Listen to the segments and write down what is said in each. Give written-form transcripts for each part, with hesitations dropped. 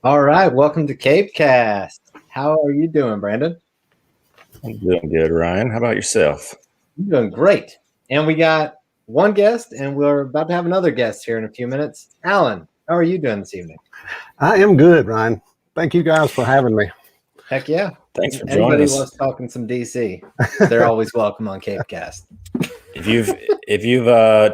All right, welcome to CapeCast. How are you doing, Brandon? I'm doing good, Ryan. How about yourself? I'm doing great. And we got one guest, and we're about to have another guest here in a few minutes. Alan, how are you doing this evening? I am good, Ryan. Thank you guys for having me. Heck yeah. Thanks for joining Anybody us. loves talking some DC, they're always welcome on CapeCast. If you've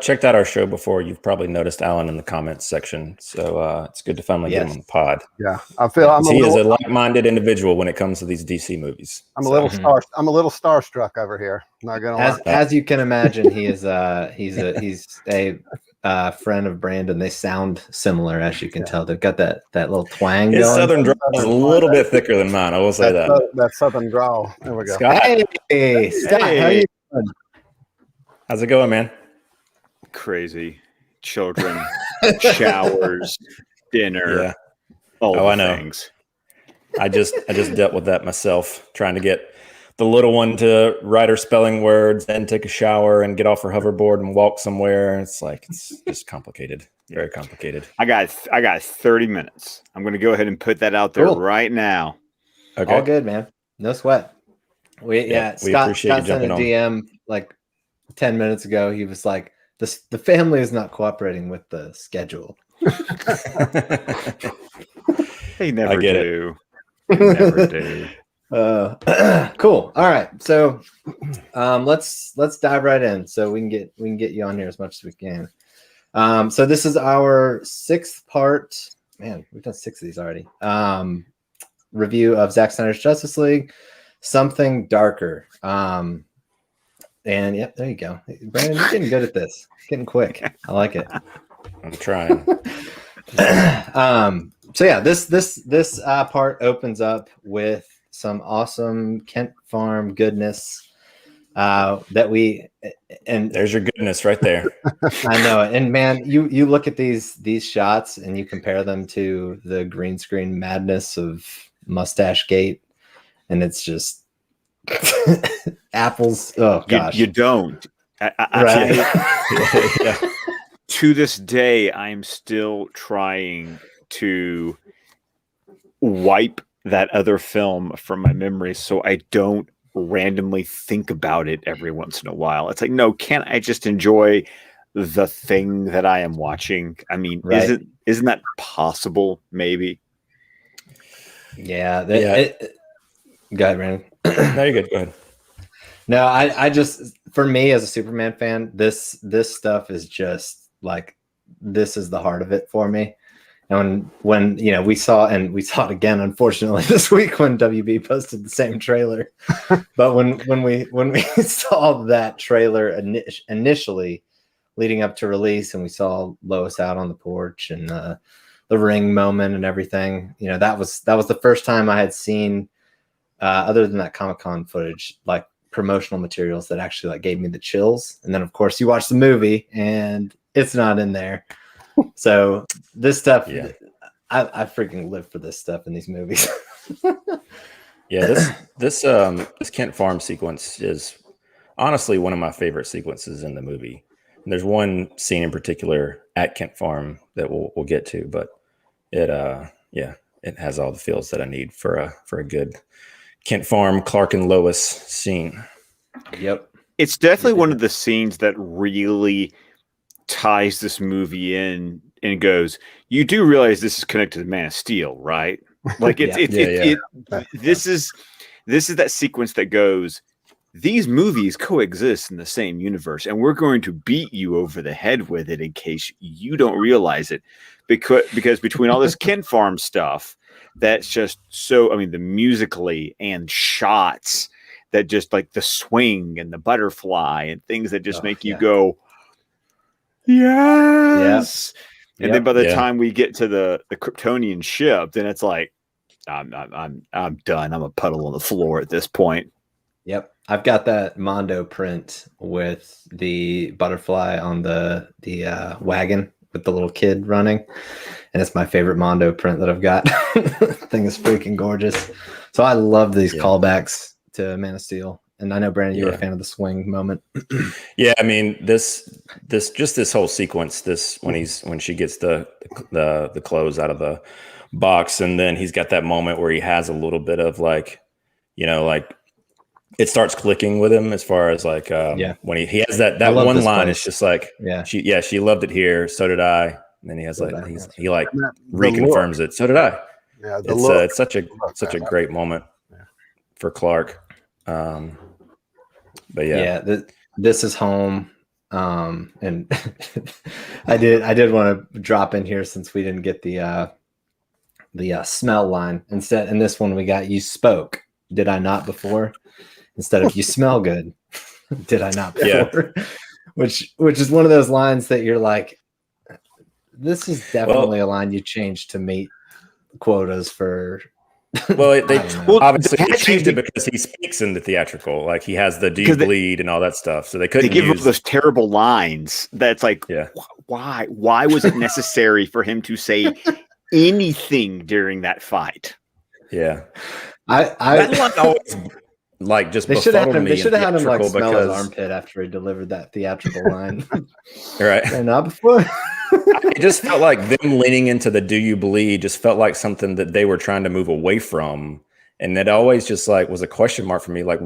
checked out our show before, you've probably noticed Alan in the comments section. So it's good to finally get him on the pod. Yeah, I feel he is a like-minded indiviable when it comes to these DC movies. I'm a little starstruck over here. Not gonna lie. As you can imagine, he's a friend of Brandon. They sound similar, as you can tell. They've got that little twang. His going. southern drawl is a little bit thicker than mine. I will say that southern drawl. There we go. Scott, hey, Scott, how are you doing? How's it going, man? Crazy. Children, showers, dinner, all the things. I just dealt with that myself, trying to get the little one to write her spelling words, then take a shower and get off her hoverboard and walk somewhere. It's just complicated. Very complicated. I got 30 minutes. I'm going to go ahead and put that out there right now. Okay. All good, man. No sweat. Scott sent a DM like 10 minutes ago. He was like, the family is not cooperating with the schedule. They never do. They never do. Cool. All right. So let's dive right in so we can get you on here as much as we can. So this is our 6th part. Man, we've done 6 of these already. Review of Zack Snyders Justice League, Something Darker. And there you go. Brandon, you're getting good at this. Getting quick. I like it. I'm trying. So yeah, this part opens up with some awesome Kent Farm goodness that we and there's your goodness right there. I know it. And man, you look at these shots and you compare them to the green screen madness of Mustache Gate, and it's just apples. Oh gosh, you don't. To this day, I'm still trying to wipe that other film from my memory so I don't randomly think about it every once in a while. It's like, no, can't I just enjoy the thing that I am watching? I mean, isn't that possible? Maybe. Yeah. Go ahead, Brandon. No, you're good. Go ahead. No, I just, for me as a Superman fan, this stuff is just like, this is the heart of it for me. And when we saw it again, unfortunately, this week when WB posted the same trailer. But when we saw that trailer initially leading up to release, and we saw Lois out on the porch and the ring moment and everything, that was the first time I had seen, other than that Comic-Con footage, like promotional materials that actually like gave me the chills. And then of course you watch the movie and it's not in there. So this stuff, I freaking live for this stuff in these movies. This Kent Farm sequence is honestly one of my favorite sequences in the movie. And there's one scene in particular at Kent Farm that we'll get to, but it has all the feels that I need for a good Kent Farm, Clark and Lois scene. Yep. It's definitely one of the scenes that really ties this movie in and goes, you do realize this is connected to Man of Steel, right? Like this is that sequence that goes, these movies coexist in the same universe, and we're going to beat you over the head with it in case you don't realize it. Because between all this Kent Farm stuff, that's just so, I mean, the musically and shots that just like the swing and the butterfly and things that just make you go, yes. And then by the time we get to the Kryptonian ship, then it's like, I'm done. I'm a puddle on the floor at this point. Yep. I've got that Mondo print with the butterfly on the wagon with the little kid running. And it's my favorite Mondo print that I've got. Thing is freaking gorgeous. So I love these callbacks to Man of Steel. And I know, Brandon, you were a fan of the swing moment. Yeah, I mean, this whole sequence, when she gets the clothes out of the box, and then he's got that moment where he has a little bit of like, like it starts clicking with him as far as like when he has that one line. It's just like she loved it here, so did I. And then he has like he like reconfirms it. So did I. Yeah, it's such a great moment for Clark. But this is home. And I did want to drop in here since we didn't get the smell line. Instead, in this one we got "you spoke, did I not before," instead of "you smell good, did I not before." which is one of those lines that you're like, this is definitely a line you changed to meet quotas for. Well, they obviously changed it because he speaks in the theatrical, like he has the "do you bleed" and all that stuff. So they couldn't give him those terrible lines. That's like, why was it necessary for him to say anything during that fight? Yeah, that line always like just they should have had him like smell his armpit after he delivered that theatrical line. Right, and not before. It just felt like them leaning into the "do you bleed" just felt like something that they were trying to move away from, and that always just like was a question mark for me. Like,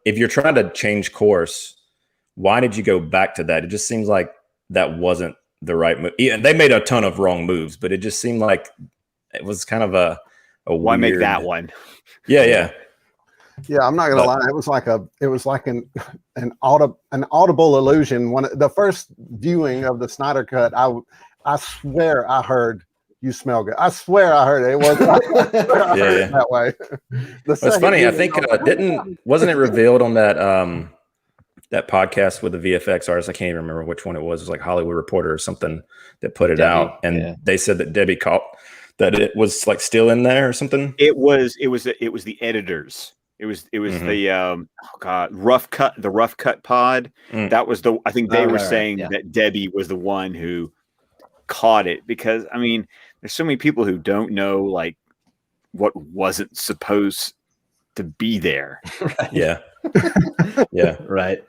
if you're trying to change course, why did you go back to that? It just seems like that wasn't the right move. And they made a ton of wrong moves, but it just seemed like it was kind of a why weird... make that one? Yeah. Yeah, I'm not gonna lie. It was like an audible illusion. When the first viewing of the Snyder Cut, I swear I heard "you smell good." I swear I heard it. It wasn't that way. It's funny. I think wasn't it revealed on that that podcast with the VFX artist? I can't even remember which one it was. It was like Hollywood Reporter or something that put it out, and they said that Debbie caught that it was like still in there or something. It was the editors. It was the rough cut pod. That was I think they were saying that Debbie was the one who caught it, because I mean there's so many people who don't know like what wasn't supposed to be there. Right. Yeah. Right.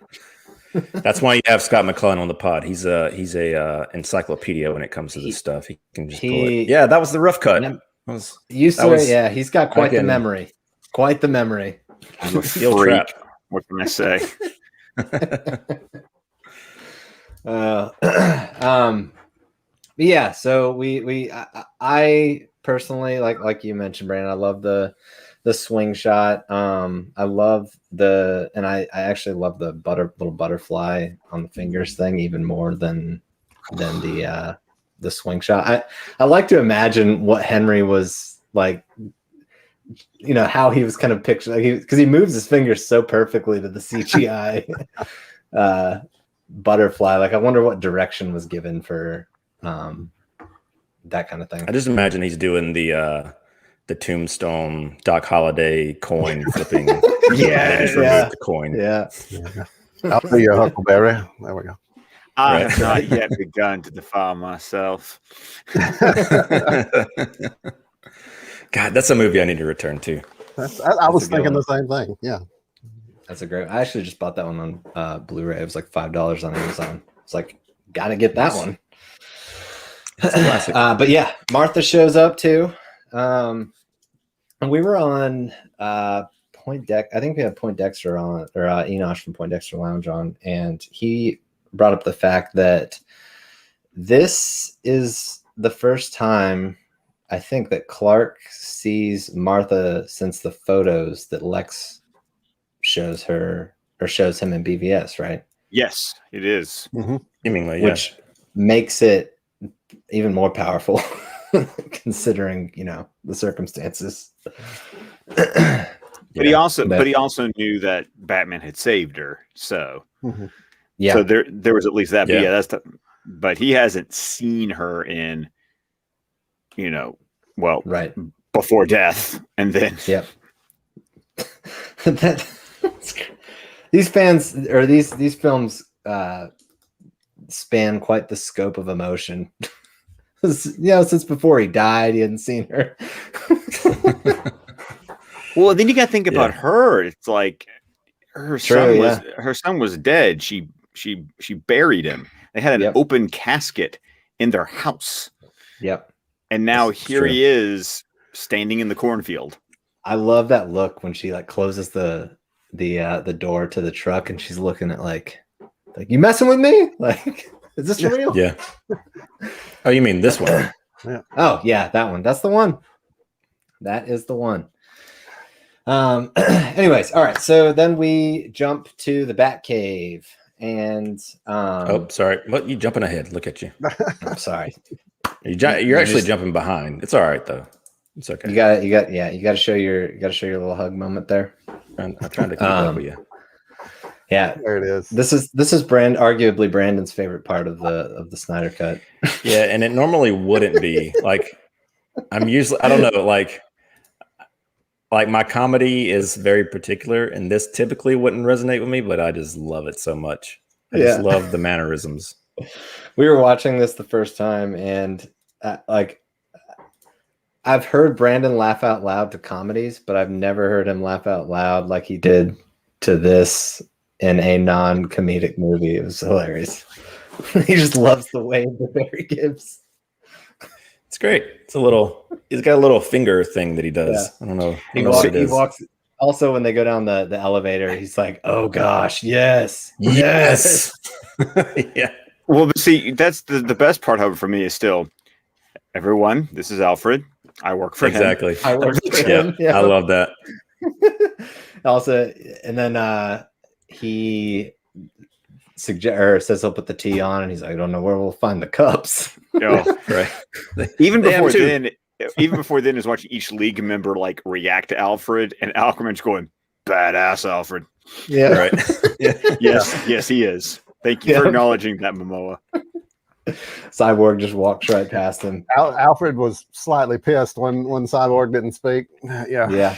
That's why you have Scott McClellan on the pod. He's a encyclopedia when it comes to this stuff. He can just pull it. Yeah, that was the rough cut. He's got quite the memory. Quite the memory. I'm a freak. What can I say? Yeah. So I personally like you mentioned, Brandon. I love the swing shot. I love and I actually love the little butterfly on the fingers thing even more than the swing shot. I like to imagine what Henry was like. How he was kind of pictured, because he moves his fingers so perfectly to the CGI butterfly. Like, I wonder what direction was given for that kind of thing. I just imagine he's doing the Tombstone Doc Holliday coin flipping. Remove the coin. Yeah. I'll be your Huckleberry. There we go. I have not yet begun to defile myself. God, that's a movie I need to return to. I was thinking the same thing. Yeah. That's a great. I actually just bought that one on Blu-ray. It was like $5 on Amazon. It's like, gotta get that one. But yeah, Martha shows up too. And we were on Poindexter. I think we had Poindexter on, or Enosh from Poindexter Lounge on, and he brought up the fact that this is the first time I think that Clark sees Martha since the photos that Lex shows her or shows him in BVS, right? Yes, it is. Mm-hmm. Seemingly, which makes it even more powerful considering, the circumstances. But he also knew that Batman had saved her. So, so there was at least that. Yeah. But he hasn't seen her in, right before death, and then these fans or these films span quite the scope of emotion. Since before he died, he hadn't seen her. Well, then you got to think about her. It's like her son was dead. She buried him. They had an open casket in their house. Yep. And now here he is standing in the cornfield. I love that look when she like closes the door to the truck and she's looking at like you messing with me? Like, is this real? Yeah. Oh, you mean this one? Yeah. Oh yeah, that one. That's the one. That is the one. Anyways, all right. So then we jump to the Batcave, and oh, sorry. What, you jumping ahead? Look at you. I'm sorry. You're actually jumping behind. It's all right though. It's okay. You got to show your little hug moment there. I'm trying to keep up with you. Yeah, there it is. This is arguably Brandon's favorite part of the Snyder cut. Yeah, and it normally wouldn't be like I'm usually I don't know like my comedy is very particular, and this typically wouldn't resonate with me, but I just love it so much. I just love the mannerisms. We were watching this the first time, and I've heard Brandon laugh out loud to comedies, but I've never heard him laugh out loud like he did to this in a non-comedic movie. It was hilarious. He just loves the way that Barry gives. It's great. He's got a little finger thing that he does. Yeah. I don't know. He walks. Also, when they go down the elevator, he's like, "Oh gosh, yes." Yeah. Well, see, that's the best part of it for me is still, everyone, this is Alfred. I work for him. Exactly. I work for him. Yeah, I love that. Also, and then he says he'll put the tea on, and he's like, "I don't know where we'll find the cups." Oh, right. Even before then, is watching each league member like react to Alfred, and Alchem's going, "Badass, Alfred." Yeah. Right. Yeah. Yes, he is. Thank you for acknowledging that, Momoa. Cyborg just walks right past him. Alfred was slightly pissed when Cyborg didn't speak. Yeah.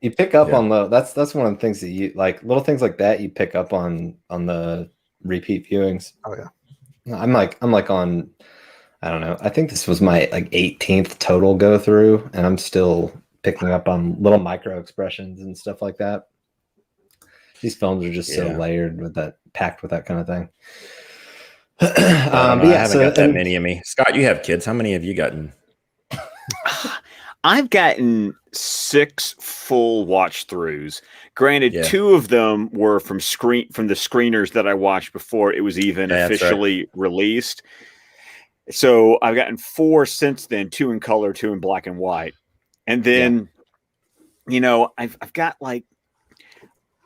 You pick up on that's one of the things that you like, little things like that you pick up on the repeat viewings. Oh yeah. I'm like on, I don't know. I think this was my like 18th total go through, and I'm still picking up on little micro expressions and stuff like that. These films are just so layered with that, packed with that kind of thing. I haven't got that many of me. Scott, you have kids. How many have you gotten? I've gotten 6 full watch throughs. Granted, 2 of them were from the screeners that I watched before it was even officially released. So I've gotten 4 since then, 2 in color, 2 in black and white. And then, I've got like,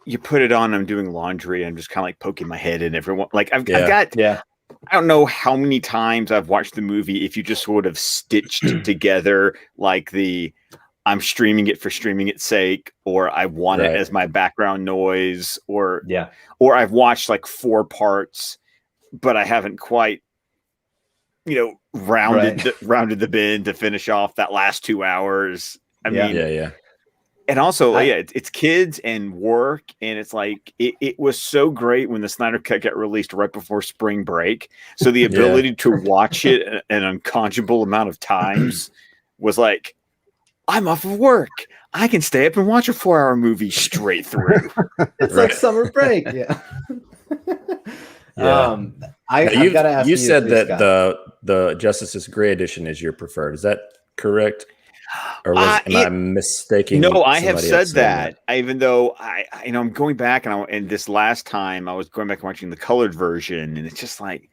you put it on, I'm doing laundry, I'm just kind of like poking my head in everyone. Like I've got, I don't know how many times I've watched the movie if you just sort of stitched together like I'm streaming it for streaming its sake, or I want it as my background noise, or I've watched like 4 parts, but I haven't quite, rounded the bin to finish off that last 2 hours. I mean, and also, it's kids and work, and it's like it was so great when the Snyder Cut got released right before spring break. So the ability to watch it an unconscionable amount of times was like, I'm off of work. I can stay up and watch a 4-hour movie straight through. It's like summer break. I've got to ask you. You said that the Justice Gray edition is your preferred. Is that correct? Or am I mistaking? No, I have said that. Even though I'm going back and this last time I was going back and watching the colored version, and it's just like,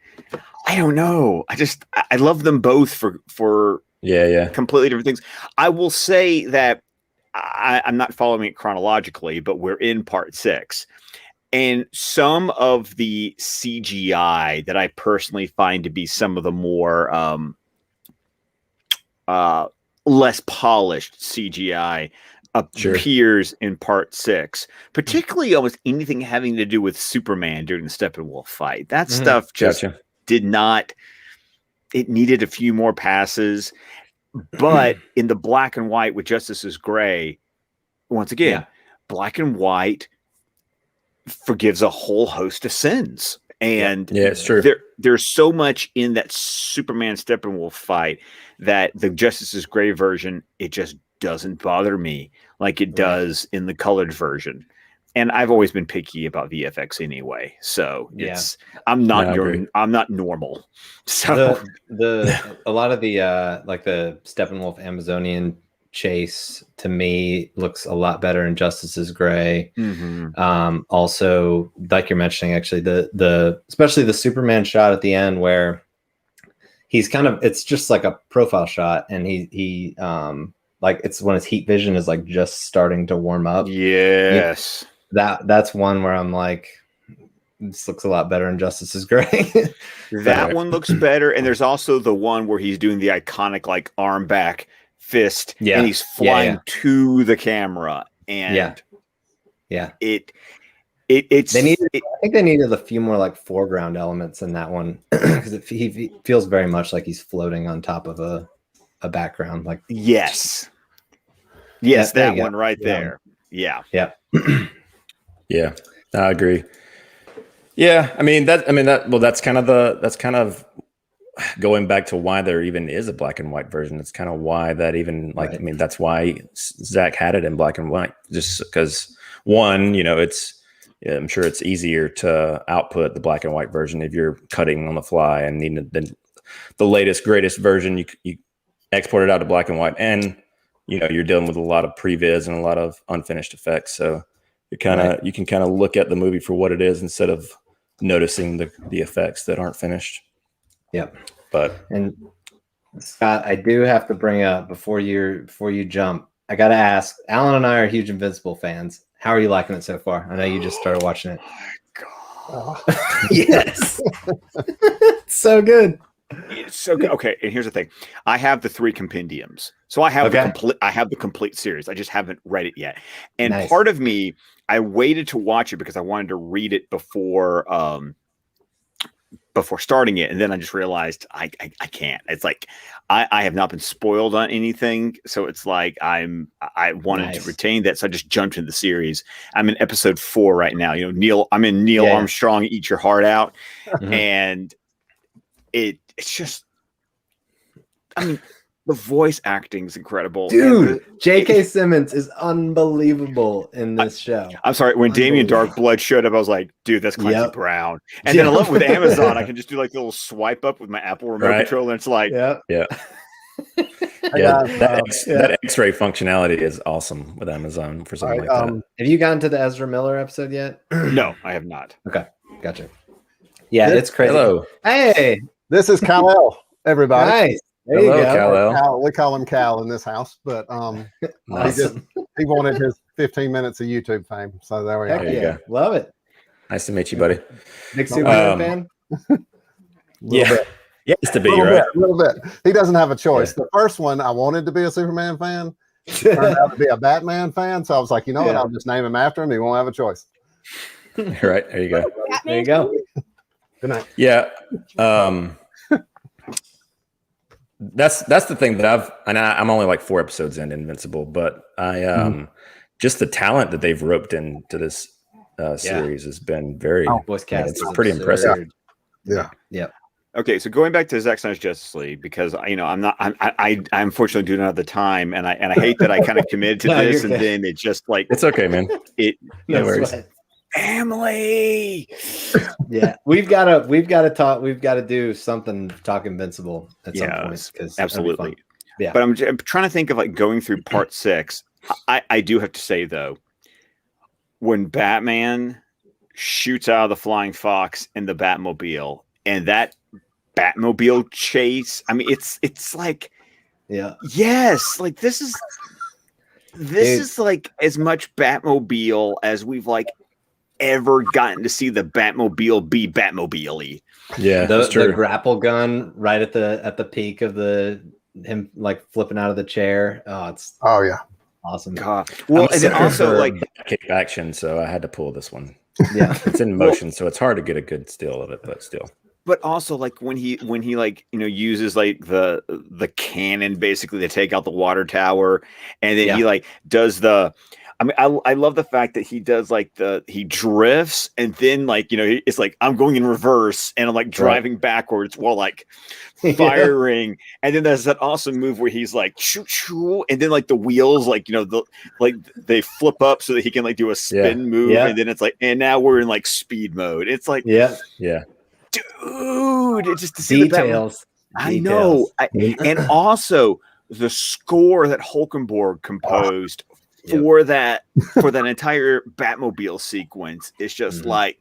I don't know. I love them both for completely different things. I will say that I'm not following it chronologically, but we're in part 6. And some of the CGI that I personally find to be some of the more less polished CGI appears in part 6, particularly almost anything having to do with Superman during the Steppenwolf fight. That stuff just did not, it needed a few more passes. But in the black and white with Justice Gray, once again, black and white forgives a whole host of sins. And it's true. There's so much in that Superman Steppenwolf fight that the Justice Gray version, it just doesn't bother me like it does in the colored version. and I've always been picky about VFX anyway. So I'm not normal. So a lot of the like the Steppenwolf Amazonian chase to me looks a lot better in Justice is Gray. Also, like you're mentioning, actually, the especially the Superman shot at the end where he's it's just like a profile shot, and he like it's when his heat vision is like just starting to warm up. Yes. That's one where I'm like, this looks a lot better in Justice is Gray. That one looks better. And there's also the one where he's doing the iconic like arm back fist, and he's flying to the camera. And it's I think they needed a few more like foreground elements in that one, because he feels very much like he's floating on top of a background. Like that one right there. Yeah. Yeah, I agree. Yeah, that's kind of going back to why there even is a black and white version. It's kind of why that even that's why Zack had it in black and white, just because one, I'm sure it's easier to output the black and white version if you're cutting on the fly and needing the latest, greatest version. You export it out to black and white, and you're dealing with a lot of previs and a lot of unfinished effects. So you can kind of look at the movie for what it is instead of noticing the effects that aren't finished. Yep. And Scott, I do have to bring up before you jump, I got to ask, Alan and I are huge Invincible fans. How are you liking it so far? I know you just started watching it. Oh my God. Yes. It's so good. It's so good. Okay, and here's the thing. I have the 3 compendiums. So I have the complete series. I just haven't read it yet. And part of me, I waited to watch it because I wanted to read it before starting it, and then I just realized I can't. It's like I have not been spoiled on anything, so it's like I wanted to retain that, so I just jumped into the series. I'm in episode 4 right now. I'm in Neil Armstrong, Eat Your Heart Out, and it's just, the voice acting is incredible. Dude, J.K. Simmons is unbelievable in this show. I'm sorry, when Damien Darkblood showed up, I was like, dude, that's Clancy Brown. And then I love with Amazon, I can just do like the little swipe up with my Apple remote controller, and it's like, that X-ray functionality is awesome with Amazon for something like that. Have you gotten to the Ezra Miller episode yet? No, I have not. Okay, gotcha. Yeah, it's crazy. Hello. Hey, this is Kal-El, everybody. Nice. There Hello, you go. Kal-El. We call him Cal in this house, but he wanted his 15 minutes of YouTube fame. So there we are. There you go. Love it. Nice to meet you, buddy. Big Superman fan? Yeah, it's to be, A right? little bit. He doesn't have a choice. The first one, I wanted to be a Superman fan. Turned out to be a Batman fan. So I was like, you know what? I'll just name him after him. He won't have a choice. Right. There you go. There you go. Good night. Yeah. That's the thing that I'm only like 4 episodes in Invincible, but just the talent that they've roped into this series has been very voice cast. It's pretty impressive. Yeah. Okay, so going back to Zack Snyder's Justice League, because I unfortunately do not have the time, and I hate that I kind of committed to this, and then it just like it's okay, man. No worries. Family. Yeah, we've got to talk. We've got to do something. Talk Invincible at some point. Absolutely. Yeah, but I'm trying to think of like going through part 6. I do have to say though, when Batman shoots out of the flying fox in the Batmobile, and that Batmobile chase, it's like, yes, like this is like as much Batmobile as we've like ever gotten to see the Batmobile be Batmobile-y. Yeah, the grapple gun right at the peak of him like flipping out of the chair. Oh yeah, awesome. God. Well, and then also like kick action, so I had to pull this one. Yeah, it's in motion, so it's hard to get a good still of it, but still. But also like when he like uses like the cannon basically to take out the water tower, and then he like does the I mean, I love the fact that he does like he drifts and then like, it's like I'm going in reverse and I'm like driving backwards while like firing. And then there's that awesome move where he's like choo choo, and then like the wheels like they flip up so that he can like do a spin move, and then it's like, and now we're in like speed mode. It's like dude, it's just to see details. I know, and also the score that Hulkenborg composed for that entire Batmobile sequence is just like.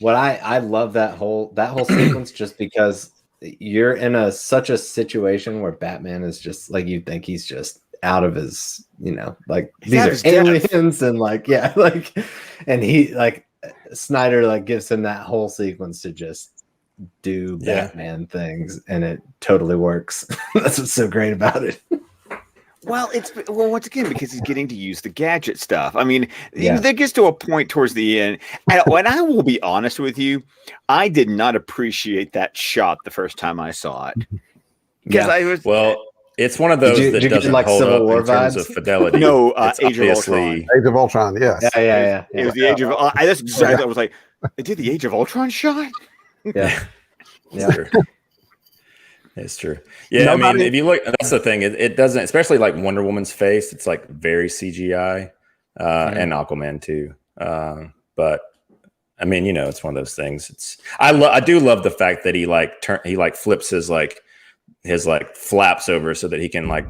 What I love that whole sequence just because you're in such a situation where Batman is just like, you think he's just out of his, like these are aliens and like and he like Snyder like gives him that whole sequence to just do Batman things, and it totally works. That's what's so great about it. Well, once again, because he's getting to use the gadget stuff. I mean, there gets to a point towards the end, and I will be honest with you, I did not appreciate that shot the first time I saw it. Because I was it's one of those that doesn't like hold Civil War in terms of fidelity. No, Age of Ultron. Age of Ultron, yes. Yeah. It was the Age of. That's exactly. I was like, they did the Age of Ultron shot. Yeah. It's true. Yeah, I mean, if you look, that's the thing. It doesn't, especially like Wonder Woman's face. It's like very CGI, and Aquaman too. But I mean, it's one of those things. I do love the fact that he flips his flaps over so that he can like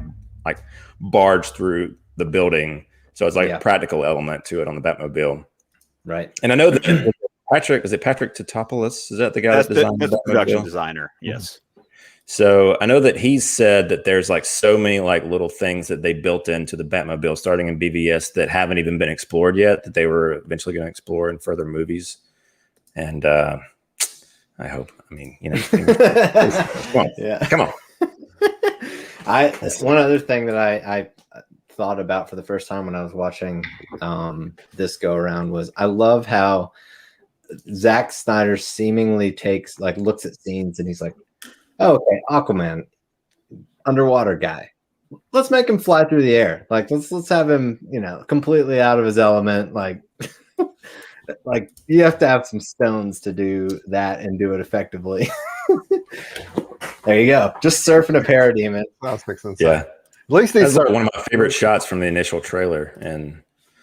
barge through the building. So it's like a practical element to it on the Batmobile. Right. And I know that Patrick Tatopoulos? Is that the guy that designed the production designer? Yes. So I know that he's said that there's like so many like little things that they built into the Batmobile starting in BVS that haven't even been explored yet, that they were eventually going to explore in further movies. And I hope, come on. One other thing that I thought about for the first time when I was watching this go around was I love how Zack Snyder seemingly looks at scenes and he's like, oh, okay, Aquaman, underwater guy. Let's make him fly through the air. Like let's have him, completely out of his element. Like, like you have to have some stones to do that and do it effectively. There you go. Just surfing a parademon. That makes sense. Yeah. At least that's like one of my favorite shots from the initial trailer, and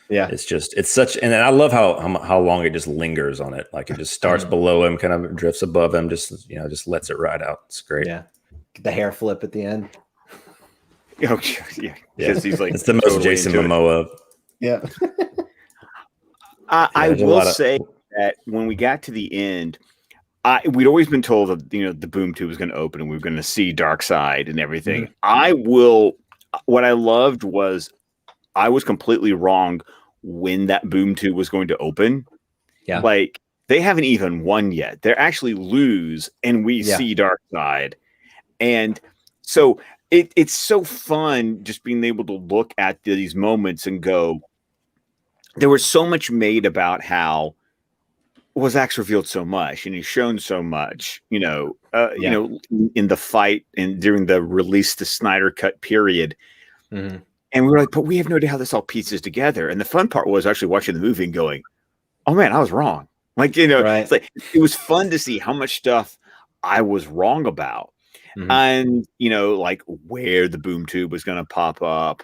it's such, and I love how long it just lingers on it. Like it just starts below him, kind of drifts above him, just lets it ride out. It's great. Yeah, the hair flip at the end. Oh yeah, because he's like it's the most Jason Momoa. Yeah. I will say that when we got to the end, we'd always been told that the boom tube was going to open and we were going to see Darkseid and everything. What I loved was I was completely wrong when that boom tube was going to open. Yeah. Like they haven't even won yet. They're actually lose and we see Darkseid. And so it's so fun just being able to look at these moments and go, there was so much made about how Zack's revealed so much and he's shown so much, in the fight and during the release, the Snyder cut period. Mm-hmm. And we were like, but we have no idea how this all pieces together. And the fun part was actually watching the movie and going, oh man, I was wrong. Like, it's like, it was fun to see how much stuff I was wrong about. Mm-hmm. And, like where the boom tube was going to pop up,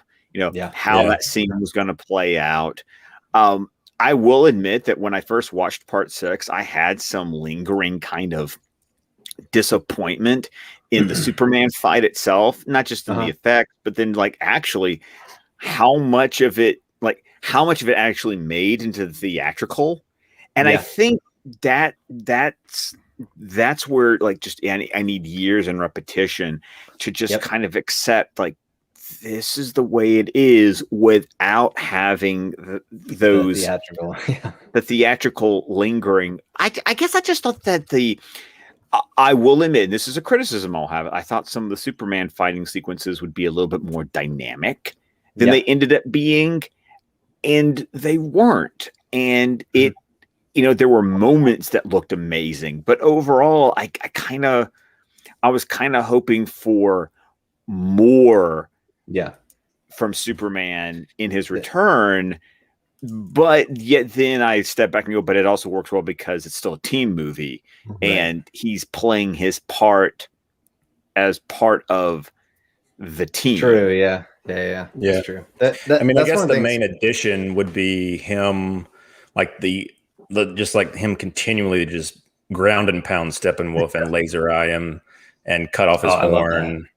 how that scene was going to play out. I will admit that when I first watched part 6, I had some lingering kind of disappointment in the Superman fight itself, not just in the effect, but then like actually how much of it actually made into the theatrical. And I think that's where like just I need years and repetition to just kind of accept like this is the way it is without having the theatrical lingering. I guess I just thought that I will admit, and this is a criticism I'll have, I thought some of the Superman fighting sequences would be a little bit more dynamic than they ended up being, and they weren't. And there were moments that looked amazing, but overall, I was kind of hoping for more from Superman in his return. But yet then I step back and go, but it also works well because it's still a team movie, and he's playing his part as part of the team. True. Yeah. That's true. I mean, I guess the main addition would be him, like the just like him continually just ground and pound Steppenwolf and laser eye him and cut off his horn.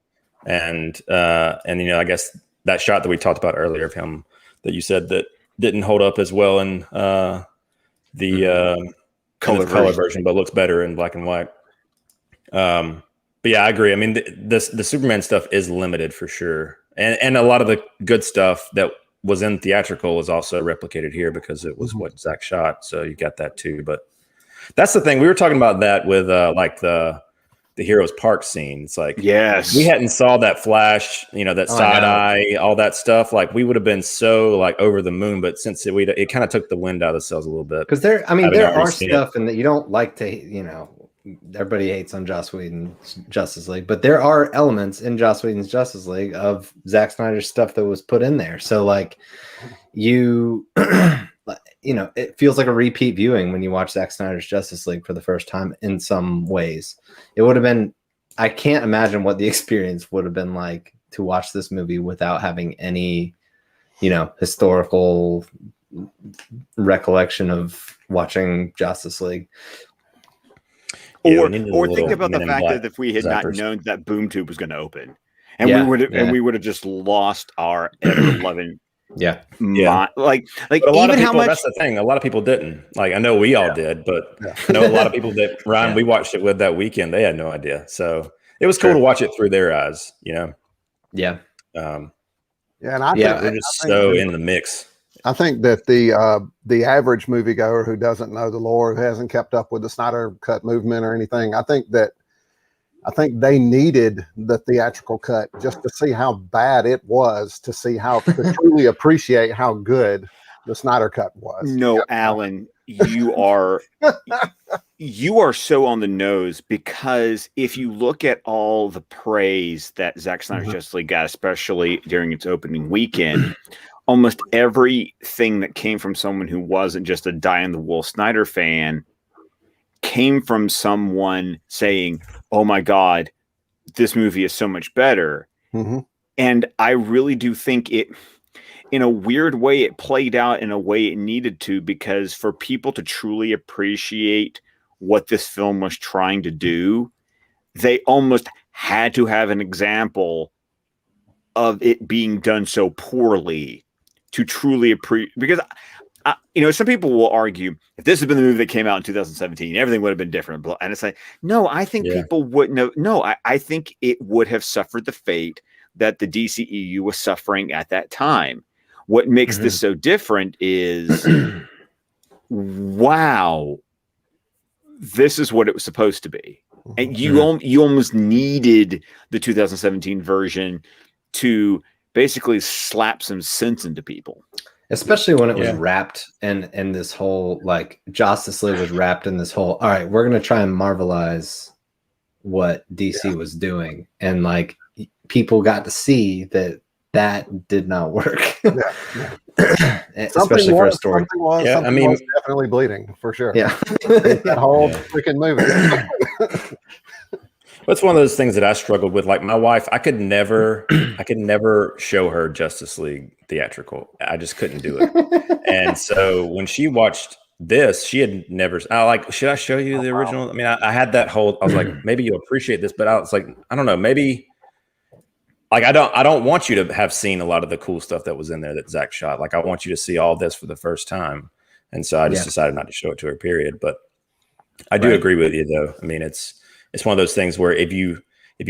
And I guess that shot that we talked about earlier of him that you said that didn't hold up as well in the color version, but looks better in black and white. But yeah, I agree. I mean, the Superman stuff is limited for sure. And a lot of the good stuff that was in theatrical is also replicated here because it was what Zack shot. So you got that too. But that's the thing. We were talking about that with like the Heroes Park scene. It's like, yes, we hadn't saw that flash, that side eye, all that stuff. Like we would have been so like over the moon, but since it kind of took the wind out of the sails a little bit. Because there are stuff and that you don't like to, everybody hates on Joss Whedon's Justice League, but there are elements in Joss Whedon's Justice League of Zack Snyder's stuff that was put in there. So like it feels like a repeat viewing when you watch Zack Snyder's Justice League for the first time in some ways. It would have been, I can't imagine what the experience would have been like to watch this movie without having any, historical recollection of watching Justice League. Or think about the fact that if we had not known that boom tube was going to open, and we would have just lost our ever-loving like even how much. That's the thing. A lot of people didn't. Like I know we all did, but I know a lot of people that Ryan we watched it with that weekend. They had no idea, so it was cool to watch it through their eyes. And we're just so in the mix. I think that the average moviegoer who doesn't know the lore, who hasn't kept up with the Snyder Cut movement or anything, I think they needed the theatrical cut just to see how bad it was, to truly appreciate how good the Snyder Cut was. No, Alan, you are so on the nose, because if you look at all the praise that Zack Snyder's Justice League got, especially during its opening weekend, almost everything that came from someone who wasn't just a die-in-the-wool Snyder fan came from someone saying, oh my God, this movie is so much better. And I really do think it, in a weird way, it played out in a way it needed to, because for people to truly appreciate what this film was trying to do, they almost had to have an example of it being done so poorly to truly appreciate. Because some people will argue if this had been the movie that came out in 2017, everything would have been different. And it's like, no, I think people wouldn't have. No, I think it would have suffered the fate that the DCEU was suffering at that time. What makes this so different is, wow, this is what it was supposed to be. And you almost needed the 2017 version to basically slap some sense into people. Especially when it was wrapped in this whole, like, Justice League was wrapped in this whole, all right, we're going to try and Marvelize what DC was doing. And, like, people got to see that did not work. Especially for a story. Something was definitely bleeding, for sure. Yeah. That whole freaking movie. It's one of those things that I struggled with. Like my wife, I could never show her Justice League theatrical. I just couldn't do it. And so when she watched this, she had never. Should I show you the original? I mean, I had that whole. I was like, maybe you'll appreciate this, but I was like, I don't know, maybe. Like I don't want you to have seen a lot of the cool stuff that was in there that Zack shot. Like I want you to see all this for the first time. And so I just decided not to show it to her. Period. But I do agree with you, though. I mean, it's one of those things where if you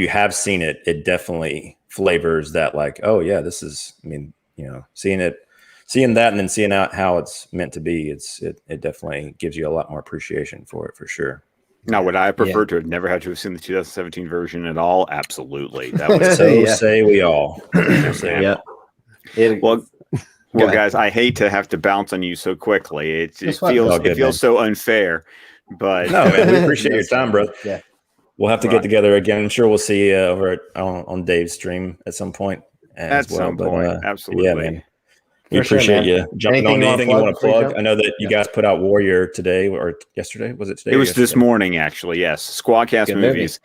have seen it, it definitely flavors that, like, oh yeah, this is, I mean, seeing that and then seeing out how it's meant to be, it definitely gives you a lot more appreciation for it, for sure. Now, would I prefer to have never had to have seen the 2017 version at all? Absolutely. That was say we all. Well, guys, I hate to have to bounce on you so quickly. It feels so unfair. But no, man, we appreciate your time, bro. Yeah. We'll have to get together again. I'm sure we'll see you over on Dave's stream at some point. as well. Some point. Absolutely. Yeah, man. We For sure, appreciate man. you jumping on. Anything you want to plug? I know that you Yeah. guys put out Warrior today or yesterday. Was it today? It was yesterday? this morning, actually. Yes, Squadcast Good movies.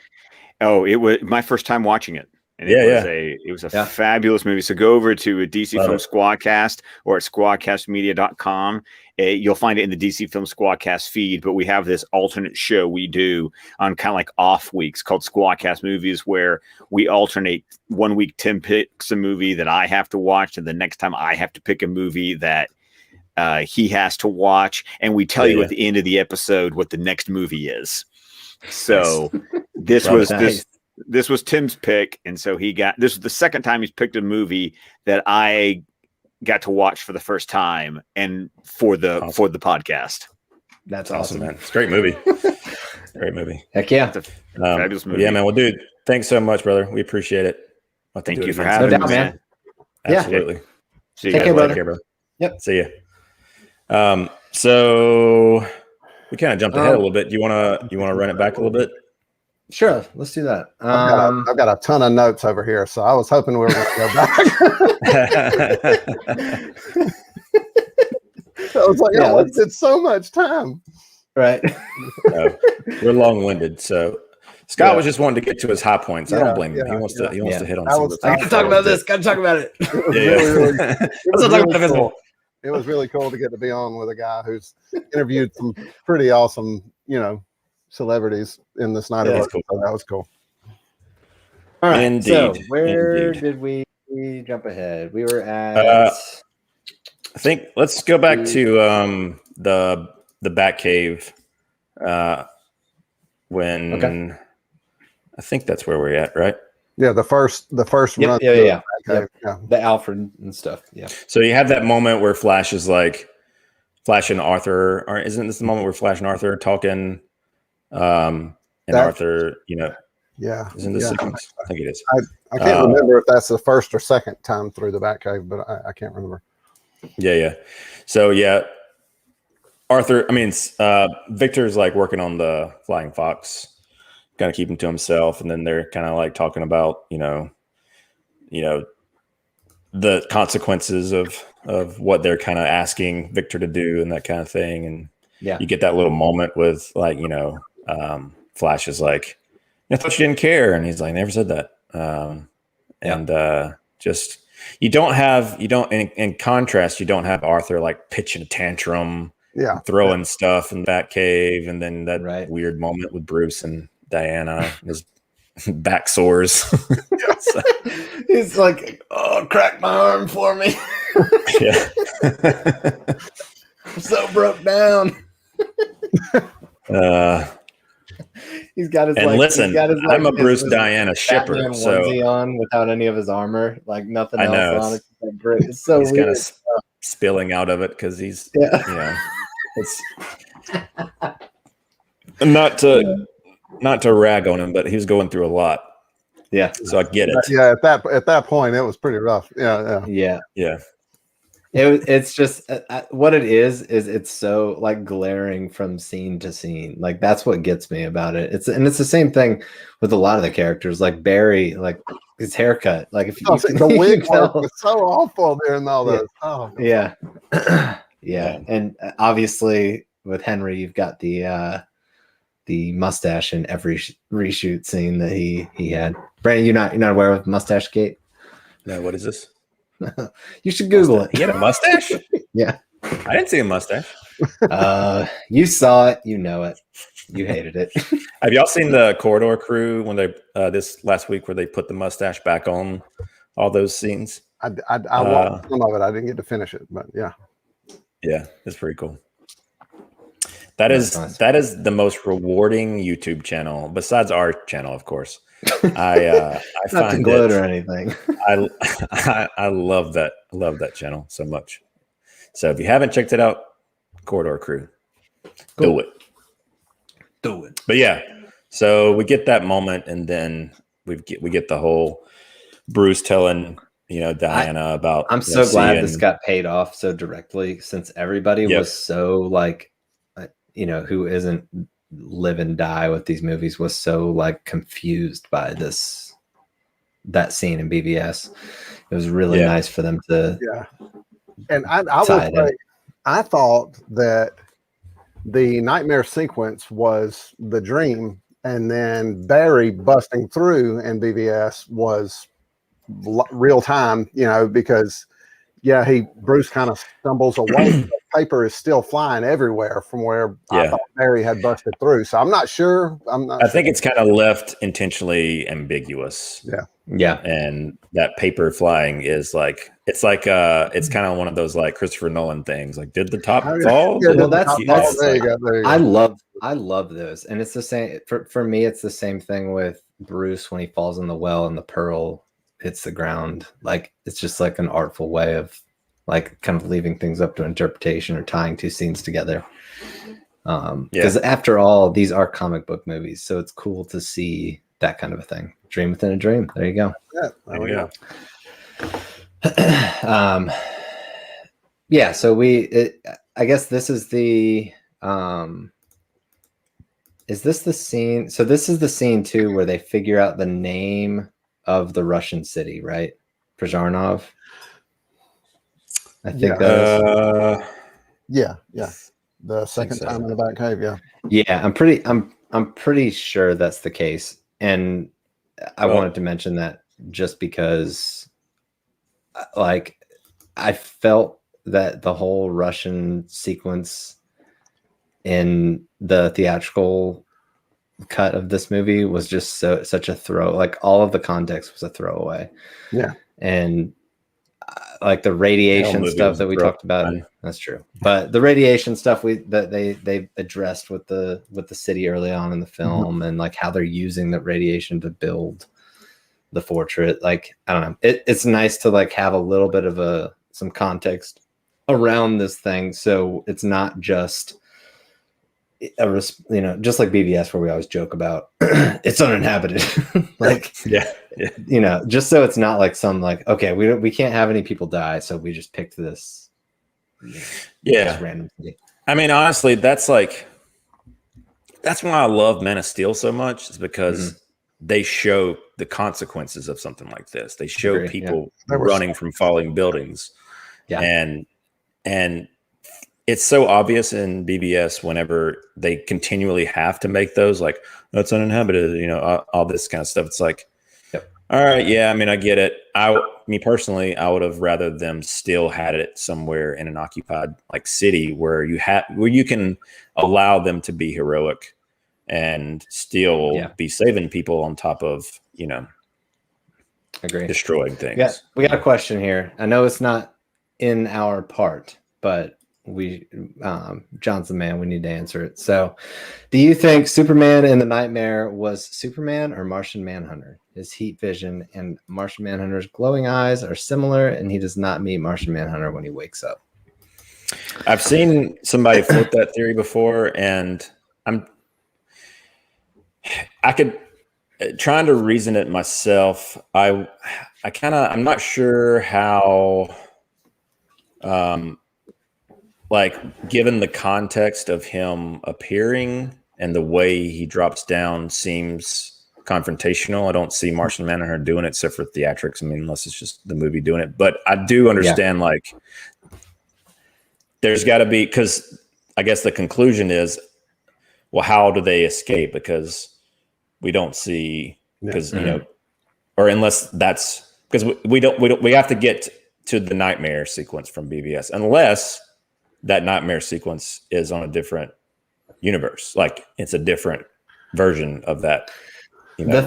Oh, it was my first time watching it, and it was a fabulous movie. So go over to DC Films Squadcast or at squadcastmedia.com. You'll find it in the DC Films Squadcast feed. But we have this alternate show we do on kind of like off weeks called Squadcast Movies, where we alternate. 1 week Tim picks a movie that I have to watch, and the next time I have to pick a movie that he has to watch, and we tell you at the end of the episode what the next movie is. So this was Tim's pick, and so this was the second time he's picked a movie that I got to watch for the first time and for the podcast. That's awesome, man. It's a great movie. Great movie. Heck yeah. It's a fabulous movie. Yeah, man. Well, dude, thanks so much, brother. We appreciate it. Thank you for having me, man. Absolutely. See you Take guys care, later. brother. Yep. See you. So we kind of jumped ahead a little bit. Do you want to run it back a little bit? Sure, let's do that. I've got a ton of notes over here, so I was hoping we were going to go back. I was like, I wasted so much time. Right. We're long-winded, so Scott was just wanting to get to his high points. I don't blame him. He wants to hit on some of the I gotta talk about this. Gotta talk about it. It was really cool to get to be on with a guy who's interviewed some pretty awesome, celebrities in the Snyder. That's cool. So that was cool. All right. Indeed. So where did we jump ahead? We were at. I think let's go back to the Batcave. When I think that's where we're at, right? Yeah, the first run. Yeah. The Alfred and stuff. Yeah. So you have that moment where Flash is like Flash and Arthur, or isn't this the moment where Flash and Arthur are talking? And Arthur, yeah, isn't this sequence? I think it is. I can't remember if that's the first or second time through the Batcave, but I can't remember. Yeah. So Arthur, Victor's like working on the Flying Fox, kind of keep him to himself, and then they're kind of like talking about the consequences of what they're kind of asking Victor to do and that kind of thing. And you get that little moment with Flash is like, I thought you didn't care, and he's like, never said that. Just you don't in contrast, you don't have Arthur like pitching a tantrum. Throwing stuff in that cave, and then that weird moment with Bruce and Diana, his back sores. So, he's like, "Oh, crack my arm for me." I'm so broke down. He's got his. And listen, I'm a Bruce Diana shipper, Batman so onesie on without any of his armor, like nothing else on. It's like great. It's so he's weird. kind of spilling out of it because he's it's not to rag on him, but he was going through a lot. Yeah. So I get it. Yeah, at that point, it was pretty rough. Yeah. It's just what it is it's so like glaring from scene to scene. Like that's what gets me about it. It's the same thing with a lot of the characters. Like Barry, like his haircut. Like if the wig was so awful during all this. Yeah. And obviously with Henry, you've got the mustache in every reshoot scene that he had. Brandon, you're not aware of Mustache Gate? No, what is this? You should Google it. He had a mustache? Yeah. I didn't see a mustache. You saw it, you know it. You hated it. Have y'all seen the Corridor Crew when they this last week where they put the mustache back on all those scenes? I watched some of it. I didn't get to finish it, but yeah. Yeah, it's pretty cool. That is the most rewarding YouTube channel besides our channel, of course. I not find to gloat or anything. I love that. I love that channel so much. So if you haven't checked it out, Corridor Crew, do it. But yeah, so we get that moment, and then we get the whole Bruce telling Diana about. I'm so glad this got paid off so directly, since everybody was so like, who isn't live and die with these movies was so like confused by that scene in BVS. It It was really nice for them to. Yeah, and I will say, I thought that the nightmare sequence was the dream, and then Barry busting through in BVS was real time. Because Bruce kind of stumbles away. The paper is still flying everywhere from where I thought Barry had busted through. So I'm not sure. I think it's kind of left intentionally ambiguous. Yeah. And that paper flying is like, it's kind of one of those like Christopher Nolan things. Like, did the top fall? Well, that's there you go. There you go. I love those. And it's the same for me. It's the same thing with Bruce when he falls in the well and the pearl hits the ground. Like, it's just like an artful way of like kind of leaving things up to interpretation or tying two scenes together. Because after all, these are comic book movies, so it's cool to see that kind of a thing. Dream within a dream. There you go. Yeah, there we go. So I guess this is the is this the scene? So this is the scene too where they figure out the name of the Russian city, right? Prozharnov. I think The second time in the back cave, I'm pretty sure that's the case. And I wanted to mention that just because like I felt that the whole Russian sequence in the theatrical cut of this movie was just such a throw. Like, all of the context was a throwaway. Yeah. And like the radiation stuff that we talked about, that's true. But the radiation stuff that they addressed with the city early on in the film, and like how they're using that radiation to build the fortress. Like, I don't know. It's nice to like have a little bit of some context around this thing, so it's not just just like BVS where we always joke about it's uninhabited. Like, just so it's not like some like, okay, we can't have any people die, so we just picked this this random city. I mean, honestly, that's why I love Men of Steel so much, is because they show the consequences of something like this. They show people running from falling buildings. And it's so obvious in BBS whenever they continually have to make those, like, it's uninhabited, all this kind of stuff. It's like, all right, I mean, I get it. Me personally, I would have rather them still had it somewhere in an occupied like city where you can allow them to be heroic and still be saving people on top of, Agree. Destroying things. Yeah, we got a question here. I know it's not in our part, but John's the man, we need to answer it. So, do you think Superman in the Nightmare was Superman or Martian Manhunter? His heat vision and Martian Manhunter's glowing eyes are similar, and he does not meet Martian Manhunter when he wakes up. I've seen somebody float that theory before, and I'm trying to reason it myself. I'm not sure how like, given the context of him appearing and the way he drops down seems confrontational. I don't see Martian Manhunter doing it except for theatrics. I mean, unless it's just the movie doing it. But I do understand, like, there's got to be, because I guess the conclusion is, well, how do they escape? Because we don't see, because, or unless that's, because we have to get to the nightmare sequence from BVS, unless that nightmare sequence is on a different universe. Like, it's a different version of that. Because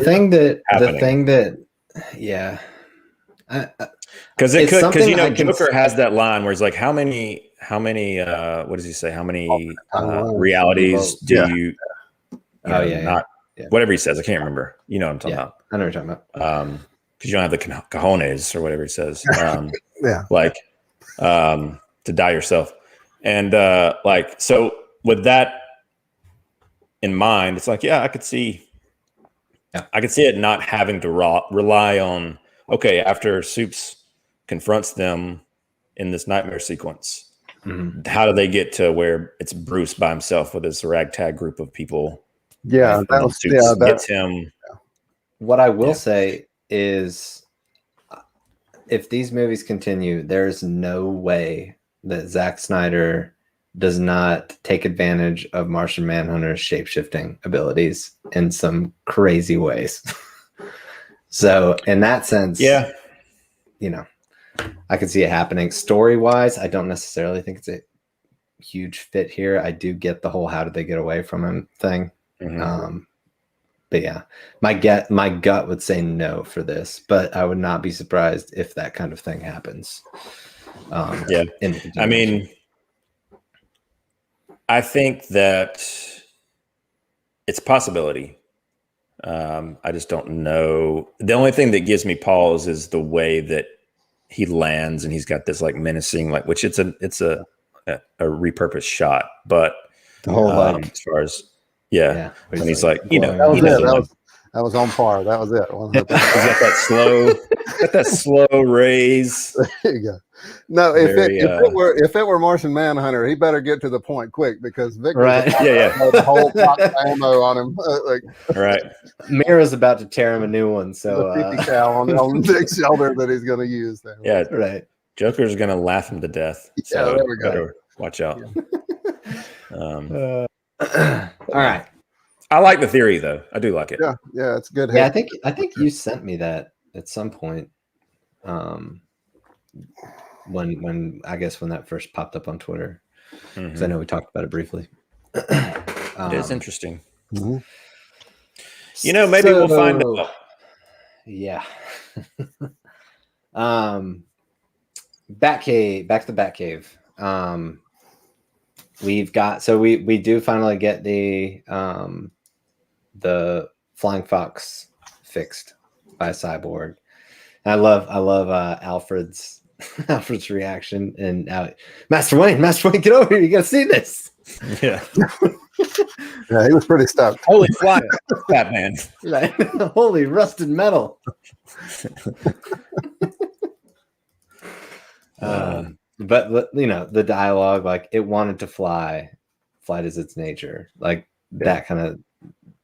Joker has that line where he's like, how many, what does he say? How many realities do you, whatever he says, I can't remember. You know what I'm talking about. I know what you're talking about. Because you don't have the cojones or whatever he says. To die yourself. And so with that in mind, it's like, I could see it not having to rely on, okay, after Soups confronts them in this nightmare sequence, how do they get to where it's Bruce by himself with his ragtag group of people? Gets him. What I will say is, if these movies continue, there's no way that Zack Snyder does not take advantage of Martian Manhunter's shape-shifting abilities in some crazy ways. So in that sense, yeah, you know, I could see it happening. Story-wise, I don't necessarily think it's a huge fit here. I do get the whole "how did they get away from him" thing. But yeah, my gut would say no for this, but I would not be surprised if that kind of thing happens. Yeah, I mean, I think that it's a possibility. I just don't know. The only thing that gives me pause is the way that he lands, and he's got this like menacing, like, which it's a repurposed shot, but the whole as far as and he's like, you know, that was on par. That was it. He's got that slow raise. There you go. No, if it were Martian Manhunter, he better get to the point quick, because Victor the whole box of ammo on him. Right. Mira's about to tear him a new one, so the 50 cal on Vic's shoulder that he's going to use there. Yeah, right. Joker's going to laugh him to death. So there we go. Better watch out. All right. I like the theory, though. I do like it. Yeah, it's good. Yeah, I think you sent me that at some point. When I guess when that first popped up on Twitter, because I know we talked about it briefly. It is interesting. Mm-hmm. You know, maybe we'll find out. Yeah. Batcave. Back to the Batcave. We've got we do finally get the flying fox fixed by Cyborg. And I love Alfred's reaction, and Master Wayne, get over here! You gotta see this. Yeah, yeah, he was pretty stoked. Holy fly, Batman! Right. Holy rusted metal. But you know, the dialogue, like, it wanted to fly. Flight is its nature. Like that kind of,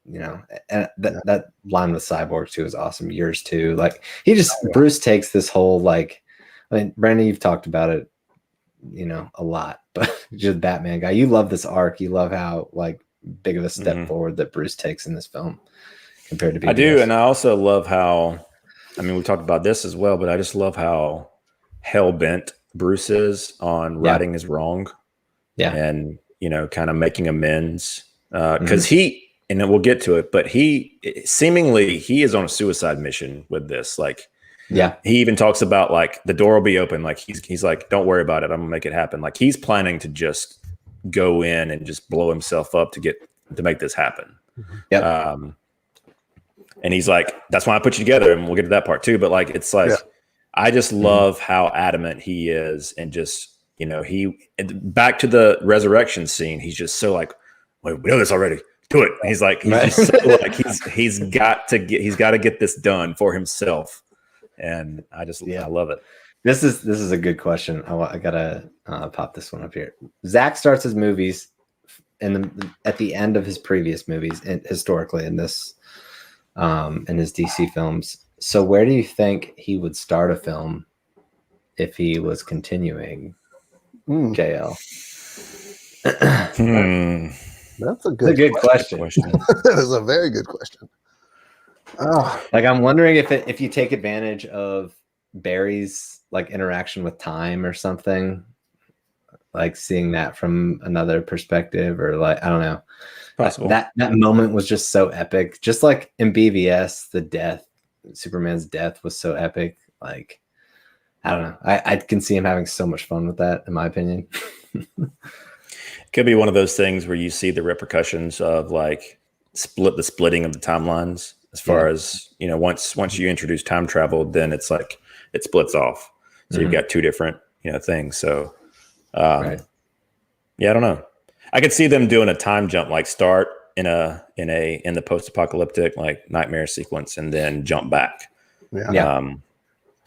you know, and that line with Cyborg too is awesome. Yours too. Like Bruce takes this whole, like, I mean, Brandon, you've talked about it, you know, a lot, but you're the Batman guy. You love this arc. You love how, like, big of a step forward that Bruce takes in this film compared to BBS. I do, and I also love how, I mean, we talked about this as well, but I just love how hell-bent Bruce is on righting his wrong. Yeah. And, you know, kind of making amends. Because and then we'll get to it, but he is on a suicide mission with this. Like, he even talks about, like, the door will be open. Like, he's like, don't worry about it. I'm gonna make it happen. Like, he's planning to just go in and just blow himself up to make this happen. Yeah. And he's like, that's why I put you together. And we'll get to that part too. But, like, it's like, I just love how adamant he is, and just, you know, back to the resurrection scene. He's just so like, wait, we know this already. Do it. And he's like, just so, like, he's got to get this done for himself. And I love it. This is a good question. I gotta pop this one up here. Zack starts his movies at the end of his previous movies, and historically in this in his DC films. So where do you think he would start a film if he was continuing JL? That's a good question. That is a very good question. Like, I'm wondering if you take advantage of Barry's, like, interaction with time or something, like seeing that from another perspective, or, like, I don't know. Possible. That moment was just so epic. Just like in BVS, Superman's death was so epic. Like, I don't know. I can see him having so much fun with that, in my opinion. Could be one of those things where you see the repercussions of, like, the splitting of the timelines, as far as, you know, once you introduce time travel, then it's like it splits off. So you've got two different, you know, things. So I don't know. I could see them doing a time jump, like start in the post-apocalyptic, like, nightmare sequence, and then jump back. So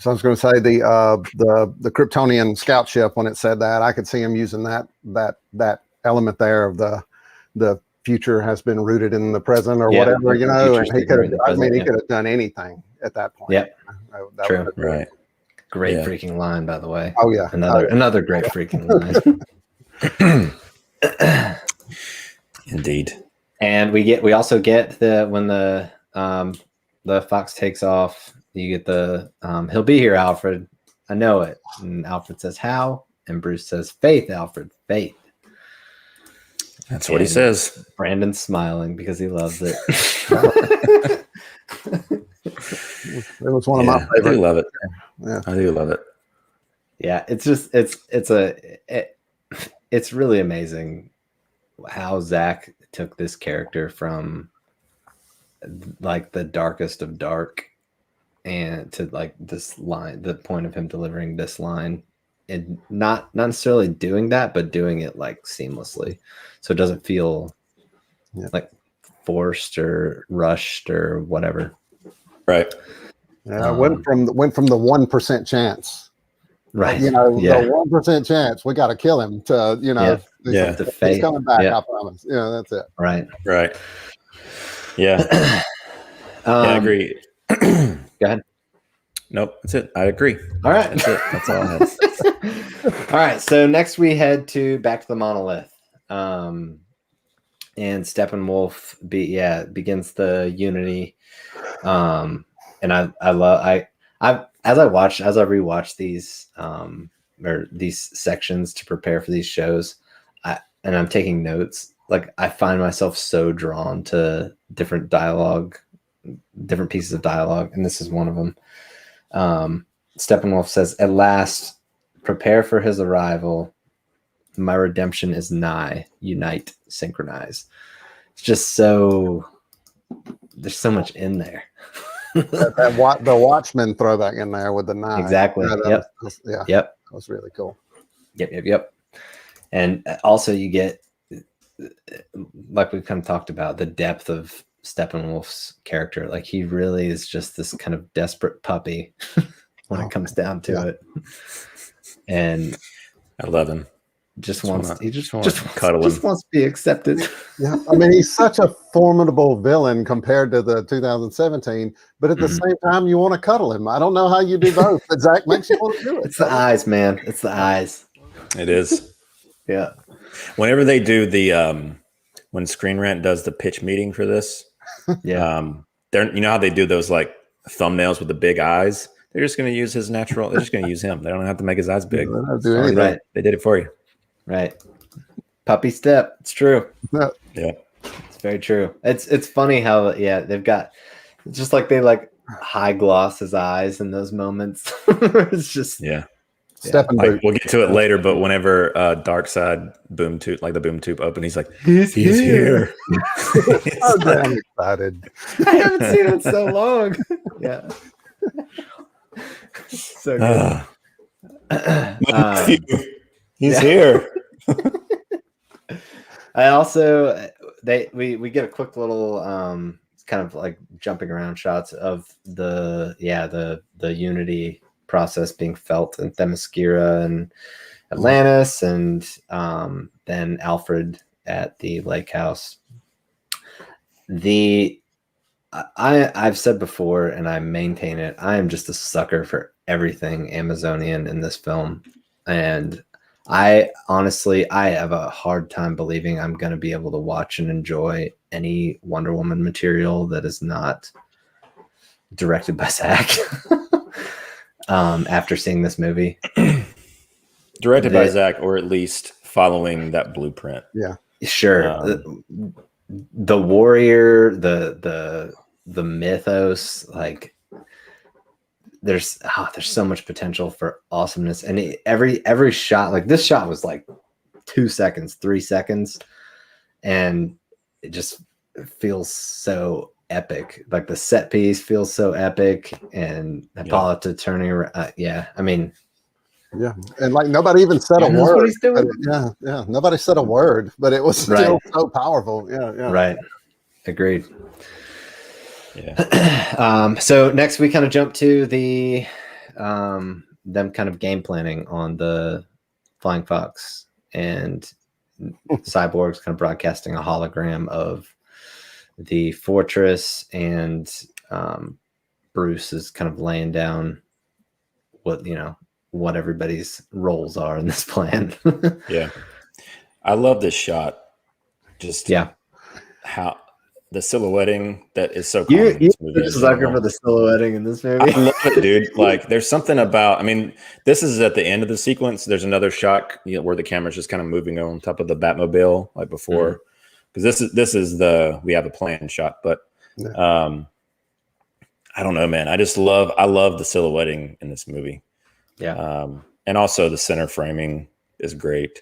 I was going to say the Kryptonian scout ship, when it said that, I could see him using that element there of the future has been rooted in the present, or whatever, you know. And he could have done anything at that point. Yeah, True. Right. Great freaking line, by the way. Oh yeah, another great freaking line. Indeed. And we also get when the fox takes off. You get the he'll be here, Alfred. I know it. And Alfred says, "How?" And Bruce says, "Faith, Alfred, faith." That's what he says. Brandon's smiling because he loves it. It was one of my favorites. I do love it. Yeah, I do love it. Yeah, it's really amazing how Zack took this character from like the darkest of dark and to like this line, the point of him delivering this line, and not necessarily doing that, but doing it like seamlessly, so it doesn't feel like forced or rushed or whatever. Right. Yeah, went from the 1% chance. Right. The 1% chance we got to kill him to he's coming back. I promise. That's it. Right. Yeah. I agree. Go ahead. Nope, that's it. I agree. All right. That's it. That's all I have. All right. So next we head back to the monolith. And Steppenwolf begins the Unity. And I rewatch these or these sections to prepare for these shows, and I'm taking notes. Like I find myself so drawn to different pieces of dialogue, and this is one of them. Steppenwolf says, "At last, prepare for his arrival. My redemption is nigh. Unite, synchronize." It's just so there's so much in there. The Watchmen throwback in there with the knife. Exactly. Yep. That was really cool. Yep. And also you get, like we kind of talked about, the depth of Steppenwolf's character. Like he really is just this kind of desperate puppy when it comes down to it. And I love him. He just wants to be accepted. Yeah, I mean, he's such a formidable villain compared to the 2017, but at the same time, you want to cuddle him. I don't know how you do both, but Zack makes you want to do it. It's the eyes, man. It's the eyes. It is. Yeah. Whenever they do the when Screen Rant does the pitch meeting for this, they're how they do those like thumbnails with the big eyes. They're just going to use his natural. They're just going to use him. They don't have to make his eyes big. Right. They did it for you. Right. Puppy step. It's true. Yeah. It's very true. It's funny how they've got just like they like high gloss his eyes in those moments. It's just Steppenwolf. We'll get to it later, but whenever Dark Side boom tube, like the boom tube open, he's like, he's here. Oh, damn excited. I haven't seen it in so long. Yeah. So good. He's here. I also we get a quick little kind of like jumping around shots of the Unity process being felt in Themyscira and Atlantis, and then Alfred at the lake house. I've said before, and I maintain it, I am just a sucker for everything Amazonian in this film. And I honestly have a hard time believing I'm going to be able to watch and enjoy any Wonder Woman material that is not directed by Zack after seeing this movie. Directed by Zack, or at least following that blueprint. Yeah. Sure. The warrior, the mythos, like there's so much potential for awesomeness, and every shot, like this shot was like 2 seconds, 3 seconds, and it just feels so epic. Like the set piece feels so epic, and Hippolyta turning around. I mean, and like nobody even said a word. What he's doing. Nobody said a word, but it was still so powerful. Yeah. Right. Agreed. Yeah. So next we kind of jump to the them kind of game planning on the Flying Fox, and Cyborg's kind of broadcasting a hologram of the fortress, and Bruce is kind of laying down what everybody's roles are in this plan. Yeah. I love this shot. Just how the silhouetting that is so common in this movie. You're a sucker for the silhouetting in this movie. I love it, dude. Like, there's something about. I mean, this is at the end of the sequence. There's another shot where the camera's just kind of moving on top of the Batmobile, like before, because this is the we have a plan shot. But I don't know, man. I love the silhouetting in this movie. Yeah, and also the center framing is great.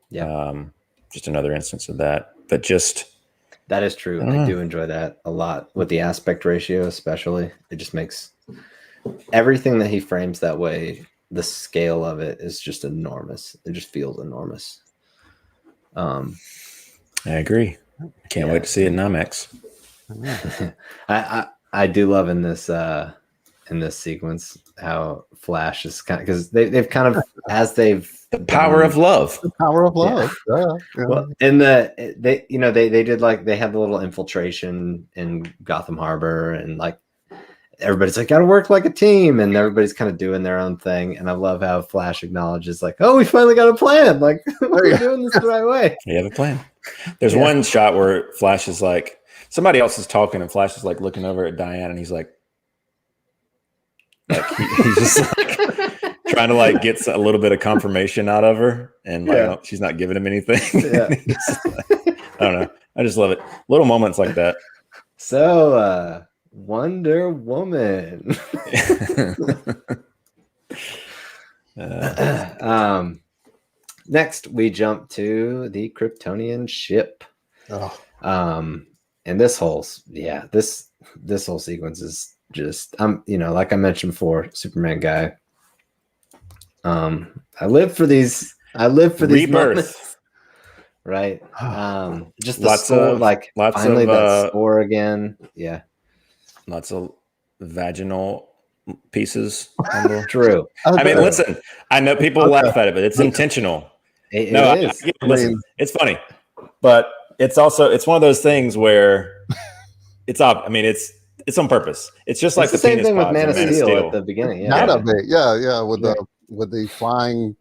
Yeah, just another instance of that. But just. That is true. I do enjoy that a lot with the aspect ratio, especially. It just makes everything that he frames that way. The scale of it is just enormous. It just feels enormous. I agree. Can't wait to see it in IMAX. I do love in this sequence how Flash is kind of, because they've kind of, as they've the power of love. The power of love. Yeah. Well, in they did, like, they had the little infiltration in Gotham Harbor, and like everybody's like, gotta work like a team, and everybody's kind of doing their own thing. And I love how Flash acknowledges, like, oh, we finally got a plan. Like, we're doing this the right way. We have a plan. There's one shot where Flash is like, somebody else is talking, and Flash is like looking over at Diane, and he's like he's just like trying to like get a little bit of confirmation out of her, and like she's not giving him anything. I don't know. I just love it. Little moments like that. So Wonder Woman. Next we jump to the Kryptonian ship. And this whole sequence is just, like I mentioned before, Superman guy. I live for these Rebirth. moments, right? Just the score, finally that score again. Yeah, lots of vaginal pieces. True. I mean, listen, I know people laugh at it, but it's intentional. It is. Listen, it's funny, but it's also, it's one of those things where it's it's on purpose. It's just like the same thing with Man of Steel at the beginning. With the flying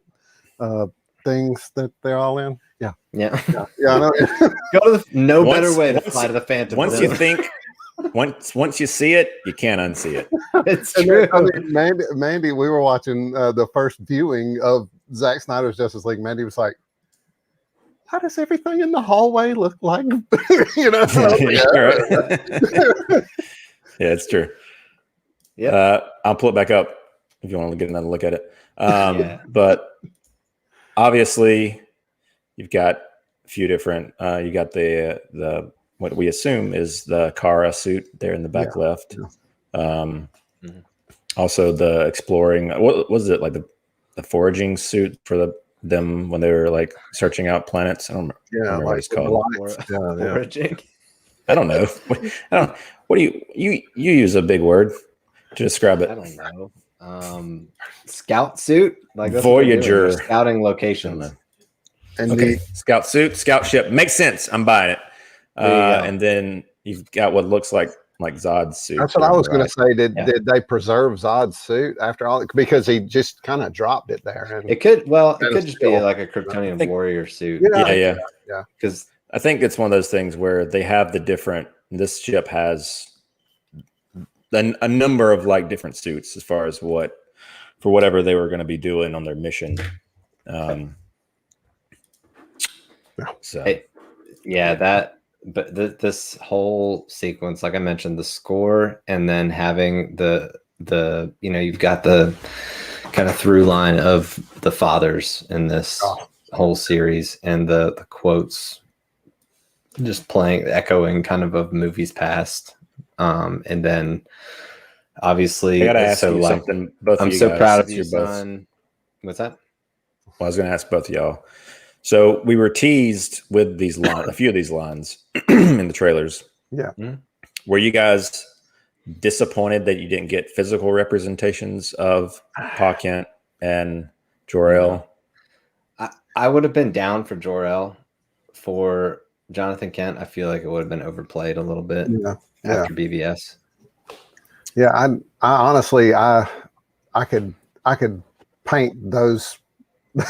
things that they're all in. Yeah. I know. Go to better way to fly to the Phantom. Once you think, once you see it, you can't unsee it. It's true. Mandy, we were watching the first viewing of Zack Snyder's Justice League. Mandy was like, "Why does everything in the hallway look like?" Yeah, it's true. Yeah, I'll pull it back up if you want to get another look at it. But obviously, you've got a few different. You got the what we assume is the Kara suit there in the back left. Also, the exploring. What was it like the foraging suit for them when they were like searching out planets? I don't remember what it's called. Foraging. I don't know. What do you use a big word to describe it? I don't know. Scout suit, like Voyager scouting locations. And scout suit, scout ship makes sense. I'm buying it. And then you've got what looks like Zod's suit. That's what I was going to say. Did they preserve Zod's suit after all? Because he just kind of dropped it there. And it could just be like a Kryptonian warrior suit. Yeah. Because I think it's one of those things where they have this ship has a number of like different suits as far as for whatever they were going to be doing on their mission. This whole sequence, like I mentioned, the score, and then having the you've got the kind of through line of the fathers in this whole series, and the quotes just echoing kind of movies past. And then obviously, I gotta ask you something. I'm so proud of you, son. What's that? Well, I was going to ask both of y'all. So we were teased with these lines, a few of these lines in the trailers. Yeah. Were you guys disappointed that you didn't get physical representations of Pa Kent and Jor-El? I would have been down for Jor-El. For Jonathan Kent, I feel like it would have been overplayed a little bit after BVS. Yeah, I honestly, I could paint those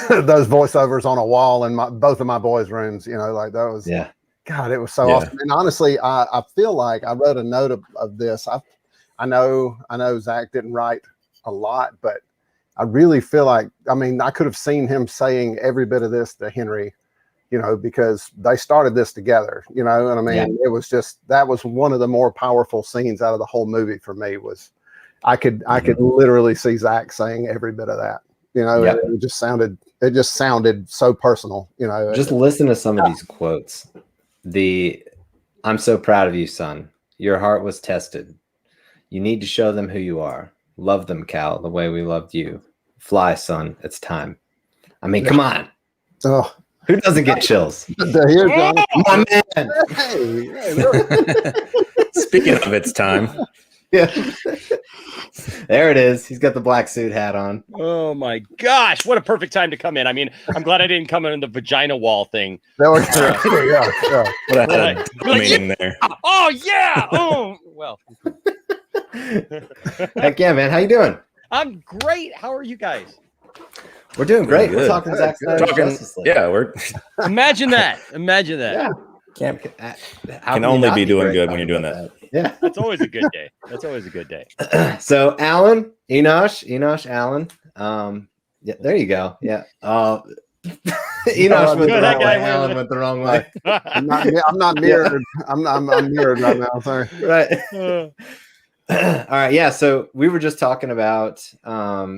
those voiceovers on a wall in both of my boys' rooms. You know, like that was God, it was so awesome. And honestly, I feel like I wrote a note of this. I know Zack didn't write a lot, but I really feel like, I mean, I could have seen him saying every bit of this to Henry, you know, because they started this together, you know, and I mean, it was just, that was one of the more powerful scenes out of the whole movie for me. Was I could literally see Zack saying every bit of that, you know, it just sounded so personal, you know. Just listen to some of these quotes. I'm so proud of you, son. Your heart was tested. You need to show them who you are. Love them, Cal, the way we loved you. Fly, son. It's time. I mean, come on. Oh, who doesn't get chills? Here goes my man. Speaking of it's time. Yeah. There it is. He's got the black suit hat on. Oh my gosh, what a perfect time to come in. I mean, I'm glad I didn't come in the vagina wall thing. That was there. Oh yeah. Oh well. Heck yeah, man. How you doing? I'm great. How are you guys? We're doing great. We're talking Zack Snyders Justice League. Yeah, we're Imagine that. Yeah. Can only be doing good when you're doing that. Yeah. That's always a good day. That's always a good day. So Alan, Enosh, Alan. Yeah, there you go. Yeah. Enosh went the wrong way. Alan went the wrong way. I'm not mirrored. I'm mirrored right now. Sorry. Right. All right. Yeah. So we were just talking about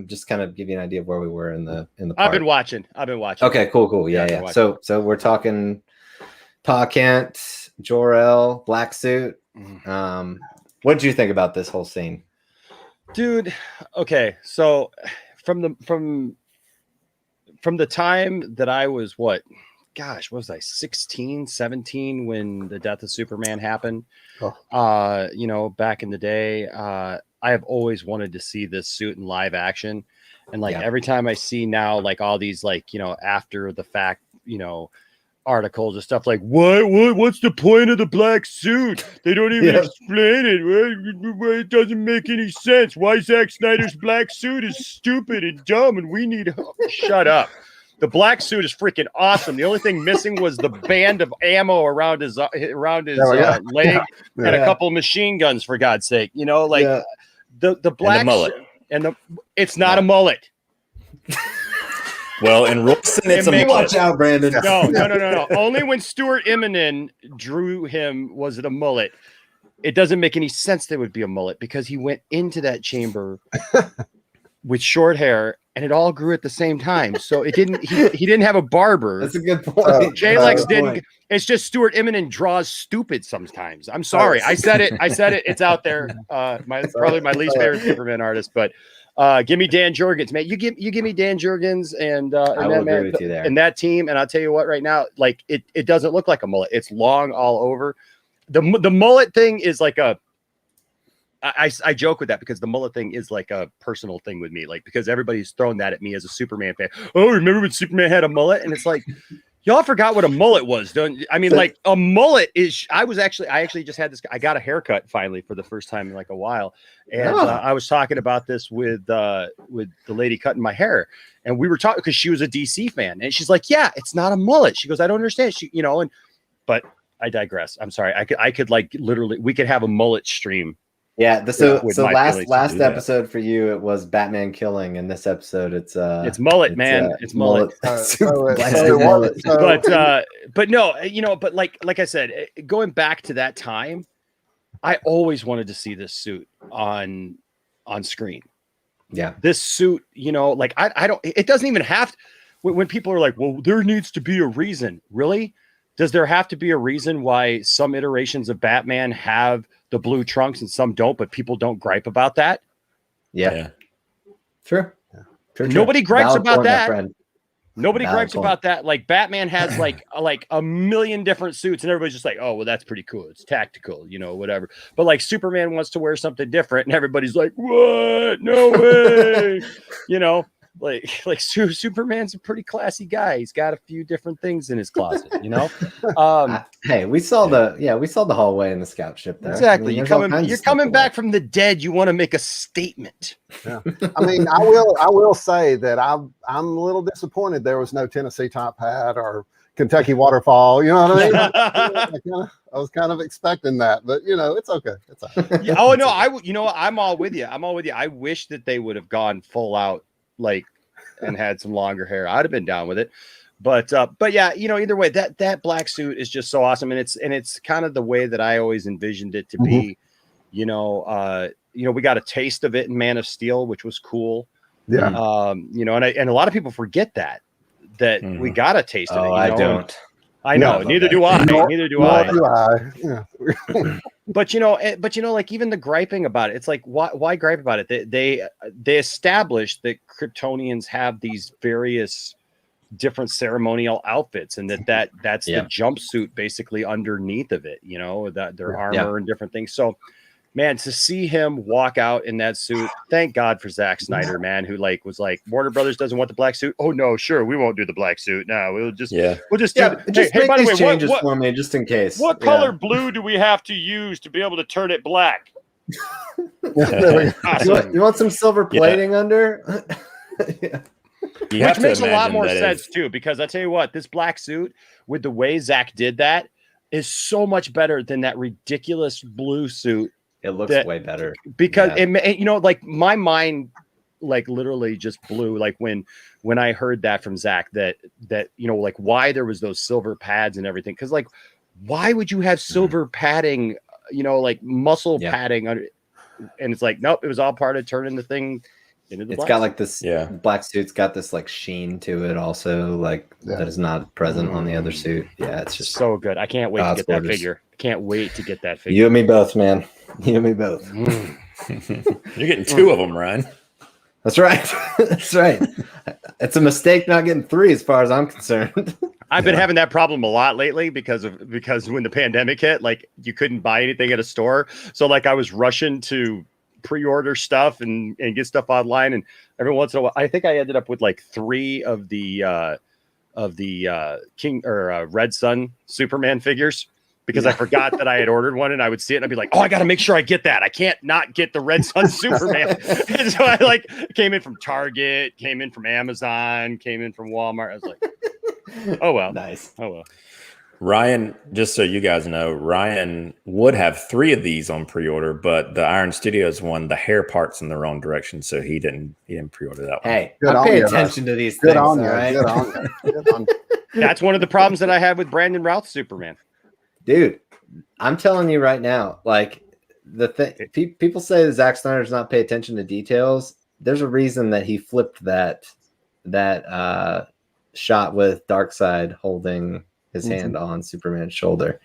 just kind of give you an idea of where we were in the park. I've been watching. Okay. Cool. Yeah. So we're talking Pa Kent, Jor-El, black suit. What did you think about this whole scene, dude? Okay, so from the time that I was what was I 16, 17 when the death of Superman happened? You know, back in the day, I have always wanted to see this suit in live action, and like every time I see now, like all these like, you know, after the fact, you know, articles and stuff like what's the point of the black suit? They don't even explain it. It doesn't make any sense. Why Zack Snyder's black suit is stupid and dumb and we need shut up. The black suit is freaking awesome. The only thing missing was the band of ammo around his leg and a couple of machine guns, for God's sake. You know, like the black and the mullet. It's not a mullet. Well, in Rolson, it's a mullet. Watch out, Brandon. No. Only when Stuart Immonen drew him was it a mullet. It doesn't make any sense that it would be a mullet because he went into that chamber with short hair and it all grew at the same time. So it didn't. He didn't have a barber. That's a good point. J-Lex didn't. It's just Stuart Immonen draws stupid sometimes. I'm sorry. I said it. It's out there. Probably my least favorite Superman artist, but. Give me Dan Jurgens, man. You give me Dan Jurgens and that man with you there. And that team. And I'll tell you what, right now, like it doesn't look like a mullet. It's long all over. The mullet thing is like I joke with that because the mullet thing is like a personal thing with me, like because everybody's thrown that at me as a Superman fan. Oh, remember when Superman had a mullet? And it's like y'all forgot what a mullet was, don't I mean, like a mullet is. I actually just had this. I got a haircut finally for the first time in like a while, and I was talking about this with the lady cutting my hair, and we were talking because she was a DC fan, and she's like, "Yeah, it's not a mullet." She goes, "I don't understand." But I digress. I'm sorry. I could like literally, we could have a mullet stream. Yeah. So last episode for you, it was Batman killing. In this episode, it's mullet, man. It's mullet. But no, you know, but like I said, going back to that time, I always wanted to see this suit on screen. Yeah. This suit, you know, like I don't, it doesn't even have to, when people are like, well, there needs to be a reason. Really? Does there have to be a reason why some iterations of Batman have the blue trunks and some don't, but people don't gripe about that? Yeah. True. Nobody gripes about that. Nobody gripes about that. Like Batman has like a million different suits and everybody's just like, oh, well, that's pretty cool. It's tactical, you know, whatever. But like Superman wants to wear something different and everybody's like, what? No way. You know, Superman's a pretty classy guy. He's got a few different things in his closet, you know. Hey, we saw the hallway in the scout ship there. Exactly. I mean, you're coming back from the dead. You want to make a statement. Yeah. I mean, I will say that I'm a little disappointed there was no Tennessee top hat or Kentucky waterfall. You know what I mean? I was kind of expecting that, but you know, it's okay. It's all right. Yeah, oh no, I'm all with you. I wish that they would have gone full out and had some longer hair. I'd have been down with it. But yeah, you know, either way, that black suit is just so awesome, and it's kind of the way that I always envisioned it to be. You know, we got a taste of it in Man of Steel, which was cool. Yeah. You know, and a lot of people forget that we got a taste of it. I don't. I know. Neither do I. Neither do I. Yeah. But you know, like even the griping about it, it's like, why gripe about it? They established that Kryptonians have these various different ceremonial outfits, and that's the jumpsuit basically underneath of it. You know, that their armor and different things. So, man, to see him walk out in that suit, thank God for Zack Snyder, man, who was like, Warner Brothers doesn't want the black suit. Oh no, sure, we won't do the black suit. No, we'll just do just make these changes for me, just in case. What color blue do we have to use to be able to turn it black? Awesome. You want some silver plating under? Yeah. Which makes a lot more sense too, because I tell you what, this black suit with the way Zack did that is so much better than that ridiculous blue suit. It looks way better because it, you know, like my mind, like literally just blew. Like when I heard that from Zack, that you know, like why there was those silver pads and everything. Because like, why would you have silver padding? You know, like muscle padding under. And it's like, nope, it was all part of turning the thing into the. It's got like this black suit's got this like sheen to it, also like that is not present on the other suit. Yeah, it's just so good. I can't wait to get that figure. Can't wait to get that figure. You and me both, man. You and me both. You're getting 2 of them, Ryan. That's right. That's right. It's a mistake not getting 3, as far as I'm concerned. I've been having that problem a lot lately because when the pandemic hit, like you couldn't buy anything at a store. So like I was rushing to pre-order stuff and get stuff online, and every once in a while, I think I ended up with like 3 of the King or Red Sun Superman figures. Because I forgot that I had ordered one, and I would see it and I'd be like, oh, I got to make sure I get that. I can't not get the Red Sun Superman. And so I like came in from Target, came in from Amazon, came in from Walmart. I was like, oh, well. Nice. Oh, well. Ryan, just so you guys know, Ryan would have 3 of these on pre-order, but the Iron Studios one, the hair part's in the wrong direction, so he didn't pre-order that one. Hey, I pay attention to these things. All right? Good on you. That's one of the problems that I had with Brandon Routh's Superman. Dude, I'm telling you right now, like the thing, people say that Zack Snyder does not pay attention to details. There's a reason that he flipped that shot with Darkseid holding his hand on Superman's shoulder.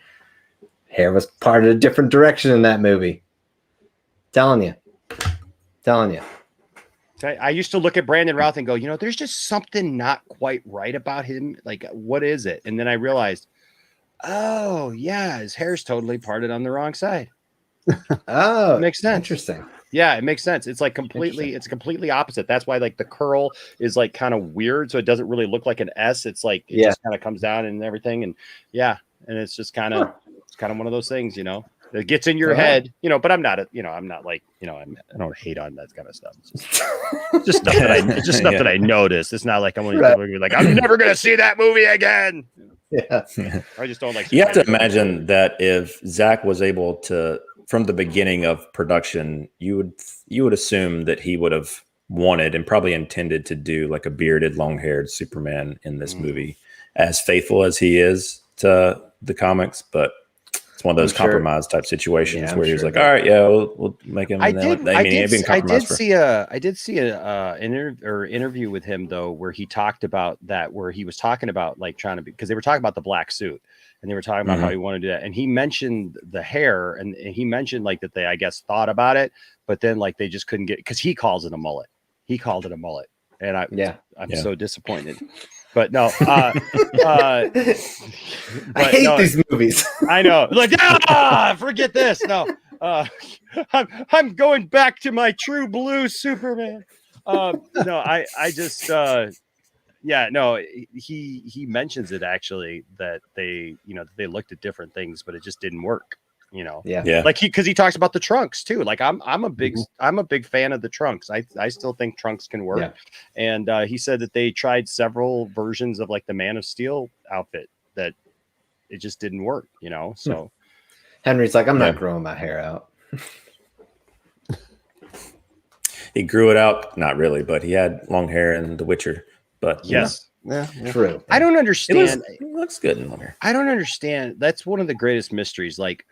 Hair was parted a different direction in that movie. Telling you. I used to look at Brandon Routh and go, you know, there's just something not quite right about him. Like, what is it? And then I realized, oh yeah, his hair's totally parted on the wrong side. Oh, it makes sense. Interesting. Yeah, it makes sense. It's like completely opposite. That's why like the curl is like kind of weird, so it doesn't really look like an S. It's like it just kind of comes down and everything, and and it's just kind of one of those things, you know. It gets in your head, you know, but I'm not like, you know, I don't hate on that kind of stuff. It's just stuff that I noticed. It's not like I'm like, I'm never going to see that movie again. Yeah. I just don't like. You have to imagine that if Zack was able to, from the beginning of production, you would assume that he would have wanted and probably intended to do like a bearded, long-haired Superman in this movie, as faithful as he is to the comics, but one of those compromise type situations where he's like, all right, we'll make him. I did see an interview with him though, where he talked about that, where he was talking about like trying to be, because they were talking about the black suit and they were talking about how he wanted to do that. And he mentioned the hair and he mentioned like that they, I guess, thought about it, but then like they just couldn't get, because he calls it a mullet. He called it a mullet. And I'm so disappointed. But no, I hate these movies. I know. Like, forget this. No, I'm going back to my true blue Superman. No, I just yeah, no, he mentions it actually that they, they looked at different things, but it just didn't work. Yeah. Like because he talks about the trunks too. Like I'm a big fan of the trunks. I still think trunks can work. Yeah. And he said that they tried several versions of like the Man of Steel outfit that it just didn't work. So Henry's like, I'm not growing my hair out. He grew it out, not really, but he had long hair in The Witcher. But yes, yeah. True. I don't understand. It looks good in long hair. I don't understand. That's one of the greatest mysteries. Like,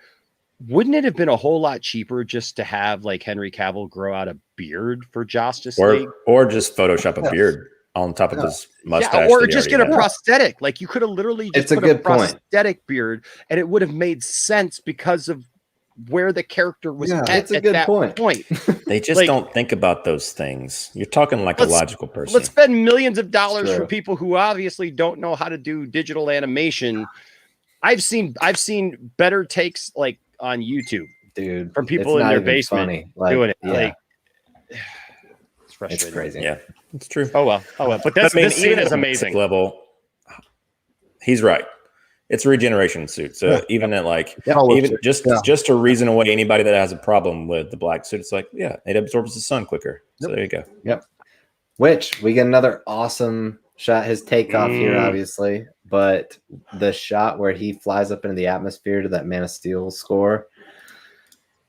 wouldn't it have been a whole lot cheaper just to have like Henry Cavill grow out a beard for Justice League, or just Photoshop a beard on top of his mustache? Or just get a prosthetic. Like you could have literally just put a prosthetic beard, and it would have made sense because of where the character was at that point. They just don't think about those things. You're talking like a logical person. Let's spend millions of dollars for people who obviously don't know how to do digital animation. I've seen better takes like on YouTube, dude, from people in their basement doing it. Like it's frustrating. It's crazy. Yeah, it's true. Oh well. But this scene is amazing. Level, he's right. It's a regeneration suit. So even at just to reason away anybody that has a problem with the black suit, it's like, it absorbs the sun quicker. So there you go. Yep. Which we get another awesome shot. His takeoff here, obviously, but the shot where he flies up into the atmosphere to that Man of Steel score.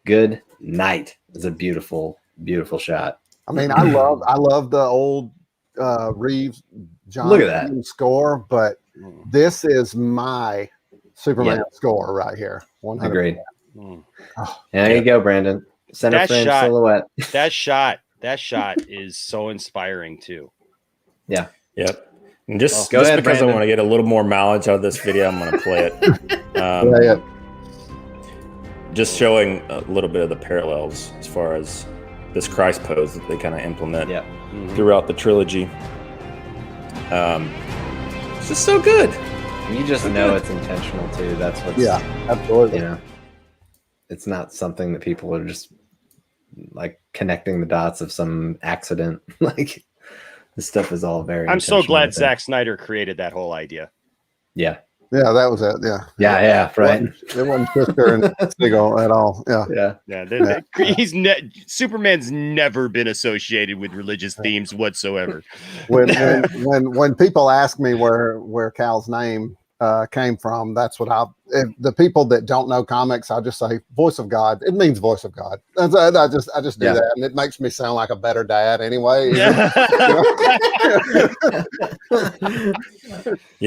Good night. It's a beautiful, beautiful shot. I mean, I love the old Reeves John Look at that score, but this is my Superman score right here. 100%. Agreed. There you go, Brandon. Center frame silhouette. That shot is so inspiring too. Yeah. Yep. And just because Brandon. I want to get a little more mileage out of this video, I'm going to play it. Just showing a little bit of the parallels as far as this Christ pose that they kind of implement throughout the trilogy. It's just so good. You just know it's intentional too. That's what's absolutely. It's not something that people are just like connecting the dots of some accident. Like this stuff is all very. I'm so glad Zack Snyder created that whole idea. Yeah. Yeah, that was it. Yeah. Right. It wasn't Fisker and Siegel at all. Superman's never been associated with religious themes whatsoever. When people ask me where Cal's name came from, that's what the people that don't know comics, I just say voice of God. It means voice of God. I just do that, and it makes me sound like a better dad anyway.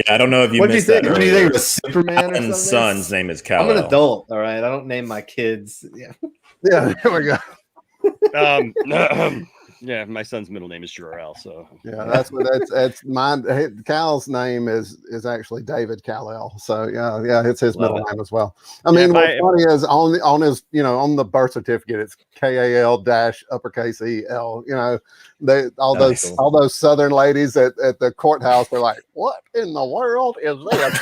I don't know if you. What do you think? What do you think of Superman? Alan's son's name is Kal-El. I'm an adult. All right, I don't name my kids. There we go. Yeah, my son's middle name is Jor-El, so that's mine. Cal's name is actually David Kal-El, so it's his middle name as well. I mean, what's funny is on his on the birth certificate it's KAL-EL. All those Southern ladies at the courthouse were like, "What in the world is this?"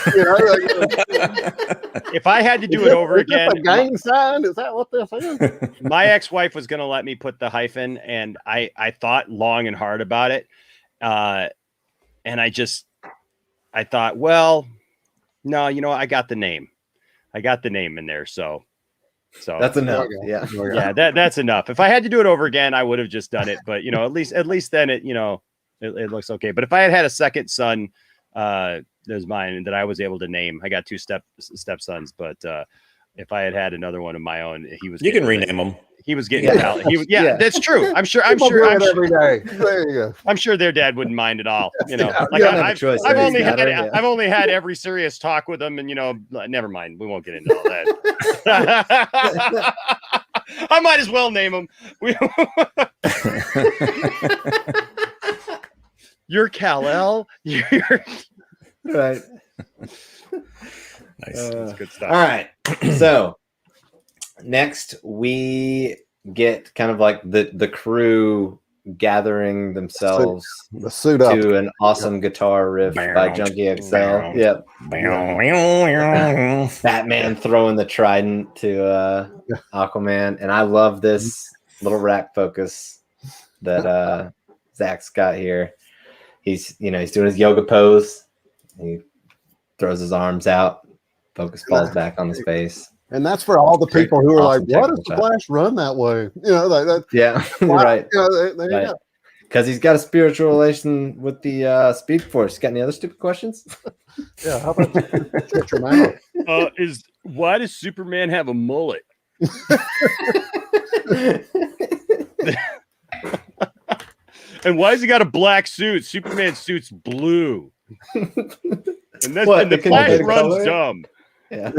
If I had to do it over again, a gang sign? Is that what this is? My ex-wife was going to let me put the hyphen, and I thought long and hard about it. And I thought, well, no, I got the name. I got the name in there. So that's enough. That's enough. If I had to do it over again, I would have just done it. But, at least then it looks okay. But if I had a second son, there's mine that I was able to name. I got two stepsons, but, if I had another one of my own, you can rename them. He was getting out. That's true. I'm sure every day. There you go. I'm sure their dad wouldn't mind at all. I've only had every serious talk with them, and never mind. We won't get into all that. I might as well name them. You're Kal-El. You're right. Nice. That's good stuff. All right. So next we get kind of like the crew gathering themselves the suit up to an awesome guitar riff by Junkie XL. Yep. Batman throwing the trident to Aquaman, and I love this little rack focus that Zack's got here. He's doing his yoga pose. He throws his arms out. Focus falls back on his face. And that's for all the people who are Awesome like, "Why does technical the Flash run that way?" Like that. Yeah, Why- right. There you go. Because he's got a spiritual relation with the Speed Force. Got any other stupid questions? Yeah. How about shut your mouth? Why does Superman have a mullet? And why has he got a black suit? Superman's suit's blue. And the Flash runs dumb. Yeah.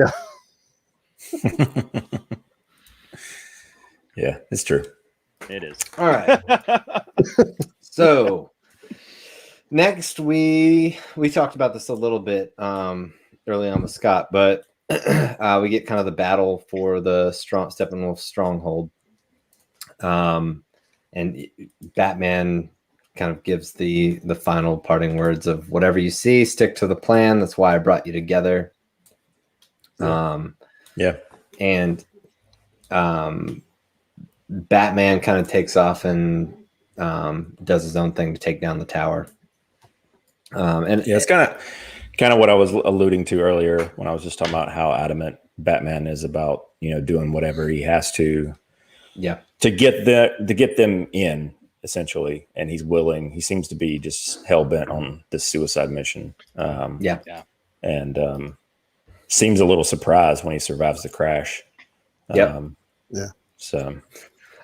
Yeah, it's true. It is. All right. So next we talked about this a little bit early on with Scott, but we get kind of the battle for the Steppenwolf stronghold. And Batman kind of gives the final parting words of whatever you see, stick to the plan. That's why I brought you together. And Batman kind of takes off and does his own thing to take down the tower. And it's kind of what I was alluding to earlier when I was just talking about how adamant Batman is about, doing whatever he has to get them in, essentially. And he's willing. He seems to be just hell bent on this suicide mission. And seems a little surprised when he survives the crash. So,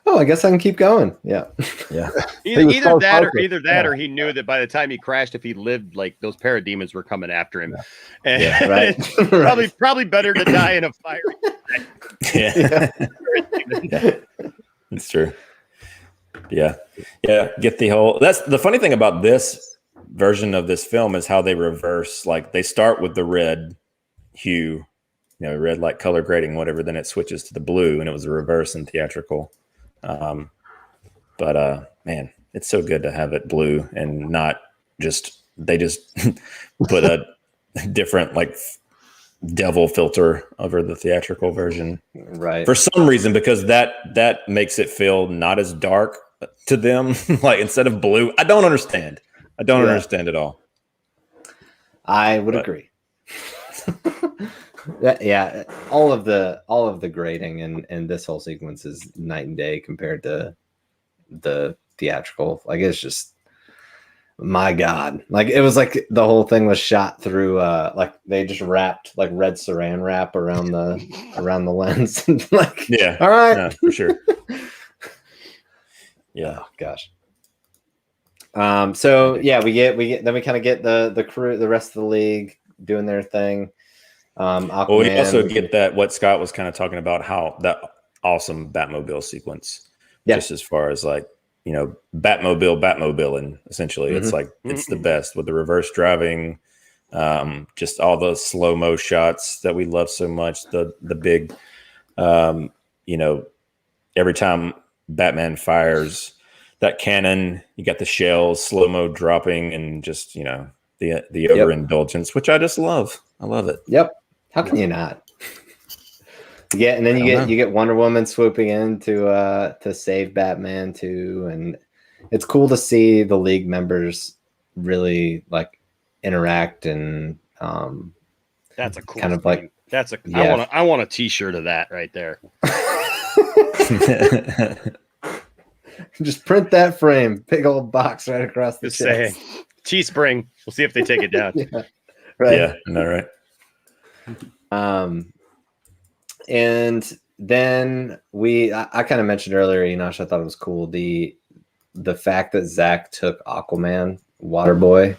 I guess I can keep going. Yeah. Either that or he knew that by the time he crashed, if he lived, like those parademons were coming after him. And probably better to die in a fire. It's true. Get the whole. That's the funny thing about this version of this film is how they reverse. Like they start with the red hue, red like color grading, whatever. Then it switches to the blue, and it was a reverse in theatrical. But man, it's so good to have it blue and not just they just put a different like devil filter over the theatrical version, right? For some reason, because that makes it feel not as dark to them. Like instead of blue, I don't understand. I don't understand at all. I would agree. All of the grading and this whole sequence is night and day compared to the theatrical. Like it's just, my God, like it was like the whole thing was shot through like they just wrapped like red saran wrap around the lens. Like all right, no, for sure. Oh, gosh. So we get then we kind of get the crew, the rest of the league doing their thing. Well, we also get that what Scott was kind of talking about, how that awesome Batmobile sequence, just as far as like, Batmobile, and essentially it's like, it's the best with the reverse driving, just all the slow-mo shots that we love so much. The big, every time Batman fires that cannon, you got the shells slow-mo dropping and just, the overindulgence, which I just love. I love it. Yep. How can you not? And then you get Wonder Woman swooping in to save Batman too, and it's cool to see the League members really like interact and that's a cool kind of thing. I want a T-shirt of that right there. Just print that frame, big old box right across the chest. Teespring. We'll see if they take it down. Right. Right. And then I kind of mentioned earlier, Enosh, I thought it was cool the fact that Zack took Aquaman, Waterboy,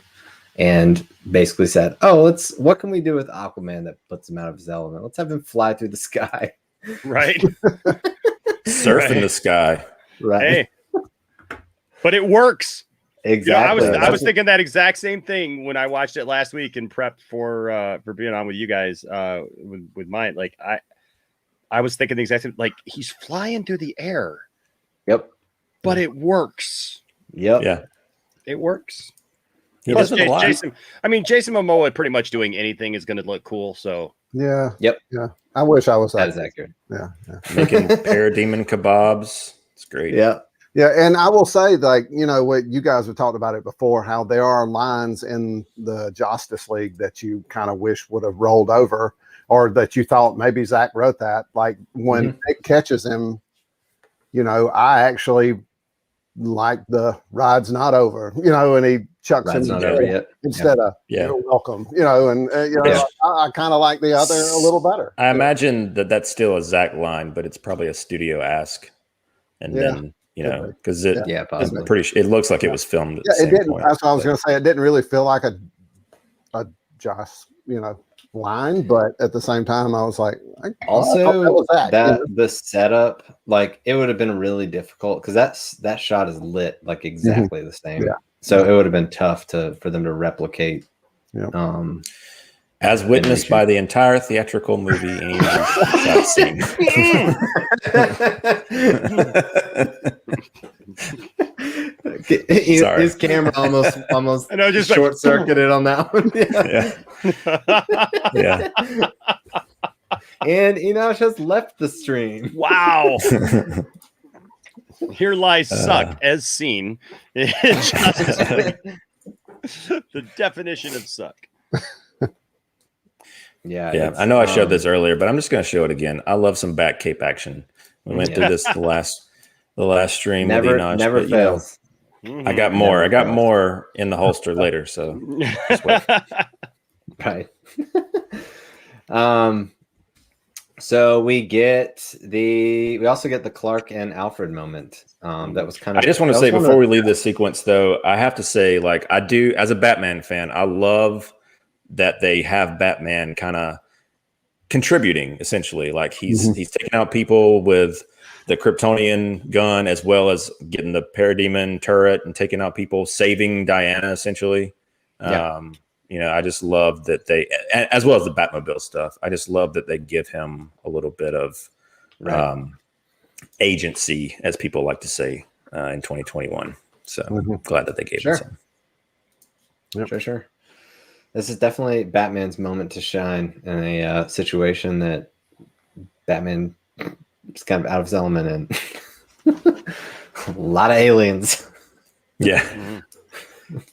and basically said, what can we do with Aquaman that puts him out of his element? Let's have him fly through the sky. Right. Surf in the sky. Right. Hey. But it works. Exactly. I was thinking that exact same thing when I watched it last week and prepped for being on with you guys with mine. Like I was thinking the exact same, like he's flying through the air. Yep. But it works. Yep. Yeah. It works. Plus, Jason Momoa pretty much doing anything is going to look cool. So yeah. Yep. Yeah. I wish I was that is accurate. Yeah. Making parademon kebabs. It's great. Yeah. Yeah, and I will say, like, you know, what you guys have talked about it before, how there are lines in the Justice League that you kind of wish would have rolled over, or that you thought maybe Zack wrote that. Like when it catches him, you know, I actually like the ride's not over, you know, and he chucks him not over yet. instead of you're welcome, you know, and you know, I kind of like the other a little better. I imagine that's still a Zack line, but it's probably a studio ask, and then. You know, because it looks like it was filmed at the same point. That's what I was going to say. It didn't really feel like a Joss, you know, line, but at the same time, I was like, the setup, like it would have been really difficult because that shot is lit like exactly the same. Yeah. So it would have been tough for them to replicate. Yeah. As witnessed by the entire theatrical movie in that scene. His camera almost just short circuited on that one. Yeah. And Enosh has left the stream. Wow. Here lies suck as seen. The definition of suck. Yeah. I know I showed this earlier, but I'm just going to show it again. I love some back cape action. We went through this the last stream. Never fails. I got more. I got more in the holster later. So just wait. Right. So we also get the Clark and Alfred moment. That was kind of. I just want to say before we leave this sequence, though, I have to say, like, I do as a Batman fan, I love that they have Batman kind of contributing essentially. Like he's taking out people with the Kryptonian gun, as well as getting the Parademon turret and taking out people, saving Diana essentially. You know, I just love that they, as well as the Batmobile stuff, I just love that they give him a little bit of agency, as people like to say, in 2021. So glad that they gave him some. Yep. Sure. This is definitely Batman's moment to shine in a situation that Batman is kind of out of his element in. A lot of aliens. Yeah.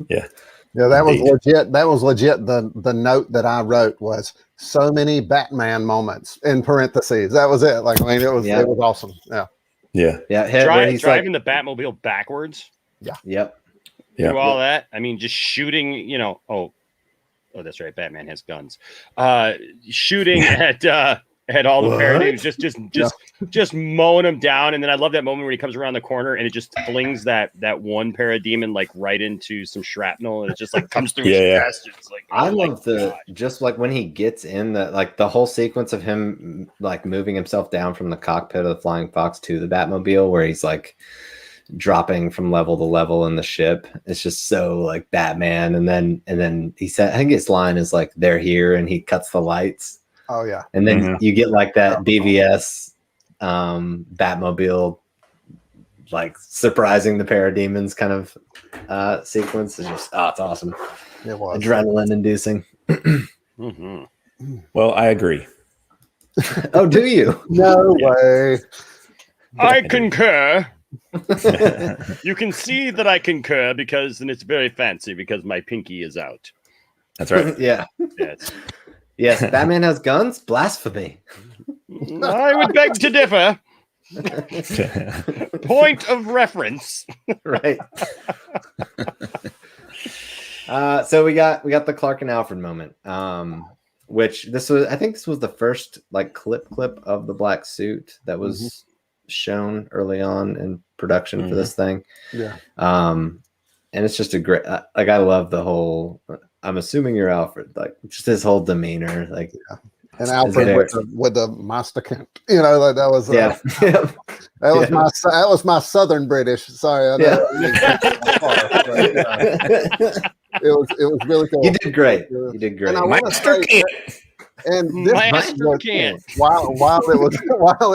Yeah, that was legit. That was legit. The note that I wrote was so many Batman moments in parentheses. That was it. Like, I mean, it was awesome. Yeah. Driving the Batmobile backwards. Yeah. Yep. Do all that. I mean, just shooting, you know, oh, that's right. Batman has guns. Shooting at all the Parademons, just mowing them down. And then I love that moment when he comes around the corner and it just flings that one Parademon like right into some shrapnel, and it just like comes through his chest. It's like, I love just like when he gets in the whole sequence of him like moving himself down from the cockpit of the Flying Fox to the Batmobile, where he's like dropping from level to level in the ship. It's just so like Batman. And then he said, I think his line is like, "They're here," and he cuts the lights. Oh yeah. And then you get like that BVS Batmobile like surprising the Parademons kind of sequence. Is just it's awesome. It was adrenaline inducing. Well, I agree. Oh, do you? No way. I concur. You can see that I concur because, and it's very fancy because my pinky is out. That's right. Yes, Batman has guns. Blasphemy. I would beg to differ. Point of reference. Right. So we got the Clark and Alfred moment. Which I think this was the first like clip of the black suit that was shown early on in production for this thing. Yeah. And it's just a great, like, I love the whole, I'm assuming you're Alfred, like just his whole demeanor, like, and Alfred with the Master Kent, you know, like that was that was my Southern British. Sorry, I know. It was really cool. You did great. You did great. Master Kent. And this Master Kent. While it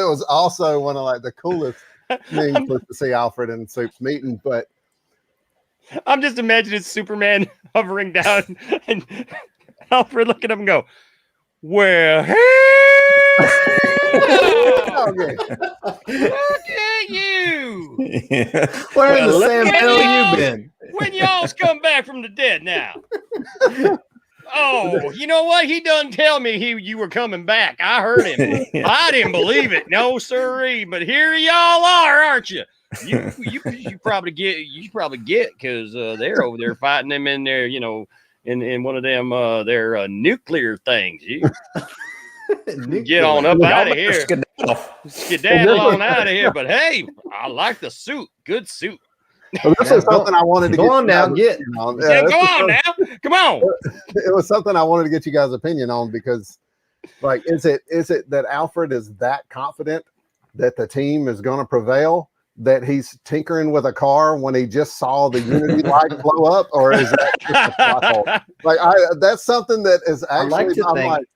was also one of like the coolest things to see Alfred and Supes meeting, but I'm just imagining Superman hovering down and Alfred look at him and go, "Well, hey, look at you." Where in the Sam Hill you been? When y'all's come back from the dead now? Oh, you know what? He done tell me you were coming back. I heard him. I didn't believe it. No, sirree. But here y'all are, aren't you? You probably get because they're over there fighting them in there, in one of them their nuclear things. You get on up out of here. Skedaddle on out of here. But hey, I like the suit. Good suit. Well, this is something I wanted to go on now. Go on now. Come on. It was something I wanted to get you guys' opinion on because, like, is it that Alfred is that confident that the team is going to prevail that he's tinkering with a car when he just saw the Unity light blow up, or is that just a plot hole? Like, that's something that is actually.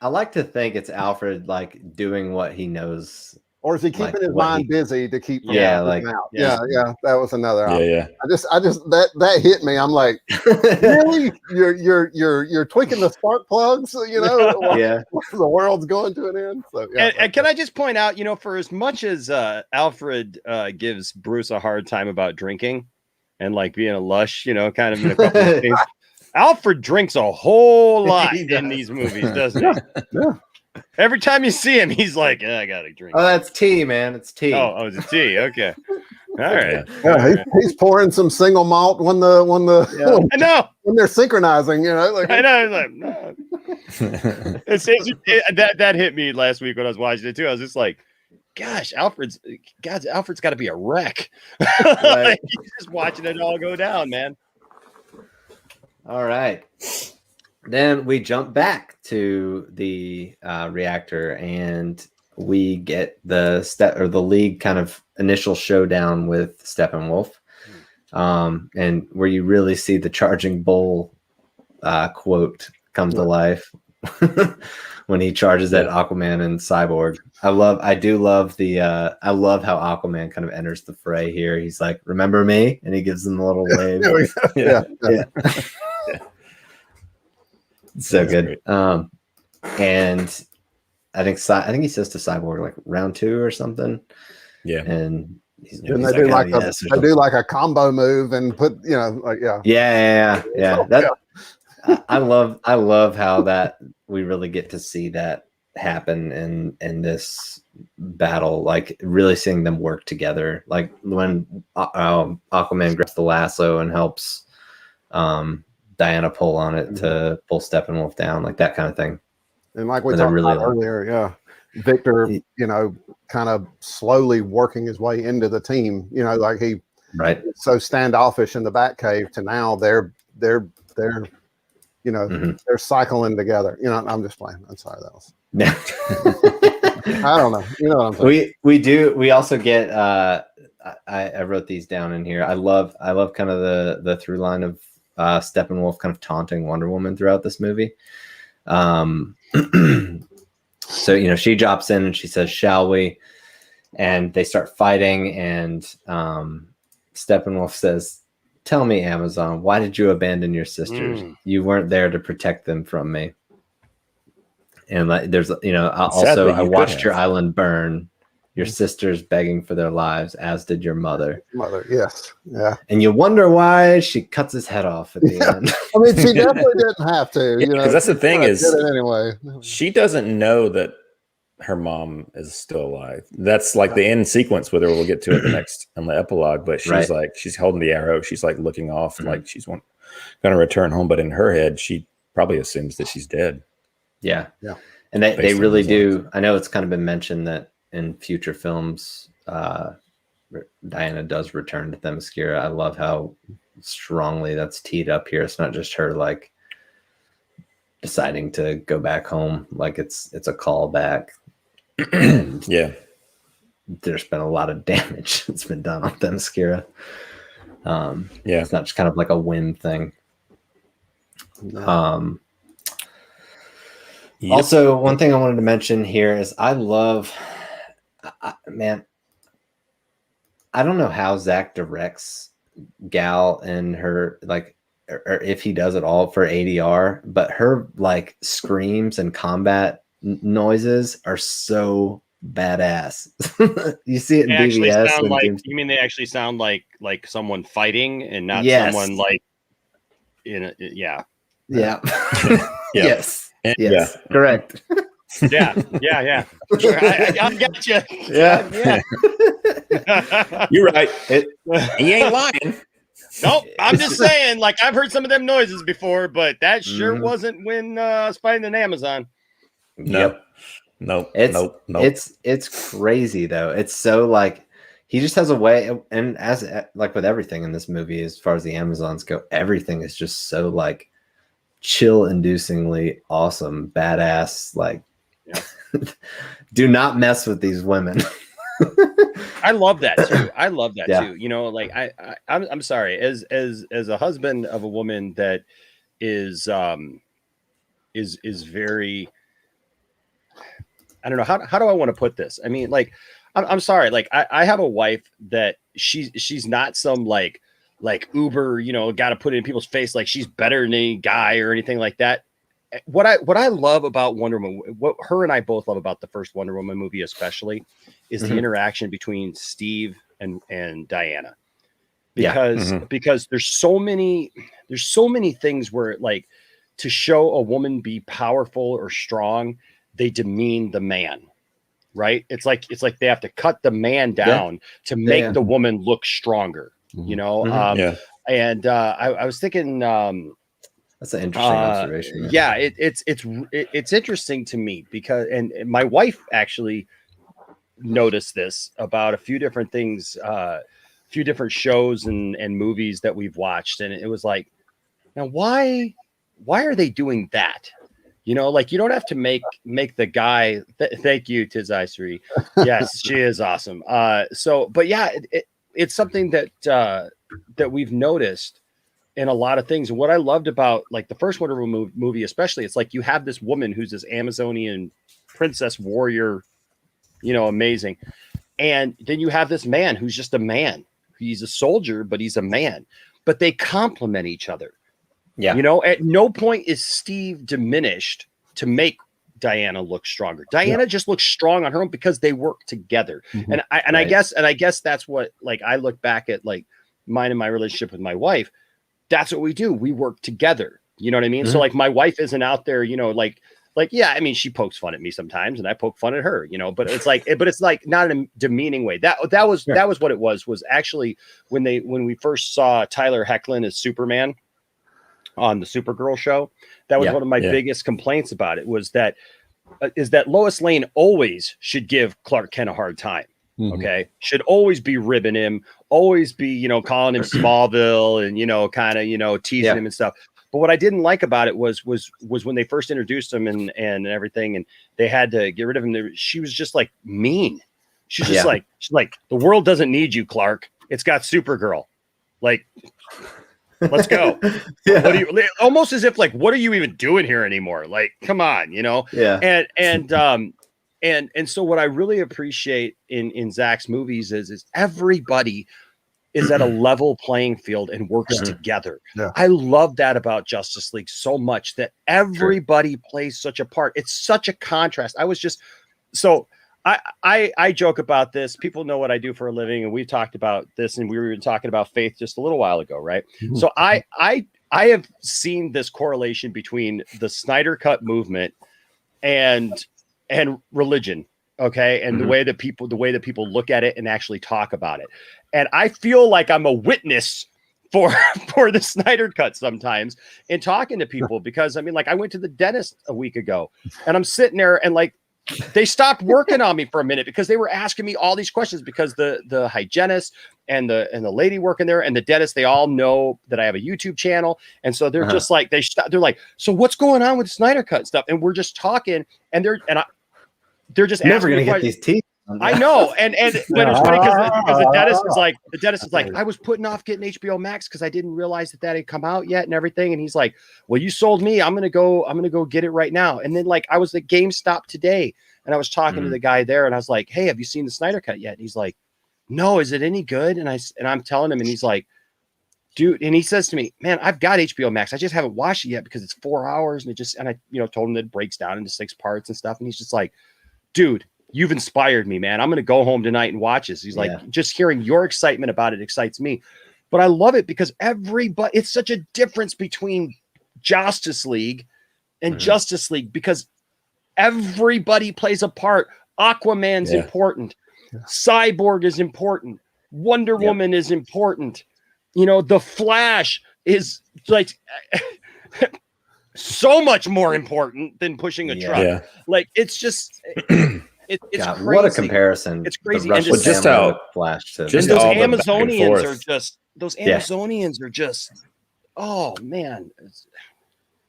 I like to think it's Alfred like doing what he knows. Or is he keeping his mind busy to keep from out? Yeah, that was another option. Yeah. I just that hit me. I'm like, really? You're tweaking the spark plugs, Yeah. The world's going to an end. So and can I just point out, for as much as Alfred gives Bruce a hard time about drinking and like being a lush, kind of in a couple of things, Alfred drinks a whole lot in these movies, doesn't he? Yeah. Every time you see him, he's like, I gotta drink. Oh, that's tea, man. It's tea. Oh, it's tea. Okay. All right. Yeah, he's pouring some single malt when I know when they're synchronizing, I know. Like, no. That hit me last week when I was watching it too. I was just like, gosh, Alfred's got to be a wreck. Like, he's just watching it all go down, man. All right. Then we jump back to the reactor and we get the League kind of initial showdown with Steppenwolf, and where you really see the charging bull quote come to life when he charges at Aquaman and Cyborg. I love how Aquaman kind of enters the fray here. He's like, "Remember me?" and he gives them a little wave. Yeah. So good. And I think he says to Cyborg like round 2 or something. Yeah. And they do like a combo move and put, Yeah. I love how that we really get to see that happen in this battle, like really seeing them work together. Like when Aquaman grabs the lasso and helps Diana pull on it to pull Steppenwolf down, like that kind of thing. And like we talked about earlier, Victor, kind of slowly working his way into the team. Like he so standoffish in the Batcave to now they're they're cycling together. I'm just playing. I'm sorry, that was. I don't know. You know what I'm saying? We also get. I wrote these down in here. I love kind of the through line of Steppenwolf kind of taunting Wonder Woman throughout this movie. So she drops in and she says, "Shall we?" And they start fighting, and Steppenwolf says, "Tell me, Amazon, why did you abandon your sisters? You weren't there to protect them from me." And like, there's also, I watched your island burn. Your sisters begging for their lives, as did your mother. Yes. Yeah. And you wonder why she cuts his head off at the end. I mean, she definitely didn't have to. Because that's the thing is, anyway, she doesn't know that her mom is still alive. That's like the end sequence with her. We'll get to it on the epilogue. But she's like, she's holding the arrow. She's like looking off, like she's going to return home. But in her head, she probably assumes that she's dead. Yeah. And they really do. I know it's kind of been mentioned that in future films, Diana does return to Themyscira. I love how strongly that's teed up here. It's not just her like deciding to go back home. Like it's a callback. Yeah, there's been a lot of damage that's been done on Themyscira. It's not just kind of like a whim thing. Also, one thing I wanted to mention here is I love. Man, I don't know how Zack directs Gal and her, like, or if he does it all for ADR, but her like screams and combat noises are so badass. You see it in They actually BVS. sound And like, James- you mean they actually sound like someone fighting and not Yes. someone like in a, yeah. Yeah. Yeah. Yes. And- Yes. Correct. Yeah. I got you. Yeah. Yeah. You're right. It, You ain't lying. Nope. I'm just saying, like, I've heard some of them noises before, but that sure Mhm. wasn't when I was fighting an Amazon. No. Nope. It's crazy though. It's so like he just has a way, and as like with everything in this movie, as far as the Amazons go, everything is just so like chill-inducingly awesome, badass. Like, do not mess with these women. I love that too. I love that Yeah. too. You know, like I'm sorry, as a husband of a woman that is very, I don't know, how do I want to put this? I mean, like, I'm sorry, like I have a wife that she's not some like uber, you know, got to put it in people's face like she's better than any guy or anything like that. What I love about Wonder Woman, what her and I both love about the first Wonder Woman movie especially, is the interaction between Steve and Diana. Because there's so many things where, like, to show a woman be powerful or strong, they demean the man, right? It's like they have to cut the man down to make the woman look stronger, you know? And I was thinking, that's an interesting observation. Yeah, it's interesting to me because, and my wife actually noticed this about a few different things, a few different shows and movies that we've watched, and it was like, now why are they doing that? You know, like, you don't have to make the guy. Thank you, Tizai. Yes, she is awesome. So, but yeah, it's something that we've noticed in a lot of things. And what I loved about, like, the first Wonder Woman movie, especially, it's like you have this woman who's this Amazonian princess warrior, you know, amazing. And then you have this man who's just a man. He's a soldier, but he's a man. But they complement each other. Yeah. You know, at no point is Steve diminished to make Diana look stronger. Diana just looks strong on her own because they work together. And I guess that's what, like, I look back at, like, mine and my relationship with my wife. That's what we do. We work together. You know what I mean? So, like, my wife isn't out there, you know, like, yeah, I mean, she pokes fun at me sometimes and I poke fun at her, you know, but it's like not in a demeaning way. That was what it was actually when we first saw Tyler Hoechlin as Superman on the Supergirl show. That was one of my biggest complaints about it, was that Lois Lane always should give Clark Kent a hard time. Okay. Should always be ribbing him, always be, you know, calling him Smallville and, you know, kind of, you know, teasing him and stuff. But what I didn't like about it was when they first introduced him and everything, and they had to get rid of him. She was just like mean. She's just she's like, the world doesn't need you, Clark. It's got Supergirl. Like, let's go. What do you, almost as if, like, what are you even doing here anymore? Like, come on, you know? Yeah. And so what I really appreciate in Zack's movies is everybody is at a level playing field and works together. Yeah. I love that about Justice League so much, that everybody plays such a part. It's such a contrast. I joke about this. People know what I do for a living, and we've talked about this, and we were talking about faith just a little while ago, right? So I have seen this correlation between the Snyder Cut movement and religion, okay, and the way that people look at it and actually talk about it. And I feel like I'm a witness for the Snyder Cut sometimes in talking to people, because I mean, like, I went to the dentist a week ago and I'm sitting there and, like, they stopped working on me for a minute because they were asking me all these questions, because the hygienist and the lady working there and the dentist, they all know that I have a YouTube channel. And so they're just like, they're like, so what's going on with the Snyder Cut stuff? And we're just talking, and they're just never going to get these teeth. I know. And but it's funny because the dentist is like, I was putting off getting HBO Max because I didn't realize that had come out yet and everything. And he's like, well, you sold me. I'm going to go get it right now. And then, like, I was at GameStop today and I was talking to the guy there and I was like, hey, have you seen the Snyder Cut yet? And he's like, no, is it any good? And I'm telling him, and he's like, dude, and he says to me, man, I've got HBO Max. I just haven't watched it yet because it's 4 hours. And I, you know, told him that it breaks down into 6 parts and stuff. And he's just like, dude, you've inspired me, man. I'm going to go home tonight and watch this. He's like, just hearing your excitement about it excites me. But I love it because it's such a difference between Justice League and Justice League because everybody plays a part. Aquaman's important. Cyborg is important. Wonder Woman is important. The Flash is like so much more important than pushing a truck. Yeah. Like it's just it's God, crazy. What a comparison. It's crazy. And just how Flash to just those Amazonians are just oh man.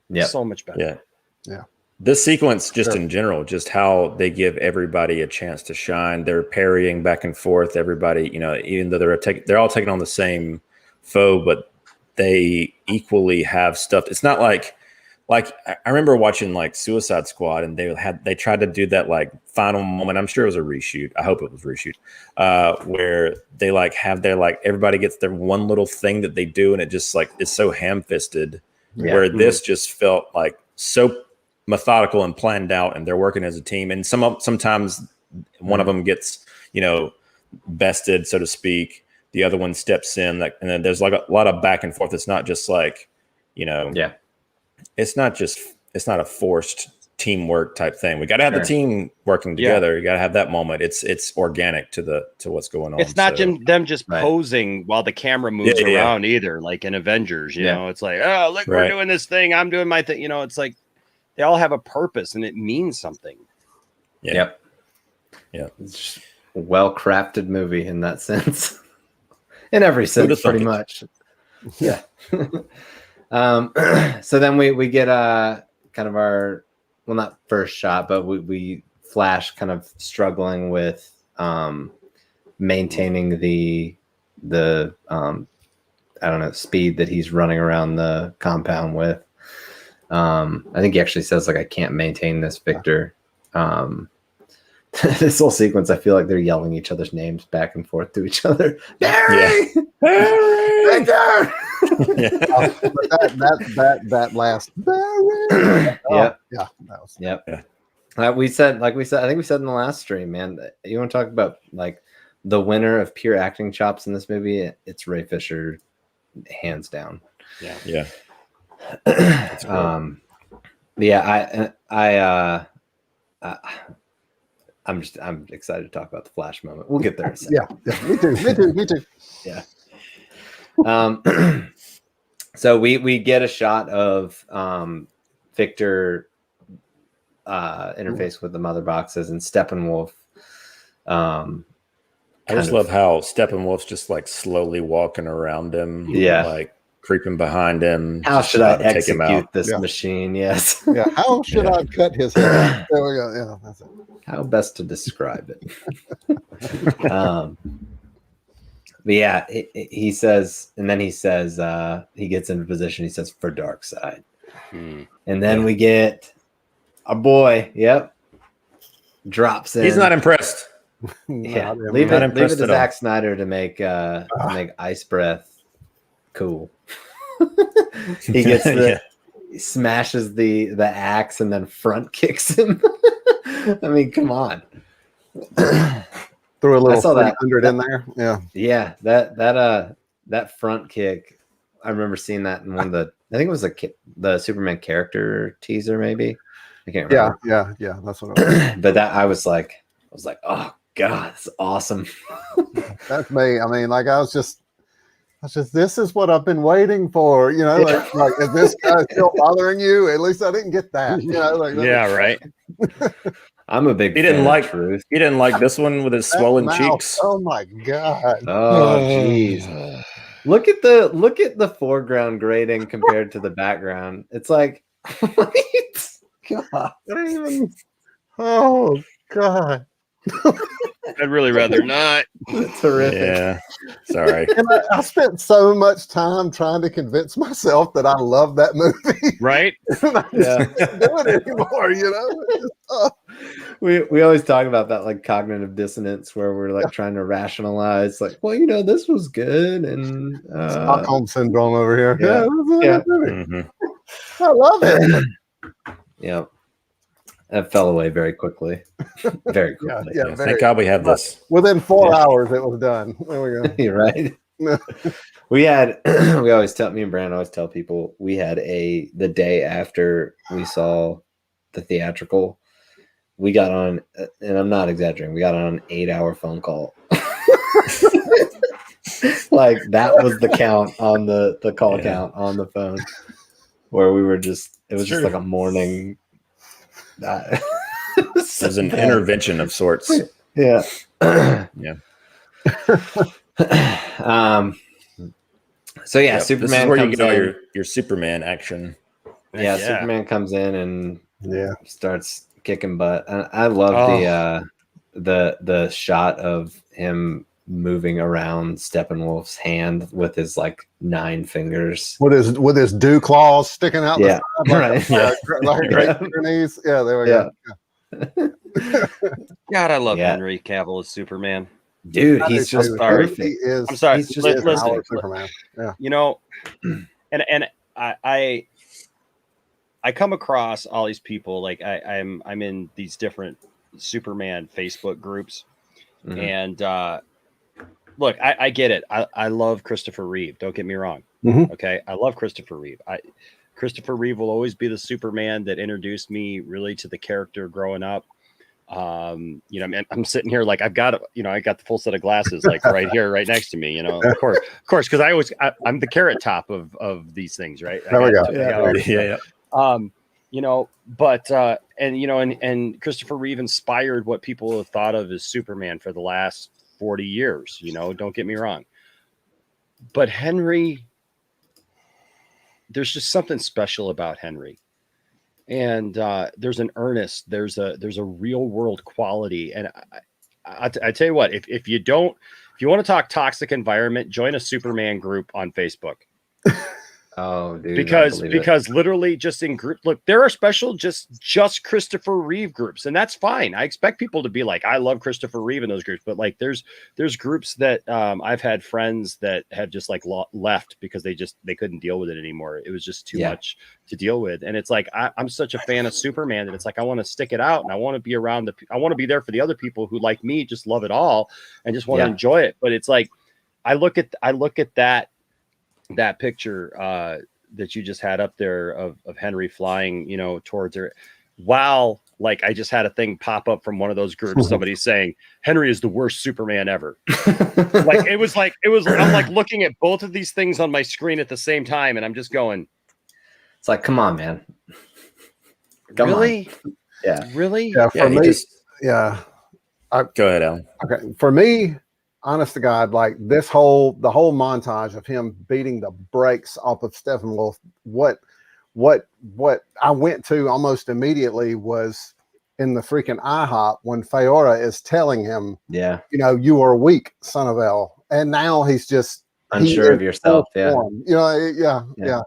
It's so much better. Yeah. This sequence, just in general, just how they give everybody a chance to shine. They're parrying back and forth. Everybody, even though they're all taking on the same foe, but they equally have stuff. It's not like I remember watching like Suicide Squad, and they tried to do that like final moment. I'm sure it was a reshoot. I hope it was a reshoot, where they like have their like everybody gets their one little thing that they do, and it just like it's so ham-fisted. Yeah. Where this just felt like so methodical and planned out, and they're working as a team. And sometimes one of them gets bested, so to speak. The other one steps in, and then there's like a lot of back and forth. It's not just like it's not a forced teamwork type thing. We got to have the team working together. You got to have that moment. It's organic to what's going on. It's not them just posing while the camera moves around either, like in Avengers. You know, it's like, oh, look, we're doing this thing. I'm doing my thing. It's like they all have a purpose and it means something. Yeah. It's just a well-crafted movie in that sense. In every sense, pretty much. Yeah. So then we get kind of our, well, not first shot, but we flash kind of struggling with maintaining the I don't know, speed that he's running around the compound with. I think he actually says like, I can't maintain this, Victor. This whole sequence, I feel like they're yelling each other's names back and forth to each other. Barry! Barry! Victor! That last Barry. We said, I think we said in the last stream, man, you want to talk about like the winner of pure acting chops in this movie? It's Ray Fisher, hands down. Yeah. I'm excited to talk about the Flash moment. We'll get there in a second. Me too. Yeah. So we get a shot of Victor interface with the mother boxes, and Steppenwolf. I just love how Steppenwolf's just like slowly walking around him. Yeah. Like creeping behind him. How should I execute this machine? Yes. Yeah. How should I cut his head? There we go. Yeah. That's it. How best to describe it? But yeah, he says, and then he says, he gets into position. He says, for dark side. And then we get our boy. Yep. Drops in. He's not impressed. Yeah. Leave it to Zack Snyder to make Ice Breath cool. He gets he smashes the axe and then front kicks him. I mean, come on. Threw a little 300 in there. Yeah. That front kick. I remember seeing that in one of the. I think it was the Superman character teaser, maybe. I can't remember. Yeah. That's what it was. But I was like, oh God, that's awesome. That's me. I mean, like I was just. This is what I've been waiting for. Like is this guy still bothering you? At least I didn't get that. Right. I'm a big. He didn't like this one with his swollen cheeks. Oh my God. Oh jeez. Look at the foreground grading compared to the background. It's like, God. Oh God. I'd really rather not. It's horrific. Yeah. Sorry. And I spent so much time trying to convince myself that I love that movie. Right? And I just can't do it anymore, We always talk about that like cognitive dissonance where we're like trying to rationalize like, well, this was good, and Stockholm syndrome over here. Yeah. Mm-hmm. I love it. Yeah. That fell away very quickly. Very quickly. Yeah, Thank God we have this. Within 4 hours, it was done. There we go. You're right. We had we always tell me and Brandon always tell people we had the day after we saw the theatrical, we got on, and I'm not exaggerating, we got on an 8-hour phone call. Like that was the count on the call count on the phone, where we were just, it was just like a morning. It was an intervention of sorts. Yeah. Yeah. So yeah, Superman. This is where comes you get all in. your Superman action. Yeah, Superman comes in and starts kicking butt. I love the shot of him moving around Steppenwolf's hand with his like 9 fingers, with his dew claws sticking out. Yeah, the side, like great knees. Yeah, there we go. God, I love Henry Cavill as Superman. Dude, he's just perfect. He is. I'm sorry. He's just Listen, Superman. Yeah. You know, and I come across all these people, like I'm in these different Superman Facebook groups, and look, I get it. I love Christopher Reeve. Don't get me wrong. Okay, I love Christopher Reeve. Christopher Reeve will always be the Superman that introduced me really to the character growing up. You know, I'm sitting here like I got the full set of glasses like right here, right next to me. You know, of course, because I'm the carrot top of these things, right? There we go. Yeah. You know, but and Christopher Reeve inspired what people have thought of as Superman for the last 40 years. You know, don't get me wrong, but Henry, there's just something special about Henry. And there's an earnest, there's a real world quality. And I tell you what, if you want to talk toxic environment, join a Superman group on Facebook. Oh, dude! Because literally, just in group, look, there are special just Christopher Reeve groups, and that's fine. I expect people to be like, I love Christopher Reeve in those groups, but like, there's groups that I've had friends that have just like left because they couldn't deal with it anymore. It was just too much to deal with, and it's like I'm such a fan of Superman that it's like I want to stick it out, and I want to be around I want to be there for the other people who like me just love it all and just want to enjoy it. But it's like I look at that picture that you just had up there of Henry flying, you know, towards her. Wow. Like I just had a thing pop up from one of those groups. Somebody saying Henry is the worst Superman ever. I'm like looking at both of these things on my screen at the same time. And I'm just going, it's like, come on, man. Really? On. Yeah. Really? Yeah. For me, go ahead, Alan. Okay. For me, honest to God, like the whole montage of him beating the brakes off of Steppenwolf, what I went to almost immediately was in the freaking IHOP when Feora is telling him, you know, you are weak, son of L. And now he's just unsure of yourself. Yeah. You know,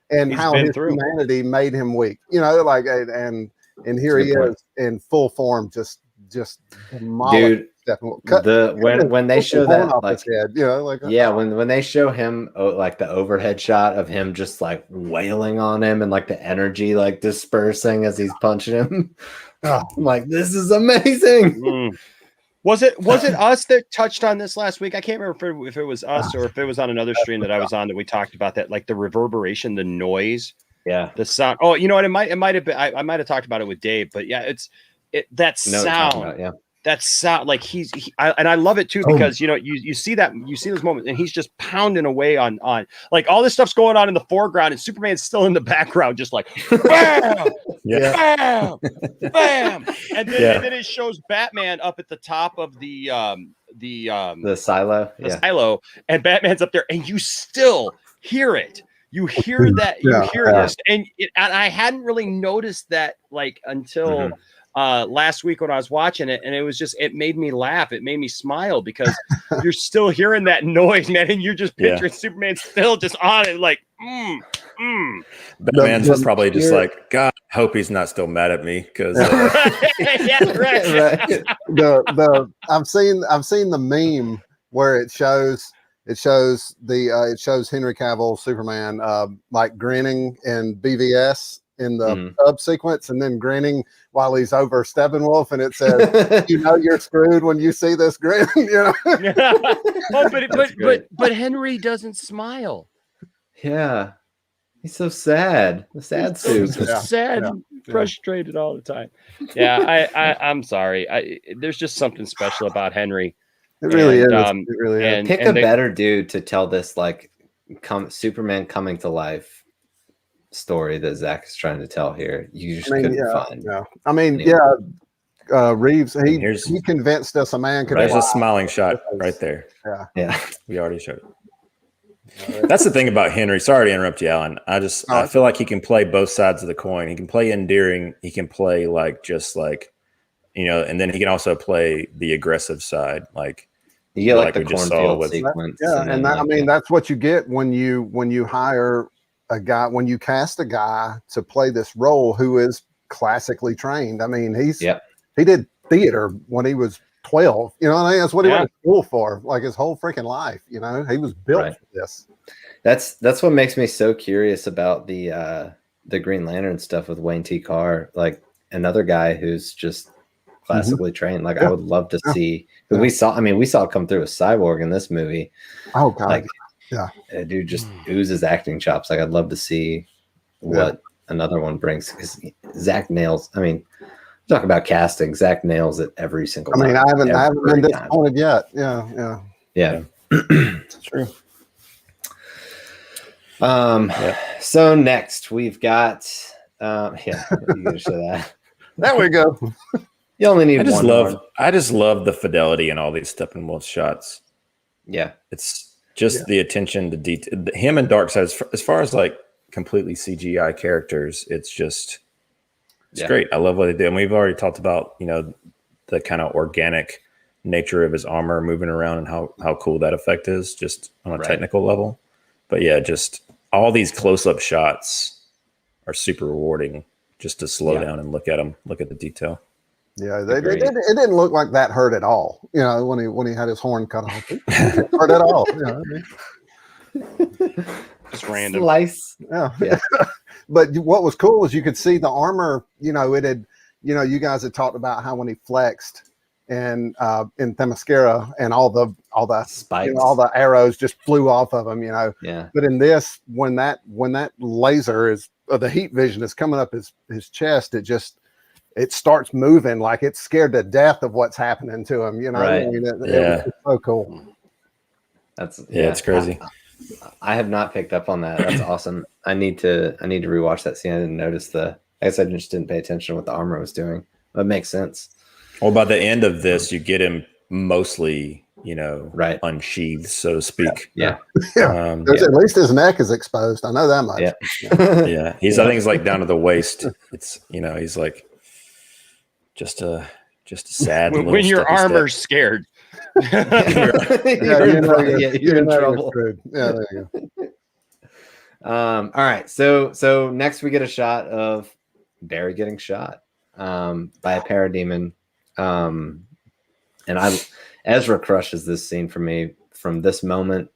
and how his humanity made him weak, you know, like, and here he is in full form, just dude. When they show that, like, head, you know, like when they show him like the overhead shot of him just like wailing on him and like the energy like dispersing as he's punching him, I'm like, this is amazing. Was it us that touched on this last week? I can't remember if it was us or if it was on another stream that I was on that we talked about that, like the reverberation, the noise, the sound. Oh, you know what? It might have been. I might have talked about it with Dave, but yeah, that sound. That sound like and I love it too because you know you see those moments and he's just pounding away on like all this stuff's going on in the foreground and Superman's still in the background just like bam, bam, bam, and then it shows Batman up at the top of the silo, silo, and Batman's up there and you still hear it. You hear that, you hear this, and I hadn't really noticed that like until. Last week when I was watching it, and it made me laugh. It made me smile because you're still hearing that noise, man, and you're just picturing Superman still just on it, like, Batman's just probably just like, God, I hope he's not still mad at me because. Right. I've seen the meme where it shows Henry Cavill Superman like grinning in BVS. in the pub sequence, and then grinning while he's over Steppenwolf, and it says, "You know you're screwed when you see this grin." You know. But Henry doesn't smile. Yeah, he's so sad. The sad suit. Sad, and frustrated all the time. Yeah, I'm sorry. There's just something special about Henry. It really is. It really is. Pick a better dude to tell this like Superman coming to life story that Zack is trying to tell here. You just couldn't find. Yeah. I mean, Reeves. He convinced us a man could. There's a smiling shot right there. Yeah. We already showed it. That's the thing about Henry. Sorry to interrupt you, Alan. I feel like he can play both sides of the coin. He can play endearing. He can play and then he can also play the aggressive side. Like you get like the cornfield sequence. That's what you get when you hire a guy, when you cast a guy to play this role who is classically trained. I mean, he did theater when he was 12. You know what I mean? That's what he went to school for, like his whole freaking life. You know, he was built for this. That's what makes me so curious about the Green Lantern stuff with Wayne T. Carr, like another guy who's just classically trained. Like I would love to see, because we saw it come through with Cyborg in this movie. Oh god. Like, dude just oozes acting chops. Like I'd love to see what another one brings, because Zack nails. I mean, talk about casting. Zack nails it every single time. I haven't been disappointed yet. Yeah. It's true. So next we've got you can show that. There we go. You only need I just love the fidelity in all these Steppenwolf shots. Yeah. It's just the attention to detail. Him and Darkseid, as far as like completely CGI characters, it's great. I love what they do. And we've already talked about, the kind of organic nature of his armor moving around and how cool that effect is just on a technical level. But yeah, just all these close-up shots are super rewarding just to slow down and look at them, look at the detail. Yeah, it didn't look like that hurt at all. When he had his horn cut off, it didn't hurt at all. Just random slice. Yeah. But what was cool was you could see the armor. It had. You guys had talked about how when he flexed and in Themyscira and all the spikes, all the arrows just flew off of him. Yeah. But in this, when that laser the heat vision is coming up his chest, it starts moving like it's scared to death of what's happening to him. Right. It's so cool. It's crazy. I have not picked up on that. That's awesome. I need to rewatch that scene. I didn't notice I guess I just didn't pay attention to what the armor was doing. That makes sense. Well, by the end of this, you get him mostly, unsheathed, so to speak. Yeah. At least his neck is exposed. I know that much. Yeah. I think it's like down to the waist. It's, he's like just a sad when your armor's scared. You're in trouble. Yeah, there you go. All right. So next we get a shot of Barry getting shot by a parademon. And Ezra crushes this scene for me from this moment,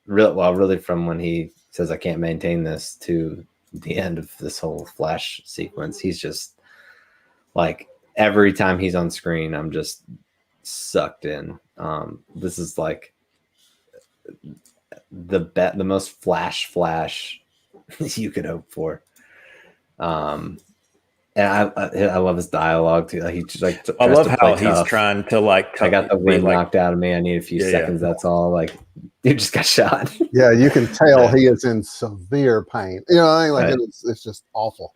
really from when he says, I can't maintain this, to the end of this whole Flash sequence. He's just like, every time he's on screen, I'm just sucked in. This is like the most flash you could hope for. And I love his dialogue too. Like, he just like I love how he's trying to I got the wind knocked out of me. I need a few seconds. That's all. Like, dude just got shot. Yeah, you can tell he is in severe pain. It's just awful.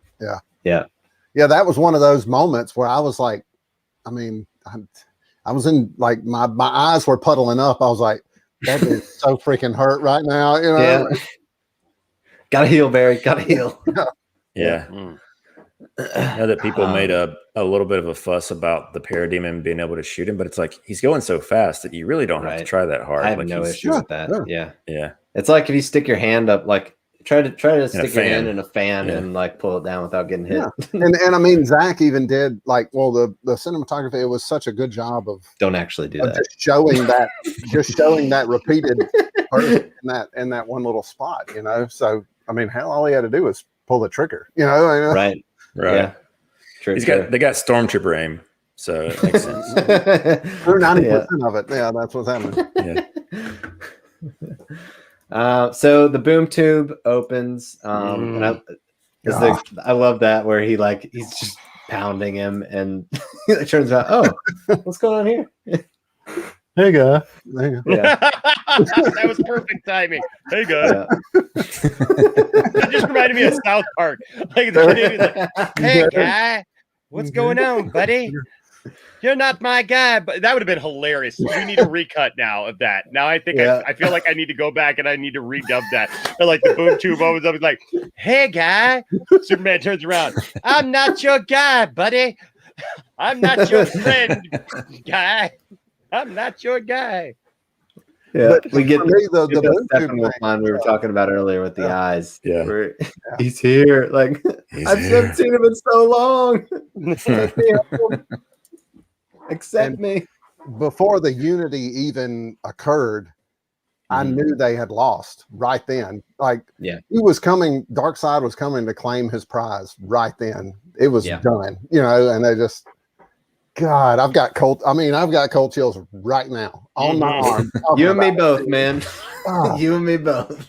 Yeah, that was one of those moments where I was like, I was in like my eyes were puddling up. I was like, that is so freaking hurt right now. Gotta heal, Barry. Gotta heal. Yeah. I know that people made a little bit of a fuss about the parademon being able to shoot him, but it's like he's going so fast that you really don't have to try that hard. I have no issue with that. Yeah. It's like if you stick your hand up, like try to stick your hand in a fan and like pull it down without getting hit. And I mean, Zack even did the cinematography. It was such a good job of don't actually do that. Just showing that repeated in that one little spot. So I mean, hell, all he had to do was pull the trigger. You know, I mean, Right. Yeah. True, They got stormtrooper aim, so it makes sense. through 90% of it. Yeah, that's what's happening. So the boom tube opens. And I love that where he's just pounding him, and it turns out, oh, what's going on here? Hey, guy. There you go. Yeah. That was perfect timing. Hey, guy. That just reminded me of South Park. Like, hey, guy, what's going on, buddy? You're not my guy, but that would have been hilarious. We need a recut now of that. Now I think I feel like I need to go back and I need to redub that. Or like the boom tube opens up, it's like, hey, guy. Superman turns around. I'm not your guy, buddy. I'm not your friend, guy. I'm not your guy. Yeah, But we get the Steppenwolf line we were talking about earlier with the eyes. Yeah. Where he's here. Like, I've seen him in so long. Accept me. Before the unity even occurred, I knew they had lost right then. Like, he was coming, Darkseid was coming to claim his prize right then. It was done, you know, and they just, God, I've got cold chills right now on my arm. You and me both, man. You and me both.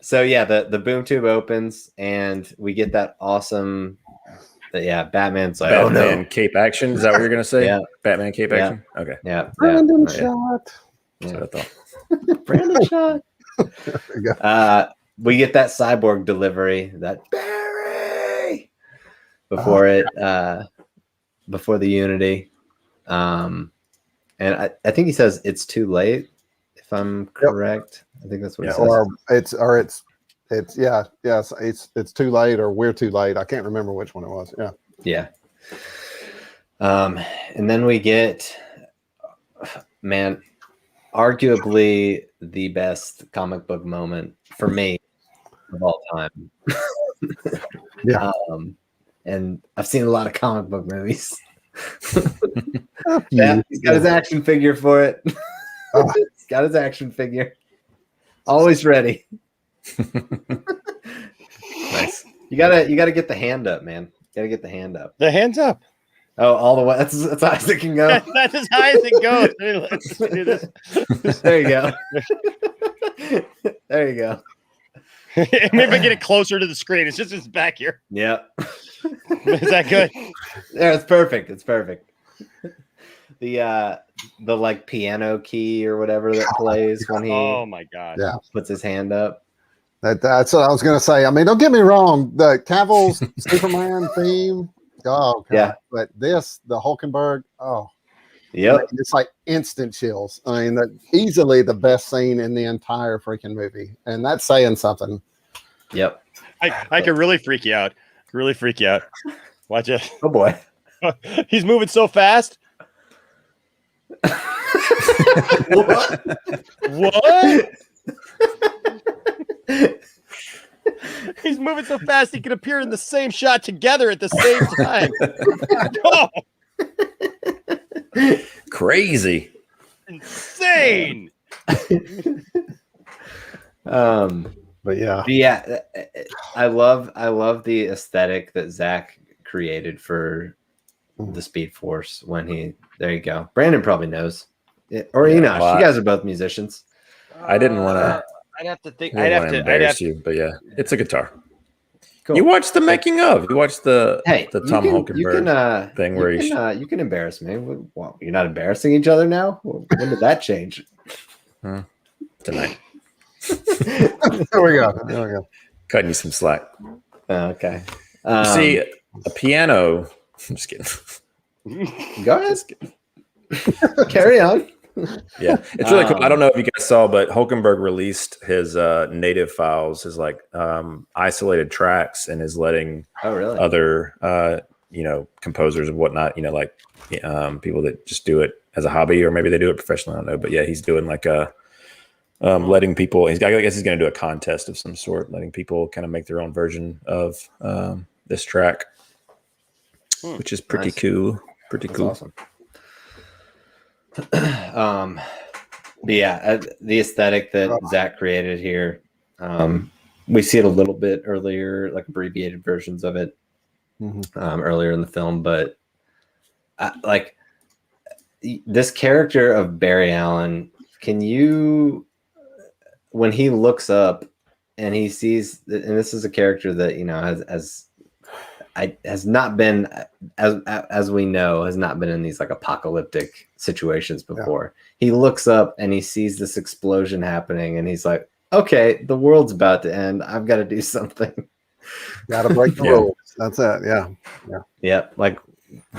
So yeah, the boom tube opens and we get that awesome Batman's like, Batman cape action. Is that what you're gonna say? Yeah. Batman cape action. Okay. Yeah. Brandon shot. That's what I thought. Brandon shot. We get that cyborg delivery, that Barry before the unity. And I think he says it's too late, if I'm correct. I think that's what he says. It's too late, or we're too late. I can't remember which one it was. Yeah. And then we get, man, arguably the best comic book moment for me of all time. And I've seen a lot of comic book movies. He's got his action figure for it. He's got his action figure. Always ready. Nice. You gotta get the hand up, man. You gotta get the hand up. The hands up. Oh, all the way. That's as high as it can go. That's as high as it goes. Let's do this. There you go. There you go. Maybe if I get it closer to the screen. It's just back here. Yeah. Is that good? Yeah, it's perfect. It's perfect. The like piano key or whatever that plays when he my god puts his hand up. That's what I was gonna say. I mean, don't get me wrong, the Cavill's Superman theme, but the Hulkenberg, it's like instant chills. I mean, easily the best scene in the entire freaking movie, and that's saying something. Yep. I could really freak you out. Watch it. Oh boy. He's moving so fast. What? He's moving so fast he can appear in the same shot together at the same time. Crazy. Insane. But yeah, I love the aesthetic that Zack created for the Speed Force when there you go. Brandon probably knows. Or Enosh. You guys are both musicians. I didn't want to. I'd have to think. I'd have to embarrass you, but yeah, it's a guitar. Cool. You watched the making of. You watched the Tom Hulkenberg thing where you can embarrass me. Well, you're not embarrassing each other now. When did that change? Tonight. There we go. Cutting you some slack. Okay. See, a piano. I'm just kidding. Go ahead. Carry on. Yeah, it's really cool. I don't know if you guys saw, but Hulkenberg released his native files, his like isolated tracks, and is letting other composers and whatnot, like people that just do it as a hobby, or maybe they do it professionally. I don't know, but yeah, he's doing like a letting people. I guess he's going to do a contest of some sort, letting people kind of make their own version of this track, which is pretty cool. Pretty cool. Awesome. But yeah, the aesthetic that Zack created here, We see it a little bit earlier, like abbreviated versions of it earlier in the film, but like this character of Barry Allen, can you, when he looks up and he sees, and this is a character that, you know, has not been, as we know, has not been in these like apocalyptic situations before. He looks up and he sees this explosion happening and he's like, okay, the world's about to end. I've got to do something. Got to break the rules. That's it. Yeah. Like,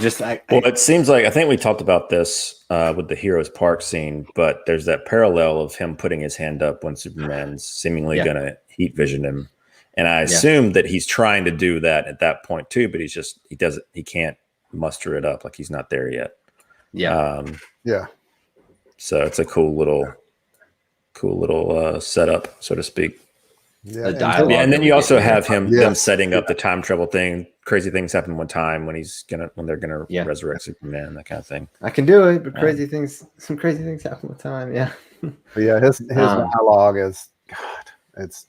just well, it seems like, I think we talked about this with the Heroes Park scene, but there's that parallel of him putting his hand up when Superman's seemingly going to heat vision him. And I assume that he's trying to do that at that point too, but he can't muster it up. Like he's not there yet. So it's a cool little setup, so to speak. The dialogue. And then you also have them setting up the time travel thing. Crazy things happen one time when they're gonna resurrect Superman, that kind of thing. I can do it, but some crazy things happen one time. Yeah. But yeah, his dialogue is it's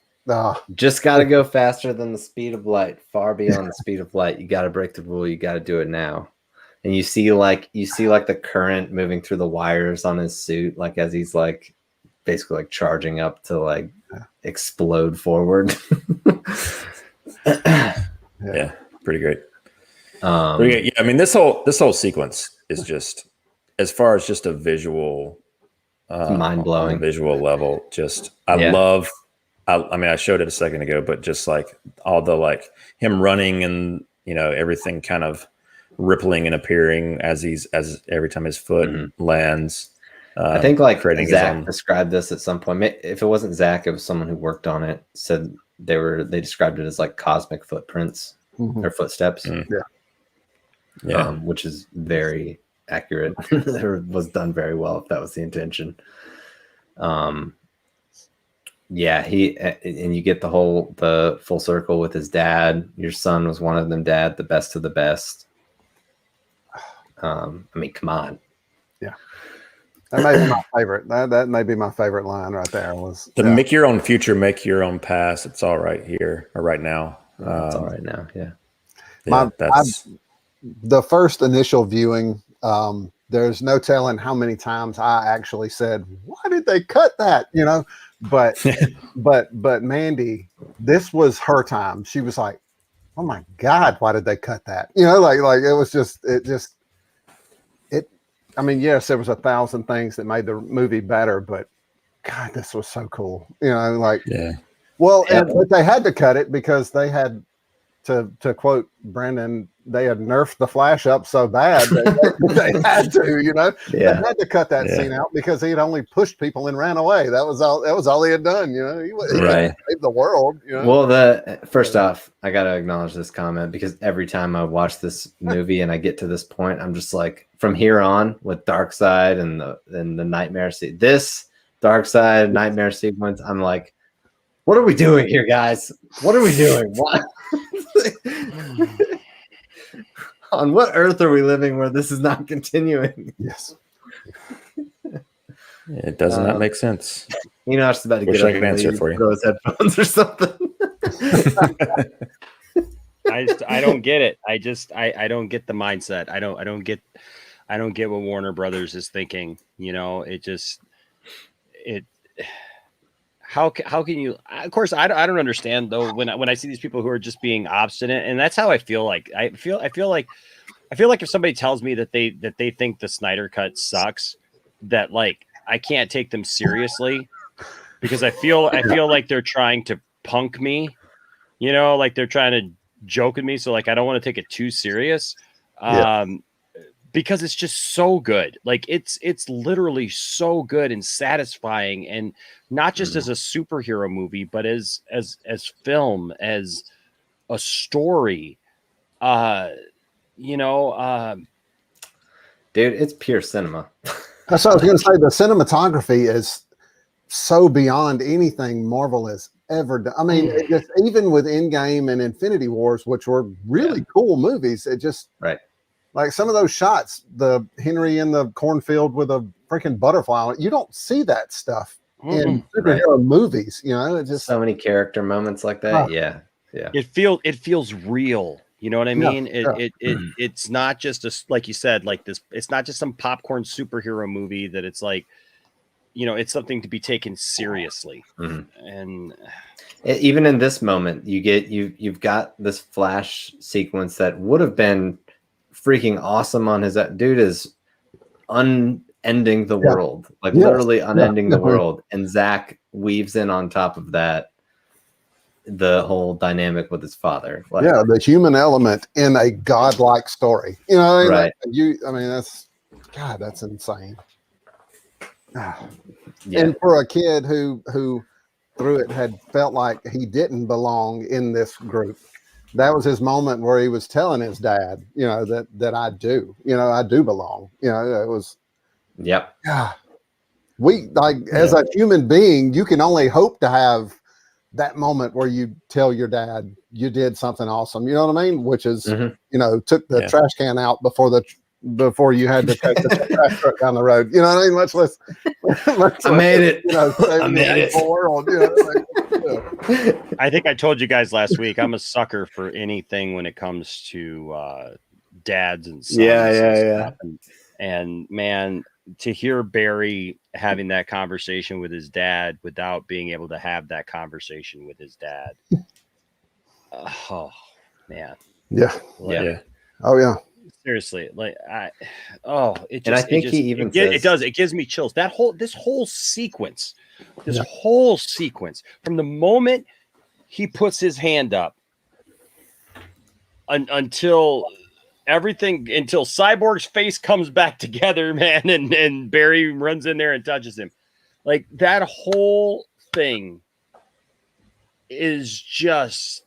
just got to go faster than the speed of light, far beyond the speed of light. You got to break the rule. You got to do it now. And you see like the current moving through the wires on his suit, like as he's like basically like charging up to like explode forward. Yeah, pretty great. Pretty great. Yeah, I mean this whole sequence is just, as far as just a visual, mind blowing visual level. Just I mean, I showed it a second ago, but just like all the like him running and, you know, everything kind of rippling and appearing as every time his foot lands. I think like Zack described this at some point. If it wasn't Zack, it was someone who worked on it. Said they described it as like cosmic footprints or footsteps. Which is very accurate. It was done very well if that was the intention. And you get the full circle with his dad. Your son was one of them, Dad, the best of the best. I mean, come on. Yeah. That may be my favorite. That may be my favorite line right there. Was make your own future, make your own past. It's all right here or right now. It's all right now. The first initial viewing, there's no telling how many times I actually said, "Why did they cut that?" You know, but Mandy, this was her time. She was like, "Oh my God, why did they cut that?" You know, like it was just. I mean, yes, there was 1,000 things that made the movie better, but God, this was so cool. You know, like but they had to cut it because they had to quote Brandon, they had nerfed the Flash up so bad that they had to, you know, they had to cut that scene out because he had only pushed people and ran away. That was all he had done, you know. He saved the world, you know. Well, first off, I got to acknowledge this comment because every time I watch this movie and I get to this point, I'm just like, from here on with Darkseid and the nightmare this Darkseid nightmare sequence, I'm like, what are we doing here, guys? What are we doing? What? On what earth are we living where this is not continuing? Yes. It does not make sense. Enosh is about to get up and answer for you. Throw his headphones or something. I don't get it. I don't get the mindset. I don't get what Warner Brothers is thinking. You know, how can you? Of course, I don't understand though when I see these people who are just being obstinate, and that's how I feel like. I feel like if somebody tells me that they think the Snyder Cut sucks, that like I can't take them seriously because I feel like they're trying to punk me, you know, like they're trying to joke at me. So like I don't want to take it too serious. Because it's just so good. Like it's literally so good and satisfying, and not just as a superhero movie, but as film, as a story. Dude, it's pure cinema. That's what I was going to say. The cinematography is so beyond anything Marvel has ever done. I mean, even with Endgame and Infinity Wars, which were really cool movies, it just like some of those shots, the Henry in the cornfield with a freaking butterfly on it, you don't see that stuff in superhero movies. You know, it just so many character moments like that. Yeah. It feels real. You know what I mean? It's not just like you said, like this. It's not just some popcorn superhero movie that it's like, you know, it's something to be taken seriously. And even in this moment, you've got this flash sequence that would have been freaking awesome on his dude is unending the world, like literally unending the world, and Zack weaves in on top of that the whole dynamic with his father. Like, the human element in a godlike story. You know, what I mean? Right? That's insane. And for a kid who through it had felt like he didn't belong in this group, that was his moment where he was telling his dad, you know, that I do, you know, I do belong. You know, it was. Yep. We as a human being, you can only hope to have that moment where you tell your dad you did something awesome. You know what I mean? Which is, you know, took the trash can out before you had to take the trash truck down the road. You know what I mean? Much less I made it. You know, I made it. I think I told you guys last week, I'm a sucker for anything when it comes to dads and sons. Yeah. And man, to hear Barry having that conversation with his dad without being able to have that conversation with his dad. Oh man. Yeah. Oh yeah. Seriously, like it gives me chills. This whole sequence from the moment he puts his hand up until Cyborg's face comes back together, man, and Barry runs in there and touches him. Like that whole thing is just,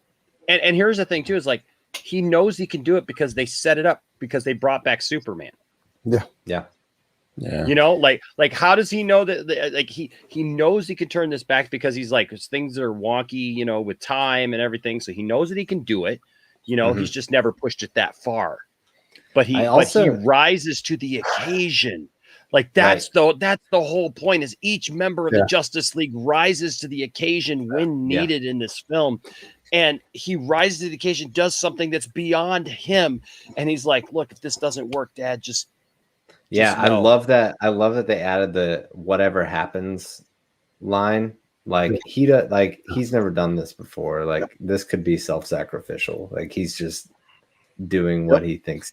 and here's the thing too, is like, he knows he can do it because they set it up, because they brought back Superman. Yeah. You know, like how does he know that? Like he knows he can turn this back because he's like, things are wonky, you know, with time and everything. So he knows that he can do it. You know, he's just never pushed it that far. But he rises to the occasion. Like that's the whole point, is each member of the Justice League rises to the occasion when needed in this film. And he rises to the occasion, does something that's beyond him. And he's like, look, if this doesn't work, Dad, just I love that. I love that they added the whatever happens line. Like he's never done this before. Like this could be self-sacrificial. Like he's just doing what he thinks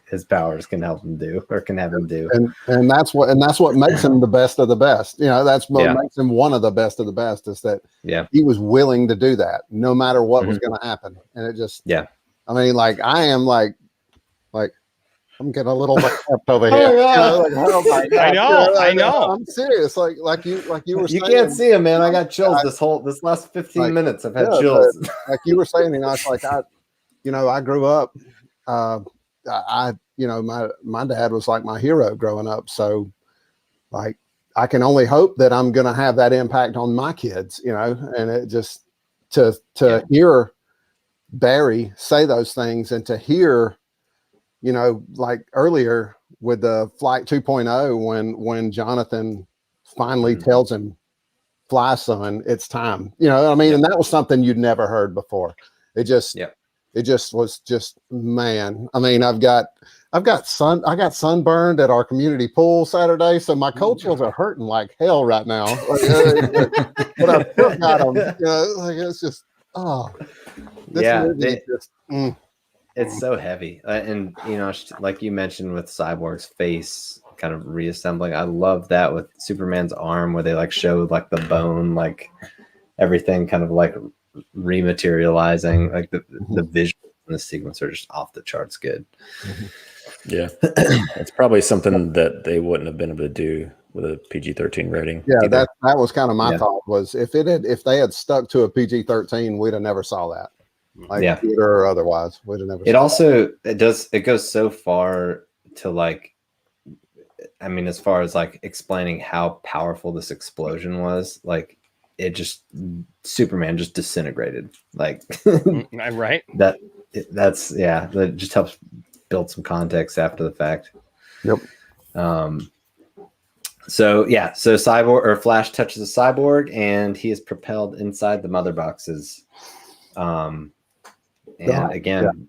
his powers can help him do, or can have him do. And that's what makes him the best of the best. You know, that's what makes him one of the best of the best, is that he was willing to do that no matter what was going to happen. And it just, I mean, like I am like I'm getting a little bit up over here. I know. I'm serious. Like you were saying. You can't see him, man. I got chills this last 15 minutes. I've had chills. Like you were saying, I grew up. My dad was like my hero growing up. So, like, I can only hope that I'm going to have that impact on my kids. You know, and it just to hear Barry say those things, and to hear, you know, like earlier with the Flight 2.0, when Jonathan finally tells him, "Fly, son, it's time." You know what I mean? And that was something you'd never heard before. It just was just, man. I mean, I got sunburned at our community pool Saturday, so my cold chills are hurting like hell right now. But I still got them. You know, like it's just, it's so heavy. And you know, like you mentioned with Cyborg's face kind of reassembling, I love that with Superman's arm, where they like show like the bone, like everything kind of like rematerializing. Like the visuals in the sequence are just off the charts good. Yeah, it's probably something that they wouldn't have been able to do with a PG-13 rating. Yeah, that was kind of my thought, was if they had stuck to a PG-13, we'd have never saw that. Like theater or otherwise, we'd have never. It goes so far to like, I mean, as far as like explaining how powerful this explosion was, like Superman just disintegrated, like right. That just helps build some context after the fact. Yep. So Cyborg or Flash touches a cyborg, and he is propelled inside the mother boxes. And again,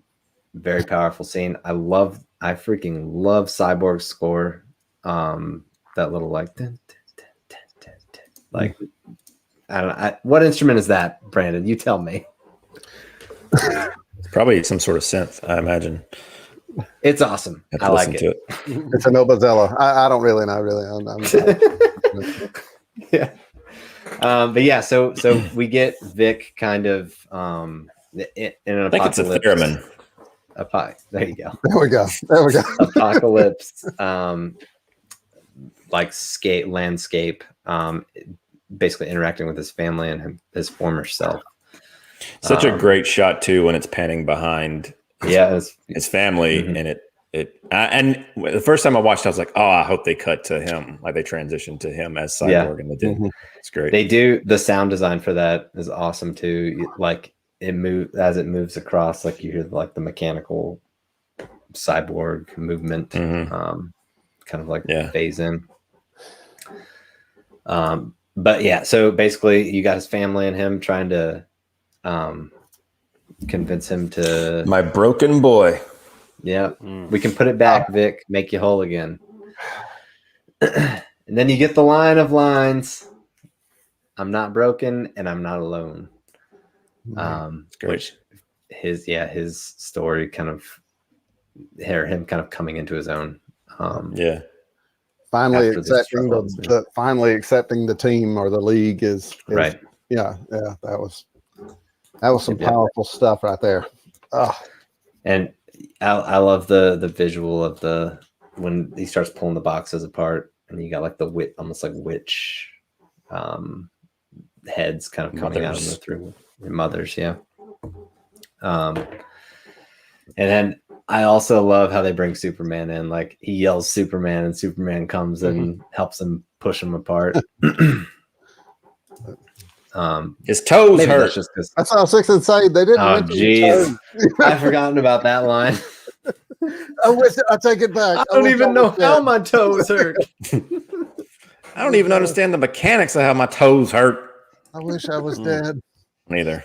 very powerful scene. I freaking love Cyborg's score. That little like, dun, dun, dun, dun, dun, dun. Like, I don't know. What instrument is that, Brandon? You tell me. It's probably some sort of synth, I imagine. It's awesome. I like it. It's an Obazella. I don't really know. Really, yeah. But yeah, so we get Vic kind of in an I think it's a theremin. There you go. There we go. Apocalypse, like landscape, basically interacting with his family and his former self. Such a great shot too when it's panning behind. His family, and and the first time I watched, I was like, "Oh, I hope they cut to him, like they transitioned to him as Cyborg," and they did. It's great. They do. The sound design for that is awesome too. Like it moves across, like you hear like the mechanical cyborg movement, kind of like phase in. But yeah, so basically, you got his family and him trying to convince him to my broken boy. Yeah, we can put it back, Vic. Make you whole again. And then you get the line of lines. I'm not broken, and I'm not alone. Which his story kind of him kind of coming into his own. Finally accepting the team or the league is right. Yeah, that was some powerful stuff right there. And I love the visual of when he starts pulling the boxes apart, and you got like almost like witch heads kind of coming out of them through mothers, and then I also love how they bring Superman in. Like he yells Superman, and Superman comes and helps him push him apart. His toes hurt. That's how Six and say they didn't. Oh, jeez, I've forgotten about that line. I take it back. I don't even know how my toes hurt. I don't even understand the mechanics of how my toes hurt. I wish I was dead. Neither.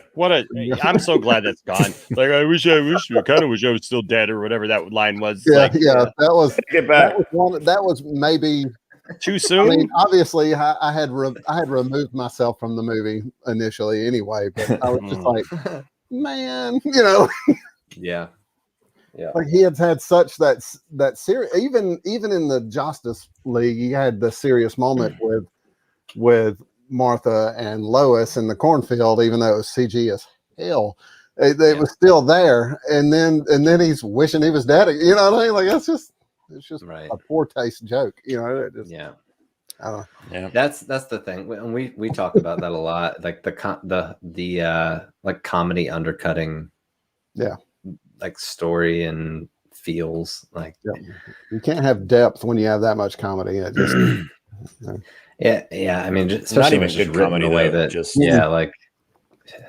I'm so glad that's gone. Like I kind of wish I was still dead or whatever that line was. That was get back. That was maybe too soon. I mean, obviously, I had removed myself from the movie initially anyway, but I was just like, man, Yeah. Like he had such that serious. Even in the Justice League, he had the serious moment with Martha and Lois in the cornfield, even though it was CG as hell. It was still there, and then he's wishing he was dead. You know what I mean? Like it's just right. a poor taste joke. I don't know. Yeah, that's the thing, and we talk about that a lot. Like the like comedy undercutting, like story and feels like you can't have depth when you have that much comedy. It just yeah. I mean, especially when it's just written in a way that just like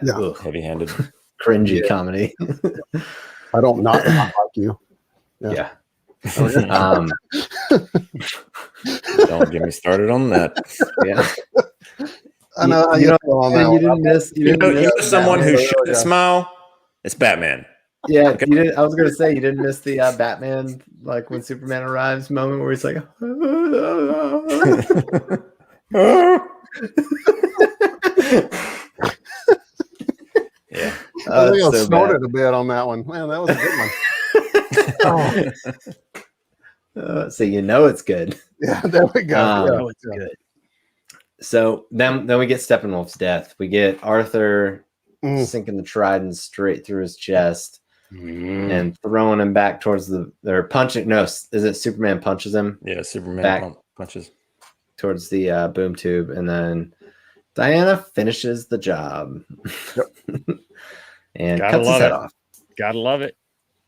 heavy-handed, cringy comedy. I don't not like you. Yeah. Don't get me started on that. Yeah. I know you didn't miss. You know someone who shouldn't smile. It's Batman. Yeah, you didn't. I was gonna say you didn't miss the Batman, like when Superman arrives moment where he's like, yeah. I think I snorted a bit on that one. Man, that was a good one. So it's good. Yeah, there we go. It's good. So then we get Steppenwolf's death. We get Arthur sinking the trident straight through his chest and throwing him back towards they're punching. No, is it Superman punches him? Yeah, Superman punches towards the boom tube, and then Diana finishes the job and cuts his head off. Gotta love it.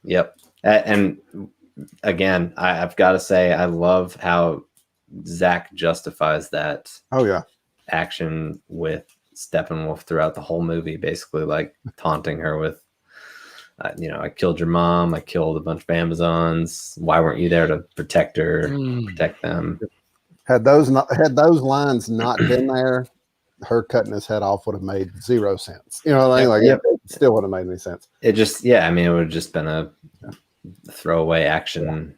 Yep. And again, I've got to say, I love how Zack justifies that. Oh yeah, action with Steppenwolf throughout the whole movie, basically like taunting her with, I killed your mom. I killed a bunch of Amazons. Why weren't you there to protect her, protect them? Had those lines not been there, her cutting his head off would have made 0 sense. You know what I mean? Like it still wouldn't have made any sense. It just, yeah, I mean, it would have just been a throwaway action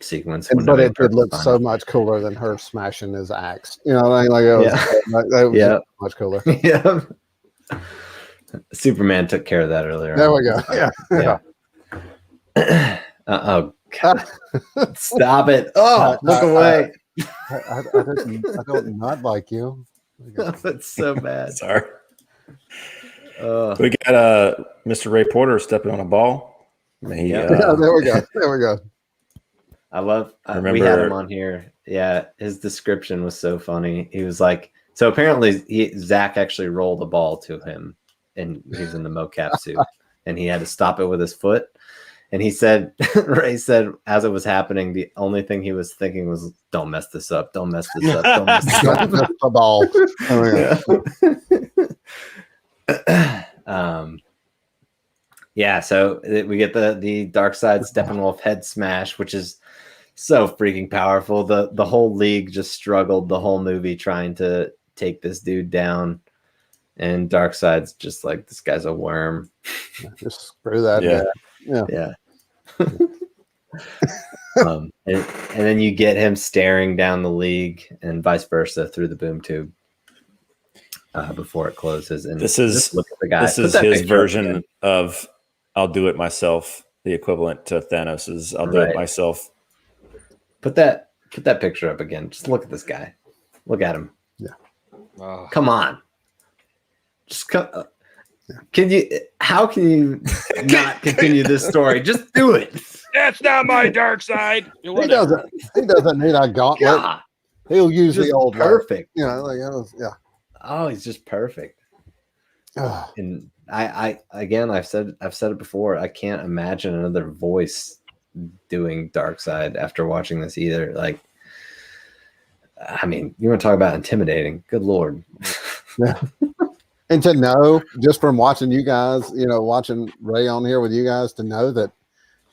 sequence. But it did look so much cooler than her smashing his axe. You know what I mean? Like it was so much cooler. Yeah. Superman took care of that earlier. There we go. Yeah. Oh God! Stop it! Oh, look away! I don't not like you. That's so bad. Sorry. We got Mr. Ray Porter stepping on a ball. There we go. There we go. I love. We had him on here. Yeah, his description was so funny. He was like, so apparently Zack actually rolled a ball to him, and he was in the mocap suit, and he had to stop it with his foot. And he said, Ray said, as it was happening, the only thing he was thinking was, "Don't mess this up! Don't mess this up! Don't mess this up!" The ball. So we get the Darkseid Steppenwolf head smash, which is so freaking powerful. The whole league just struggled the whole movie trying to take this dude down, and Darkseid's just like, this guy's a worm. Just screw that. Yeah. And then you get him staring down the league and vice versa through the boom tube before it closes. And this is look at the guy. This is his version of "I'll do it myself," the equivalent to Thanos's "I'll do it myself." Put that picture up again. Just look at this guy. Look at him. Yeah. Come on. Just come. How can you not continue this story? Just do it. That's not my dark side. He doesn't need a gauntlet. Yeah. He'll use the old perfect. You know, like Oh, he's just perfect. And I've said it before. I can't imagine another voice doing Darkseid after watching this either. Like, I mean, you want to talk about intimidating? Good Lord. Yeah. And to know, just from watching you guys, watching Ray on here with you guys, to know that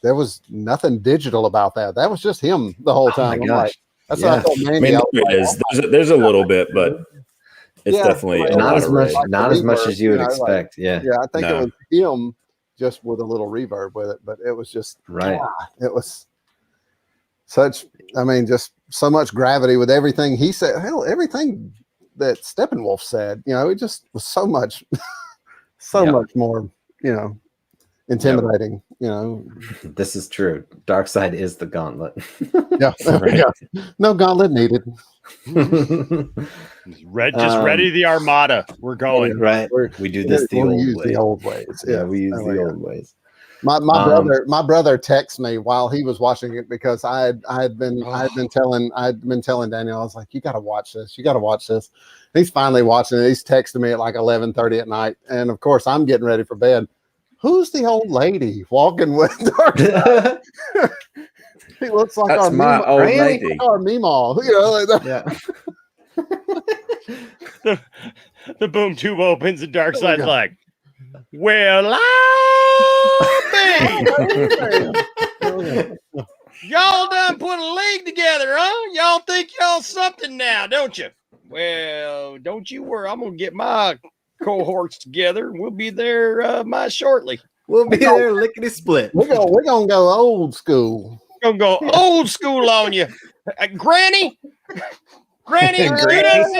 there was nothing digital about that. That was just him the whole time. Oh my gosh. That's what I thought. There's a little bit, but it's definitely not as much as you would expect. I think it was him just with a little reverb with it, but it was just right. It was such. I mean, just so much gravity with everything he said. Hell, everything that Steppenwolf said, it just was so much, much more, intimidating. This is true. Darkseid is the gauntlet. No gauntlet needed. Just ready the armada. We're going. Right. We do this the old ways. Yeah, we use the old ways. My brother texted me while he was watching it, because I had been telling Daniel, I was like, you got to watch this. He's finally watching it. He's texting me at like 11:30 at night, and of course I'm getting ready for bed. Who's the old lady walking with Darkseid? He looks like that's my old lady. Our Meemaw. The boom tube opens and Darkseid's like, well, y'all done put a league together, huh? Y'all think y'all something now, don't you? Well, don't you worry. I'm gonna get my cohorts together. We'll be there shortly. We'll be there lickety split. We're gonna go old school. We're gonna go old school on you, Granny. Granny, Granny,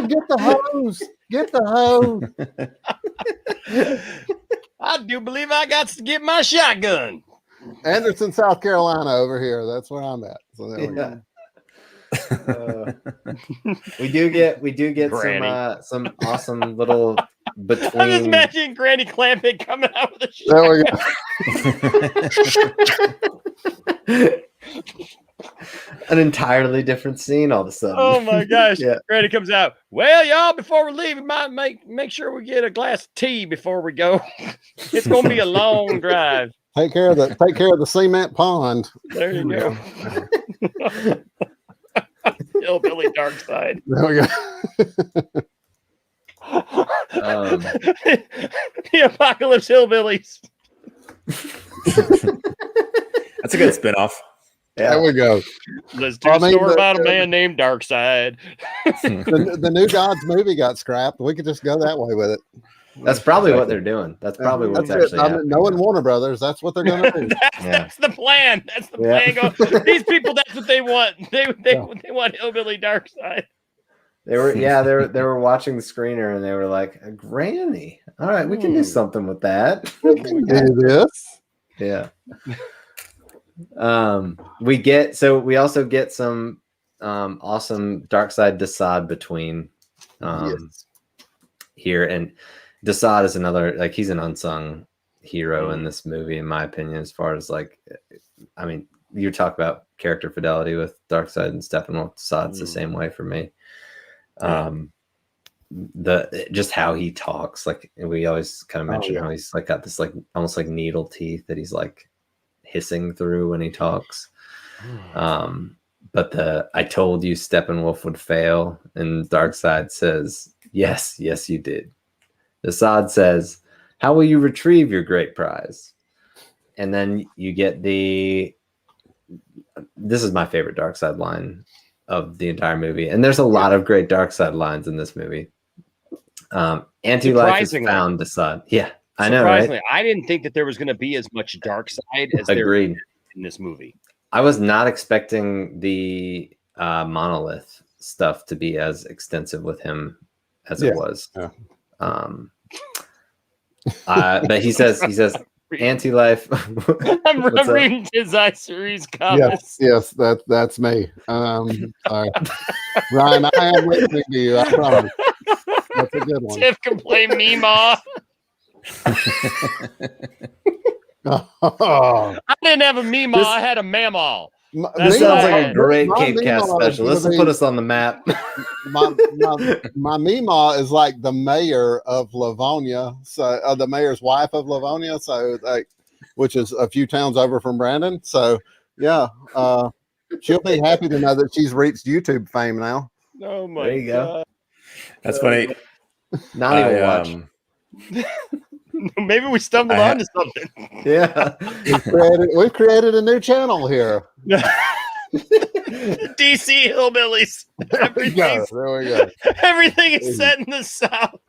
get the hose. Get the hose. I do believe I got to get my shotgun. Anderson, South Carolina, over here. That's where I'm at. So there we go. We do get some awesome little between. I'm just imagining Granny Clampett coming out with a shotgun. There we go. An entirely different scene all of a sudden. Oh my gosh. Granny comes out. Well, y'all, before we leave, we might make sure we get a glass of tea before we go. It's gonna be a long drive. Take care of the cement pond. There you go. Hillbilly Darkseid. There we go. The Apocalypse Hillbillies. That's a good spinoff. There we go. Let's do a story about a man named Darkseid. The New Gods movie got scrapped. We could just go that way with it. That's probably what they're doing. That's probably what's actually happening. Knowing Warner Brothers, that's what they're going to do. That's the plan. That's the plan. These people, that's what they want. They want hillbilly Darkseid. They were watching the screener and they were like, Granny. All right, we can do something with that. We can do this. Yeah. We also get some awesome Darkseid Desaad between here, and Desaad is another, like, he's an unsung hero in this movie, in my opinion, as far as, like, I mean, you talk about character fidelity with Darkseid and Steppenwolf. Desaad's the same way for me. Just how he talks, like, we always kind of mention how he's like got this like almost like needle teeth that he's like hissing through when he talks. But I told you Steppenwolf would fail, and Darkseid says, yes, you did. Desaad says, how will you retrieve your great prize? And then you get this is my favorite Darkseid line of the entire movie, and there's a lot of great Darkseid lines in this movie. Anti-life is found, Desaad. Yeah, I know, right? I didn't think that there was going to be as much Darkseid as there is in this movie. I was not expecting the monolith stuff to be as extensive with him as it was. Yeah. But he says anti-life. I'm reading his series comments. Yes, that's me. Sorry. Ryan, I am listening to you. I promise. That's a good one. Tiff can play Meemaw. I didn't have a Meemaw. I had a Mamaw. This sounds like a great CapeCast special. This will put us on the map. my Meemaw is like the mayor of Livonia, so the mayor's wife of Livonia, so like, which is a few towns over from Brandon. So yeah, she'll be happy to know that she's reached YouTube fame now. Oh my there you God. Go. That's funny. Not even watch. Maybe we stumbled onto something. Yeah. We've created a new channel here. DC Hillbillies. There we go. Everything is set in the South.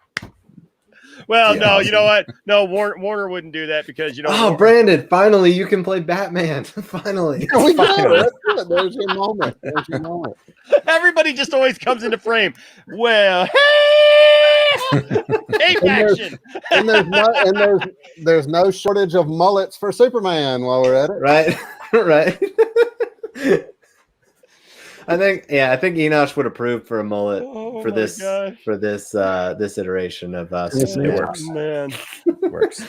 Well, no, you know what? No, Warner wouldn't do that because, you know. Oh, Brandon, finally you can play Batman. Finally. There's your moment. Everybody just always comes into frame. Well, tape action. And there's no shortage of mullets for Superman while we're at it. Right. I think Enosh would approve for a mullet for this iteration of us. It works. Man. It works.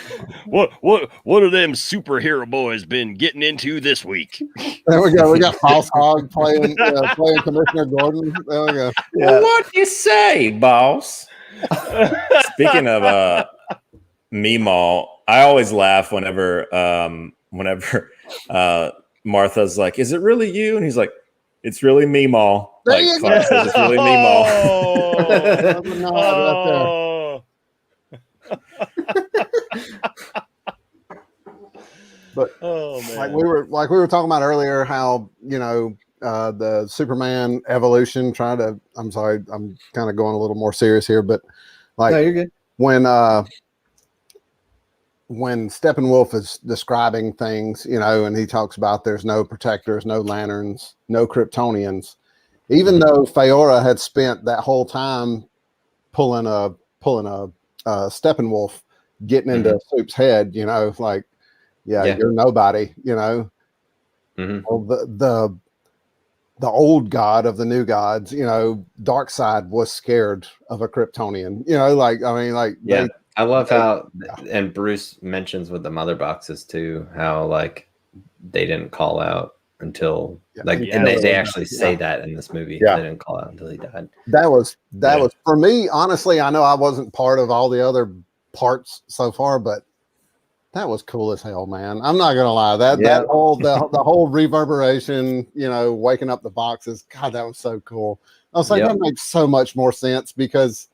What are them superhero boys been getting into this week? There we go. We got Boss Hog playing Commissioner Gordon. There we go. Yeah. Well, what do you say, boss? Speaking of Meemaw, I always laugh whenever Martha's like, "Is it really you?" And he's like, "It's really Meemaw." There like, you go. It's really Meemaw. But man. like we were talking about earlier, how the Superman evolution. I'm sorry, I'm kind of going a little more serious here, but like, no, you're good. When Steppenwolf is describing things, and he talks about there's no protectors, no lanterns, no Kryptonians, even though Faora had spent that whole time pulling a Steppenwolf, getting into Soup's head, like, you're nobody, Well, the old god of the new gods, Darkseid was scared of a Kryptonian, I love how, and Bruce mentions with the mother boxes too, how like they didn't call out until and they actually say that in this movie. Yeah. They didn't call out until he died. That was for me, honestly. I know I wasn't part of all the other parts so far, but that was cool as hell, man. I'm not gonna lie. That whole the whole reverberation, waking up the boxes. God, that was so cool. I was like, that makes so much more sense because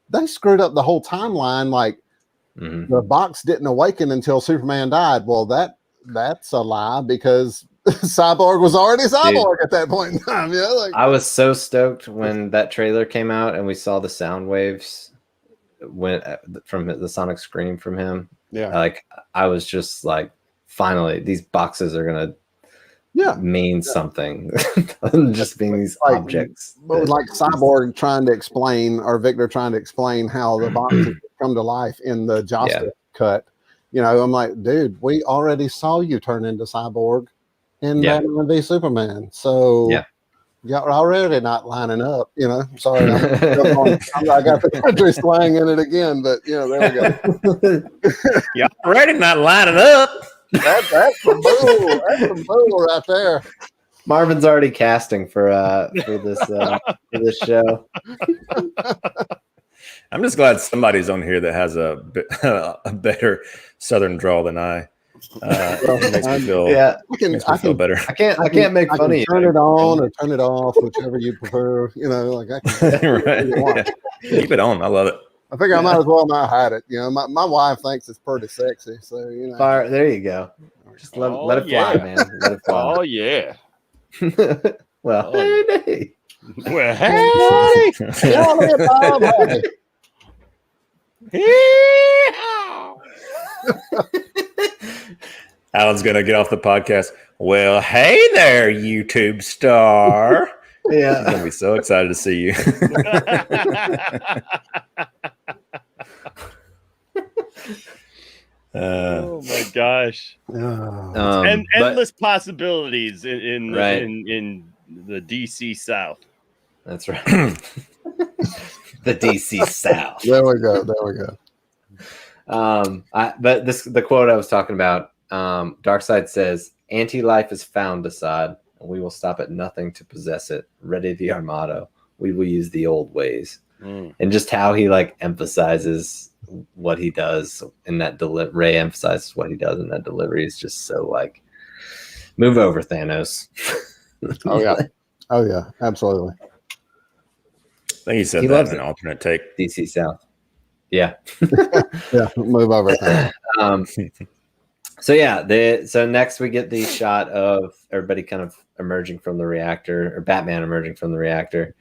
they screwed up the whole timeline. Like the box didn't awaken until Superman died. Well, that's a lie because Cyborg was already Cyborg at that point in time. Yeah, like I was so stoked when that trailer came out and we saw the sound waves from the sonic scream from him. Yeah, like I was just like, finally, these boxes are gonna mean something, just being these objects. Like Cyborg trying to explain, or Victor trying to explain how the boxes come to life in the Justice cut. You know, I'm like, dude, we already saw you turn into Cyborg in Batman v Superman. So you're already not lining up, you know. Sorry, I got the country slang in it again, but there we go. You're already not lining up. That's some bull. That's some bull right there. Marvin's already casting for this show. I'm just glad somebody's on here that has a better Southern drawl than I. It makes me feel I feel better. I can't make fun of you. Turn it on or turn it off, whichever you prefer. Like I can right. Keep it on. I love it. I figure I might as well not hide it. My wife thinks it's pretty sexy, so Fire, there you go. Just let it fly, man. Let it fly. Oh yeah. Well, hey. Well, hey. Alan's gonna get off the podcast. Well, hey there, YouTube star. Yeah, I'm gonna be so excited to see you. Oh my gosh! And endless possibilities in the DC South. That's right. The DC South. There we go. But the quote I was talking about, Darkseid says, "Anti-life is found, Assad, and we will stop at nothing to possess it. Ready the Armado. We will use the old ways." And just how he emphasizes what he does in that Ray emphasizes what he does in that delivery is just so move over, Thanos. Oh yeah, absolutely. I think he said he that in an alternate take. DC South. Yeah. Yeah, move over. So next we get the shot of everybody kind of emerging from the reactor, or Batman emerging from the reactor,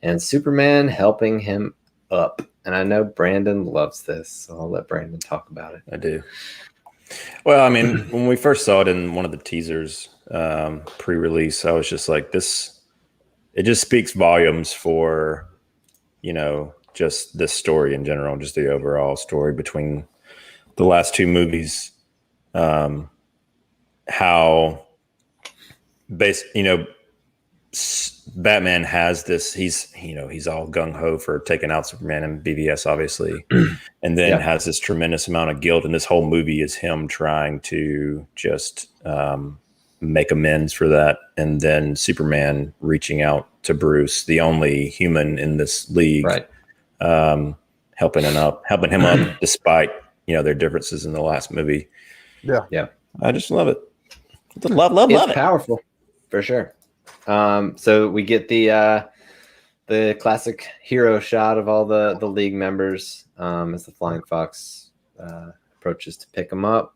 and Superman helping him up. And I know Brandon loves this, so I'll let Brandon talk about it. I do. Well, I mean, when we first saw it in one of the teasers pre-release, I was just like, this, it just speaks volumes for, just this story in general, just the overall story between the last two movies. How Batman has this, he's all gung-ho for taking out Superman and BVS, obviously, and then has this tremendous amount of guilt, and this whole movie is him trying to just make amends for that, and then Superman reaching out to Bruce, the only human in this league, helping him up despite their differences in the last movie. Yeah, I just love it. Love it. Powerful, for sure. So we get the classic hero shot of all the league members as the Flying Fox approaches to pick them up.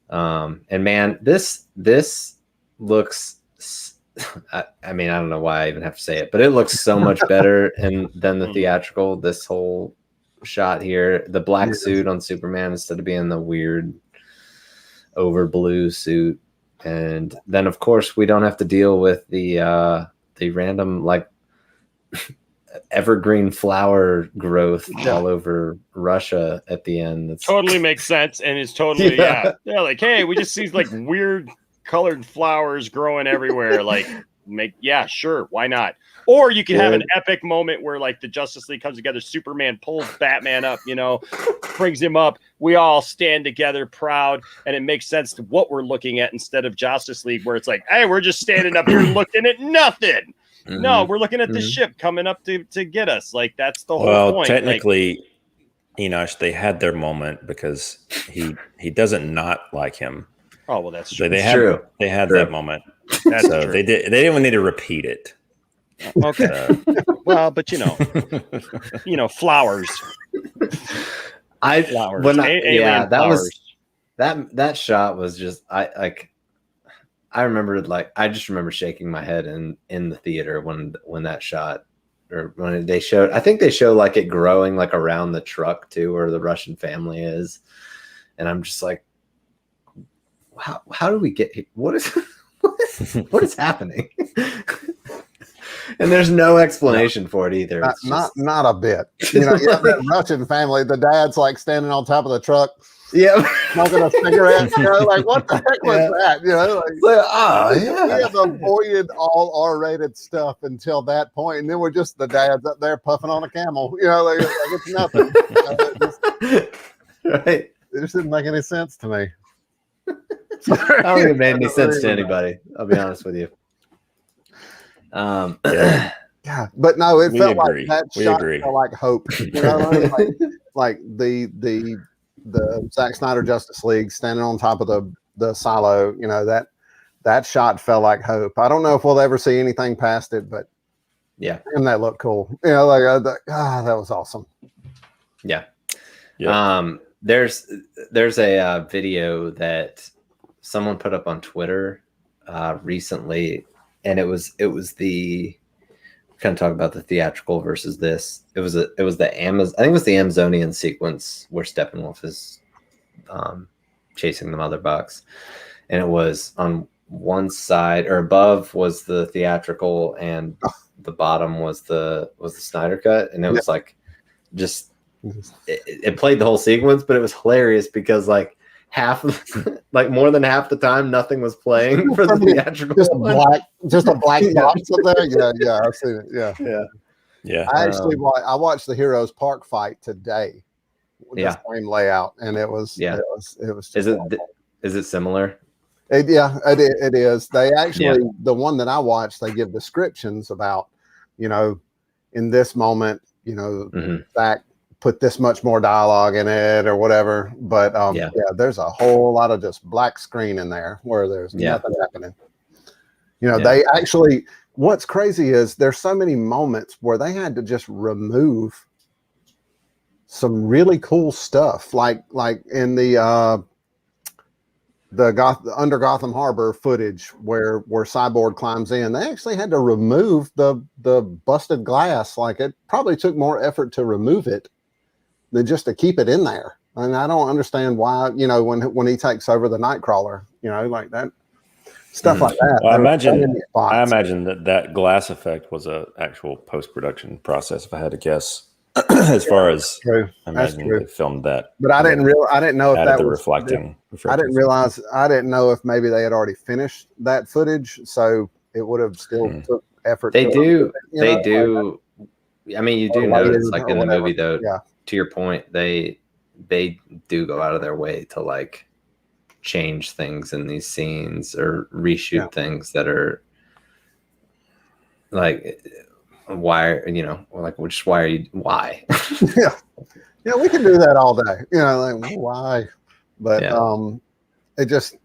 And man, this looks. I mean, I don't know why I even have to say it, but it looks so much better than the theatrical. This whole shot here, the black suit on Superman instead of being the weird over blue suit. And then, of course, we don't have to deal with the random evergreen flower growth all over Russia at the end. That's totally makes sense, and it's totally hey, we just see weird colored flowers growing everywhere. Sure, why not? Or you could have an epic moment where the Justice League comes together, Superman pulls Batman up, brings him up. We all stand together proud, and it makes sense to what we're looking at instead of Justice League, where it's hey, we're just standing up here looking at nothing. Mm-hmm. No, we're looking at the ship coming up to get us. That's the whole point. Technically, Enosh, they had their moment because he doesn't not like him. Oh, well, that's true. They had that moment. That's true. They didn't even need to repeat it. Okay. Well, but flowers. That shot was just I I remember I just remember shaking my head in the theater when that shot, or when they showed, I think they show like it growing like around the truck too, where the Russian family is. And I'm just like, how do we get here? What is happening? And there's no explanation for it either. Not a bit. You know, that Russian family, the dad's like standing on top of the truck. Yeah, smoking a cigarette. You know, like what the heck was that? You know, we have avoided all R-rated stuff until that point, and then we're just the dads up there puffing on a camel. You know, like it's nothing. Right? It just didn't make any sense to me. I don't think it made any sense to anybody. I'll be honest with you. Yeah, but no, it felt like that shot felt like hope. You know, like the Zack Snyder Justice League standing on top of the silo. You know, that shot felt like hope. I don't know if we'll ever see anything past it, but yeah, and that looked cool. You know, like that was awesome. Yeah. There's a video that someone put up on Twitter recently, and it was the kind of talk about the theatrical versus this. It was the Amazon, I think it was the Amazonian sequence where Steppenwolf is chasing the mother box, and it was on one side, or above was the theatrical, and the bottom was the Snyder cut, and it was like just it played the whole sequence, but it was hilarious because like like more than half the time nothing was playing for the theatrical. Just a black box up there. Yeah, I've seen it. Yeah. I actually watched the Heroes Park fight today. The same layout, and it was it was. Is it similar? It is. They actually the one that I watched, they give descriptions about, you know, in this moment, you know, Zack put this much more dialogue in it or whatever, but there's a whole lot of just black screen in there where there's nothing happening. You know, they actually, what's crazy is there's so many moments where they had to just remove some really cool stuff, like in the under Gotham Harbor footage where Cyborg climbs in. They actually had to remove the busted glass. Like, it probably took more effort to remove it than just to keep it in there. And I don't understand why, you know, when he takes over the Nightcrawler, you know, like that stuff like that. Well, I imagine that glass effect was a actual post-production process, if I had to guess. As far as true. I imagine they filmed that, but I didn't know if that was reflecting. I didn't know if maybe they had already finished that footage, so it would have still took effort. They do. I mean, you do notice, like in the movie, though. Yeah. To your point, they do go out of their way to like change things in these scenes or reshoot things that are like. Why, you know, like, which why yeah, we can do that all day, you know, like, why? But it just,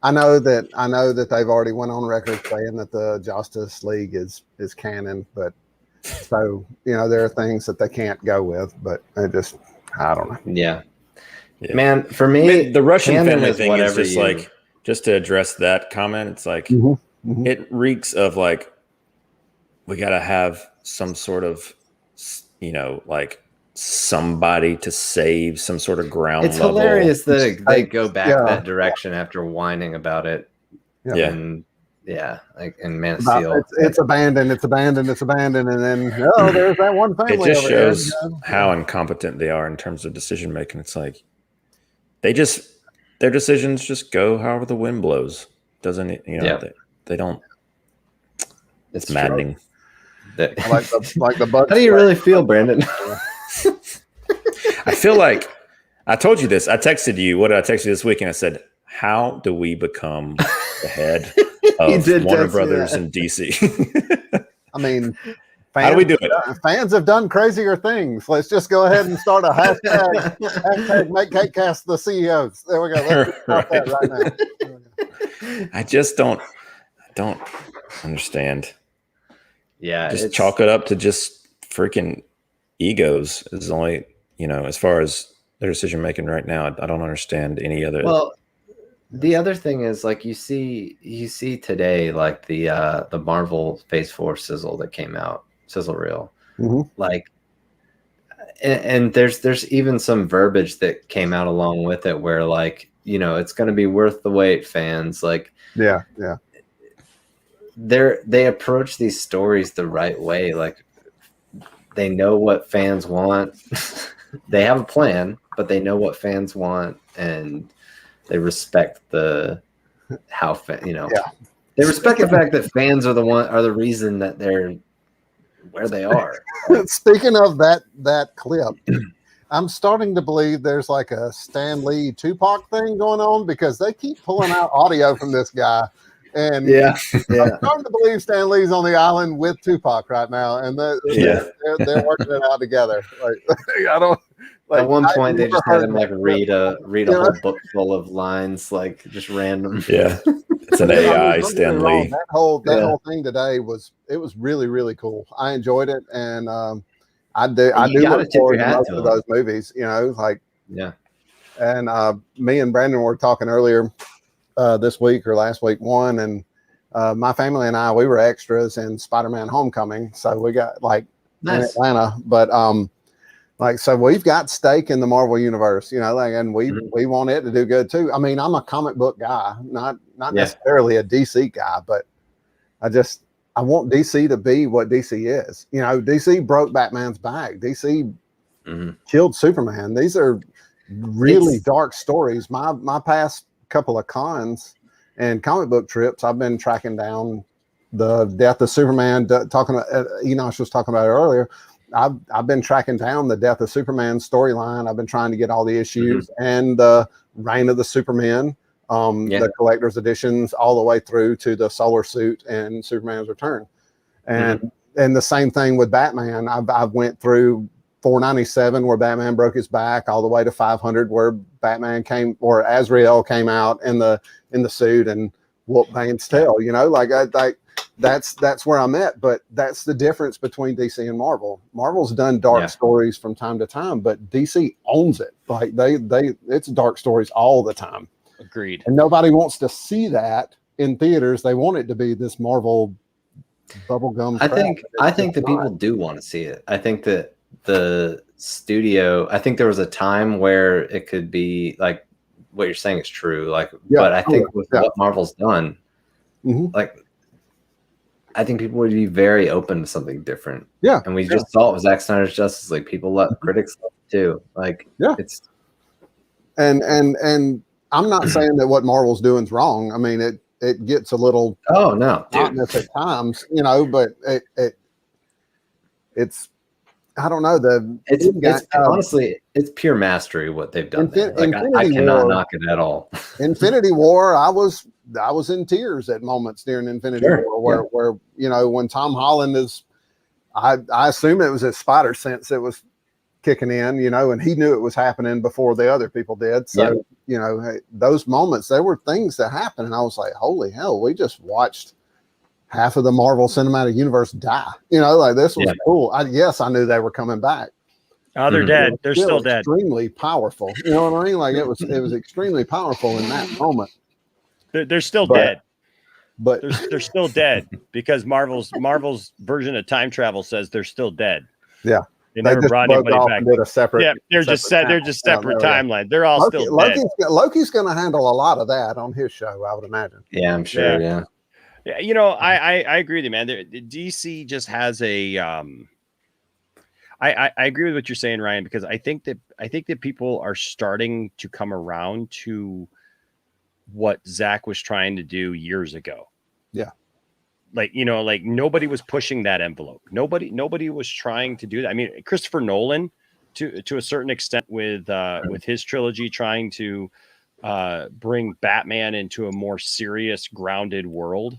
I know that they've already went on record saying that the Justice League is canon, but so, you know, there are things that they can't go with, but I don't know. Yeah. Man, for me, the Russian family thing is just like, just to address that comment, it's like it reeks of like, we got to have some sort of, you know, like somebody to save some sort of ground level. It's hilarious that they go back that direction after whining about it. Yeah. And like in Man of Steel. It's abandoned. And then, there's that one family. It just shows how incompetent they are in terms of decision making. It's like their decisions just go however the wind blows. Doesn't it? You know, they don't. It's maddening. Like the Bucks. How do you really feel, Brandon? I feel like I told you this. I texted you. What did I text you this week? And I said, how do we become the head of Warner Brothers and DC? I mean, how do we do it? Fans have done crazier things. Let's just go ahead and start a hashtag make CapeCast the CEOs. There we go. Let's start that right now. I just don't understand. Yeah, just chalk it up to just freaking egos is only, you know, as far as their decision making right now. I don't understand any other. Well, The other thing is like you see today like the Marvel Phase 4 sizzle that came out, sizzle reel. Like and there's even some verbiage that came out along with it where like, you know, it's going to be worth the wait, fans. Like they approach these stories the right way. Like they know what fans want. They have a plan, but they know what fans want, and they respect they respect the fact that fans are the reason that they're where they are. Speaking of that clip, I'm starting to believe there's like a Stan Lee Tupac thing going on, because they keep pulling out audio from this guy. And I'm starting to believe Stan Lee's on the island with Tupac right now, and they're working it out together. Like I don't. Like, at one point, they just had him like read a whole book full of lines, like just random. Yeah, it's an AI Stan Lee. That whole thing today was really, really cool. I enjoyed it, and I do look forward to most of those movies. You know, like And me and Brandon were talking earlier this week or last week, and my family and I, we were extras in Spider-Man Homecoming, so we got like in Atlanta, but so we've got stake in the Marvel universe, you know, like, and we want it to do good too. I mean, I'm a comic book guy, not necessarily a DC guy, but I want DC to be what DC is. You know, DC broke Batman's back. DC killed Superman. These are really dark stories. My past couple of cons and comic book trips, I've been tracking down the death of Superman. Talking about Enosh was talking about it earlier. I've been tracking down the death of Superman storyline. I've been trying to get all the issues and the Reign of the Supermen, the collector's editions, all the way through to the Solar Suit and Superman's Return. And the same thing with Batman. I've went through 497 where Batman broke his back, all the way to 500 where Batman Azrael came out in the suit and whooped Bane's tail. You know, like that's where I'm at, but that's the difference between DC and Marvel. Marvel's done dark stories from time to time, but DC owns it. Like it's dark stories all the time. Agreed. And nobody wants to see that in theaters. They want it to be this Marvel bubblegum. I think that people do want to see it. I think that the studio, I think there was a time where it could be like what you're saying is true. Like, but I think with what Marvel's done, like, I think people would be very open to something different. Yeah. And we just saw it with Zack Snyder's Justice League. People let critics love it too. Like, it's and I'm not saying that what Marvel's doing is wrong. I mean, it gets a little monotonous at times, you know, but it's I don't know. Honestly, it's pure mastery what they've done. Like, I cannot knock it at all. Infinity War, I was in tears at moments during Infinity War where you know, when Tom Holland I assume it was his spider sense that was kicking in, you know, and he knew it was happening before the other people did. So, you know, those moments, there were things that happened, and I was like, holy hell, we just watched half of the Marvel Cinematic Universe die. You know, like this was cool. I knew they were coming back. Oh, they're dead. They're still dead. Extremely powerful. You know what I mean? Like it was extremely powerful in that moment. They're still dead. But they're still dead because Marvel's version of time travel says they're still dead. Yeah. They never brought anybody back. Did a separate, they're just separate timelines. They're all still dead. Loki's going to handle a lot of that on his show, I would imagine. Yeah, I'm sure. Yeah. Yeah, you know, I agree with you, man. DC just has a. I agree with what you're saying, Ryan, because I think that people are starting to come around to what Zack was trying to do years ago. Yeah. Like, you know, like nobody was pushing that envelope. Nobody was trying to do that. I mean, Christopher Nolan, to a certain extent, with his trilogy, trying to bring Batman into a more serious, grounded world.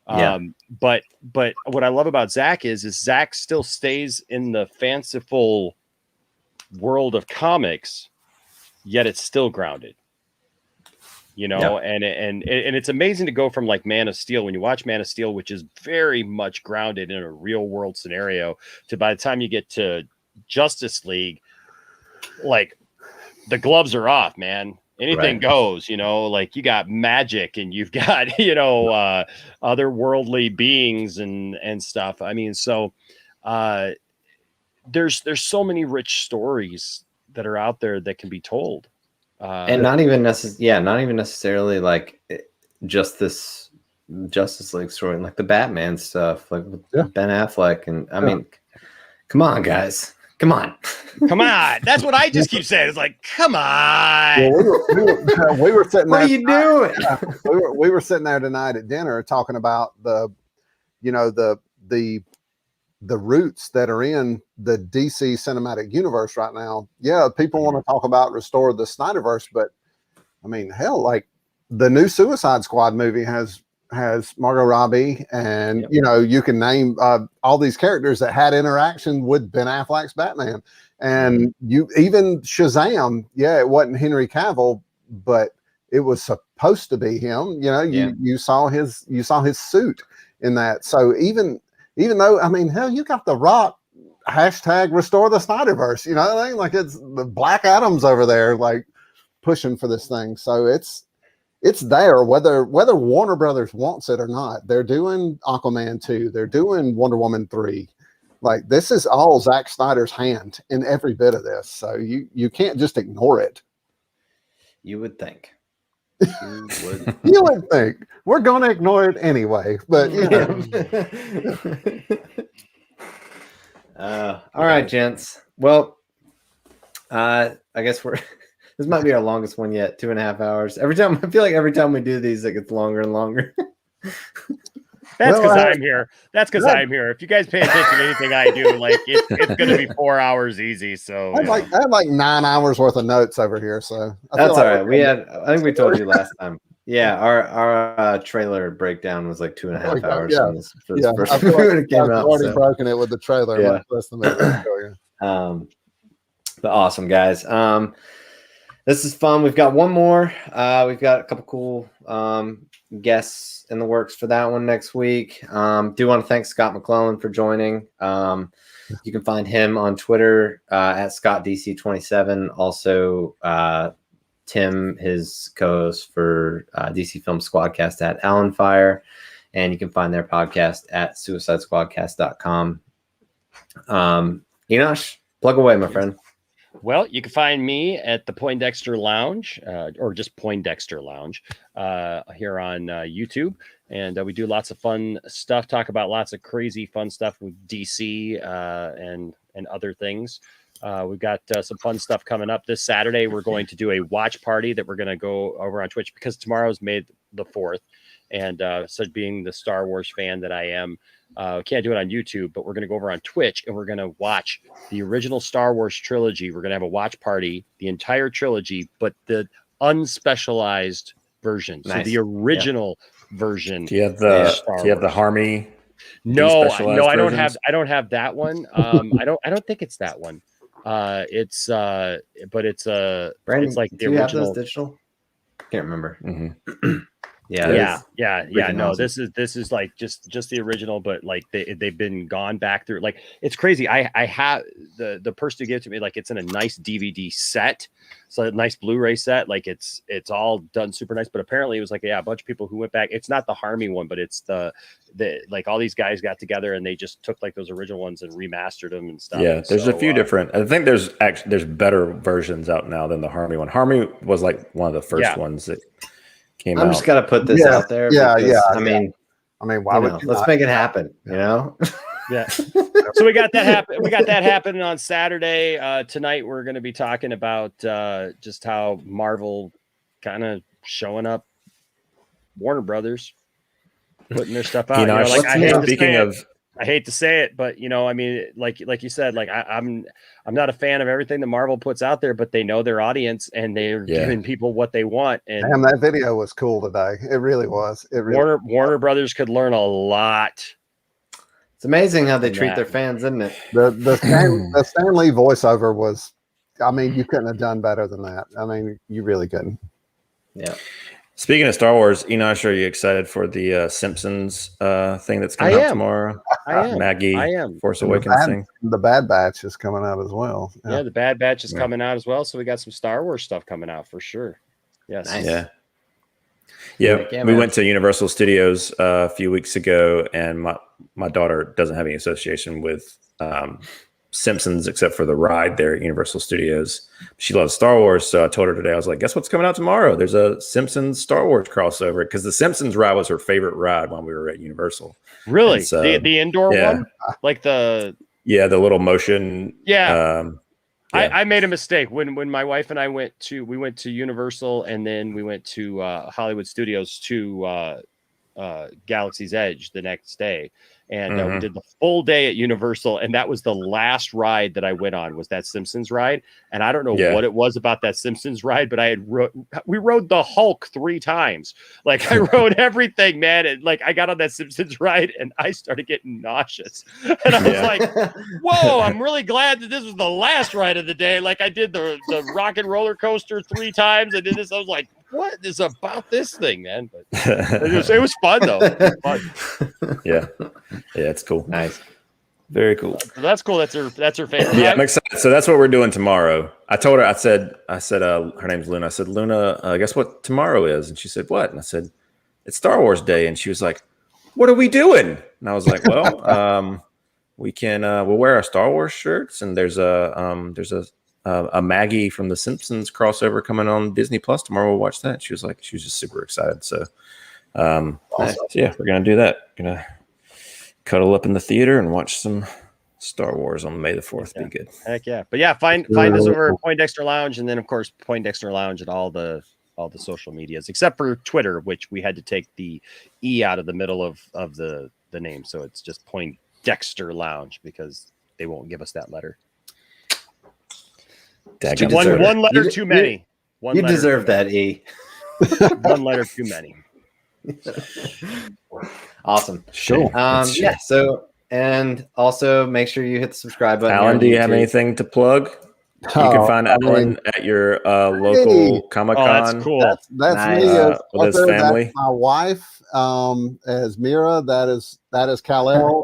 But what I love about Zack is Zack still stays in the fanciful world of comics, yet it's still grounded. You know, and it's amazing to go from like Man of Steel, when you watch Man of Steel, which is very much grounded in a real world scenario, to by the time you get to Justice League, like the gloves are off, man. anything goes, like you got magic and you've got, otherworldly beings and stuff. I mean, so there's so many rich stories that are out there that can be told. And not even necessarily like just this Justice League story, like the Batman stuff, like with Ben Affleck. And I mean, come on, guys. Come on. That's what I just keep saying. It's like, come on. Well, we were sitting there. What are you doing? We were sitting there tonight at dinner talking about the roots that are in the DC cinematic universe right now. Yeah, people want to talk about restore the Snyderverse, but I mean, hell, like the new Suicide Squad movie has Margot Robbie, and you can name all these characters that had interaction with Ben Affleck's Batman, and you even Shazam. Yeah, it wasn't Henry Cavill, but it was supposed to be him. You saw his suit in that. So even though, I mean, hell, you got The Rock hashtag restore the Snyderverse. You know what I mean? Like it's the Black Adam's over there, like pushing for this thing. So it's there, whether Warner Brothers wants it or not. They're doing Aquaman 2. They're doing Wonder Woman 3. Like this is all Zack Snyder's hand in every bit of this. So you can't just ignore it. You would think. You would think. We're going to ignore it anyway. But all right, gents. Well, I guess this might be our longest one yet, 2.5 hours. I feel like every time we do these, it gets longer and longer. That's because I'm here. I'm here. If you guys pay attention to anything I do, like it's going to be 4 hours easy. So I had like 9 hours worth of notes over here. So that's all right. I think we told you last time. Yeah, our trailer breakdown was like 2.5 hours. For this first movie that came out. I've already broken it with the trailer. Yeah. But awesome, guys. This is fun. We've got one more. We've got a couple cool guests in the works for that one next week. Do want to thank Scott McClellan for joining. You can find him on Twitter at ScottDC27. Also, Tim, his co-host for DC Films Squadcast at Alan Fire. And you can find their podcast at suicidesquadcast.com. Enosh, plug away, my friend. Well, you can find me at the Poindexter Lounge, or just Poindexter Lounge, here on YouTube. And we do lots of fun stuff, talk about lots of crazy fun stuff with DC and other things. We've got some fun stuff coming up this Saturday. We're going to do a watch party that we're going to go over on Twitch because tomorrow's May the 4th. And so being the Star Wars fan that I am, can't do it on YouTube, but we're going to go over on Twitch and we're going to watch the original Star Wars trilogy. We're going to have a watch party, the entire trilogy, but the unspecialized version. Nice. So the original version. Do you have the Harmy? No, I don't have that one. I don't think it's that one. But it's Brandon, it's like the original. Digital? Can't remember. Mm-hmm. Yeah. No, this is like just the original, but like they've been gone back through. Like it's crazy. I have the person who gave it to me, like it's in a nice DVD set, so a nice Blu-ray set. Like it's all done super nice. But apparently it was like a bunch of people who went back. It's not the Harmy one, but it's the like all these guys got together and they just took like those original ones and remastered them and stuff. Yeah, there's a few different. I think there's better versions out now than the Harmy one. Harmy was like one of the first ones that. I'm just gonna put this out there. I mean, why would you let's make it happen? You know. Yeah. So we got that happen. We got that happening on Saturday. Tonight we're going to be talking about just how Marvel kind of showing up, Warner Brothers putting their stuff out. I hate to say it, but I mean, like you said, like I'm not a fan of everything that Marvel puts out there, but they know their audience and they're giving people what they want. And that video was cool today. It really was. Warner Brothers could learn a lot. It's amazing how they treat their fans, isn't it? The Stan Lee voiceover was, I mean, you couldn't have done better than that. I mean, you really couldn't. Yeah. Speaking of Star Wars, Enosh, are you excited for the Simpsons thing that's coming out tomorrow? I am. Maggie, I am. Force Awakens thing. The Bad Batch is coming out as well. Yeah, the Bad Batch is coming out as well. So we got some Star Wars stuff coming out for sure. Yes. Nice. Yeah. We went to Universal Studios a few weeks ago, and my daughter doesn't have any association with Simpsons except for the ride there at Universal Studios. She loves Star Wars, so I told her today, I was like, guess what's coming out tomorrow? There's a Simpsons Star Wars crossover, because the Simpsons ride was her favorite ride when we were at Universal. Really? So, the indoor one? Like the little motion. Yeah. I made a mistake when my wife and I went to Universal, and then we went to Hollywood Studios to Galaxy's Edge the next day. And we did the full day at Universal, and that was the last ride that I went on, was that Simpsons ride. And I don't know what it was about that Simpsons ride, but we rode the Hulk 3 times. Like, I rode everything, man. And like, I got on that Simpsons ride and I started getting nauseous. And I was like, whoa, I'm really glad that this was the last ride of the day. Like, I did the rock and roller coaster 3 times. I did this. I was like, what is about this thing, man? But it was fun though. Yeah, it's cool. Nice, very cool. So that's cool. That's her favorite. Yeah, I'm excited. So that's what we're doing tomorrow. I told her, I said, her name's Luna. I said, Luna, guess what tomorrow is? And she said, what? And I said, it's Star Wars Day. And she was like, what are we doing? And I was like, well, we can we'll wear our Star Wars shirts, and there's a Maggie from The Simpsons crossover coming on Disney Plus tomorrow. We'll watch that. She was just super excited. So, yeah, we're gonna do that. Gonna cuddle up in the theater and watch some Star Wars on May the 4th. Be good. Heck yeah! But yeah, find us over at Poindexter Lounge, and then of course Poindexter Lounge at all the social medias, except for Twitter, which we had to take the E out of the middle of the name, so it's just Poindexter Lounge because they won't give us that letter. One letter too many. You deserve that E. One letter too many. Awesome. Sure. Yeah. So, and also make sure you hit the subscribe button. Alan, do you have anything to plug? You can find Alan at your local Comic-Con. Oh, that's cool. That's Nice. me With his family. That's my wife as Mira. That is Kal-El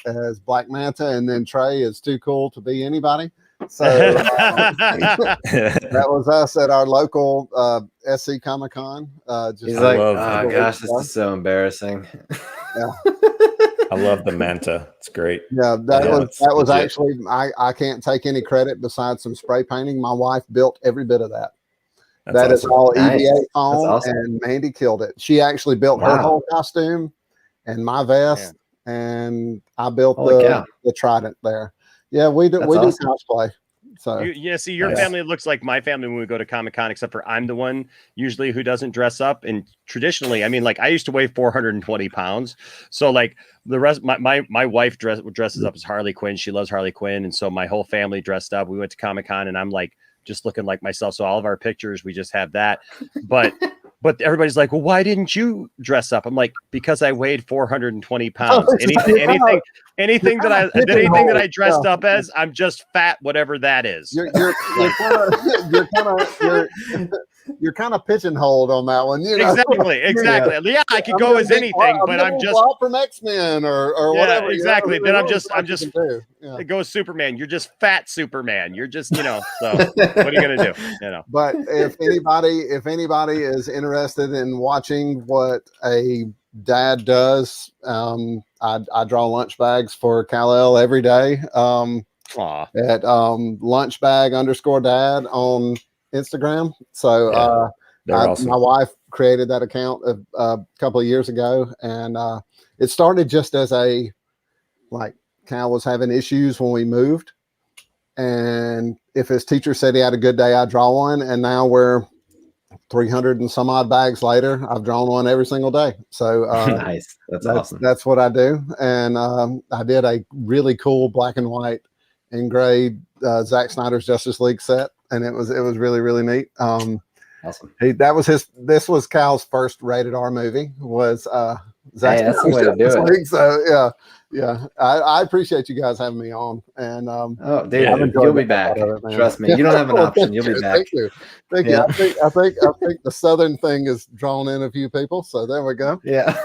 as Black Manta, and then Trey is too cool to be anybody. So that was us at our local SC Comic-Con. He's like, oh gosh, this is so embarrassing. Yeah. I love the Manta. It's great. Yeah, that was actually I can't take any credit besides some spray painting. My wife built every bit of that. That is all EVA foam, and Mandy killed it. She actually built her whole costume and my vest, and I built the trident there. Yeah, we do cosplay. So see, your family looks like my family when we go to Comic-Con, except for I'm the one usually who doesn't dress up. And traditionally, I mean, like, I used to weigh 420 pounds. So like the rest, my wife dresses up as Harley Quinn. She loves Harley Quinn. And so my whole family dressed up. We went to Comic-Con, and I'm like just looking like myself. So all of our pictures, we just have that. But everybody's like, well, why didn't you dress up? I'm like, because I weighed 420 pounds. Anything that I dressed up as, I'm just fat, whatever that is. You're kind of pigeonholed on that one. You know? Exactly. Yeah, I could go as anything, but I'm just from X-Men or whatever. Exactly. You know, then I'm just it goes Superman. You're just fat Superman. You're just, so what are you gonna do? But if anybody is interested in watching what a dad does, I draw lunch bags for Kal-El every day. At lunchbag_dad on Instagram. So my wife created that account a couple of years ago, and it started just as Cal was having issues when we moved, and if his teacher said he had a good day, I draw one, and now we're 300 and some odd bags later. I've drawn one every single day. So nice. That's awesome. That's what I do. And I did a really cool black and white and gray Zack Snyders Justice League set, and it was really, really neat. Awesome. This was Cal's first rated R movie, was Zack that's the way to do it. League. So yeah. I appreciate you guys having me on. And dude, you'll be back. Trust me, you don't have an option. You'll be back. Thank you. I think the Southern thing is drawn in a few people. So there we go. Yeah.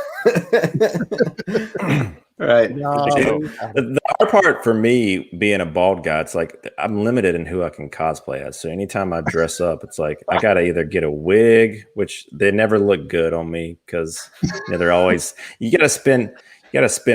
Right. The hard part for me being a bald guy, it's like I'm limited in who I can cosplay as. So anytime I dress up, it's like I gotta either get a wig, which they never look good on me because they're always you gotta spend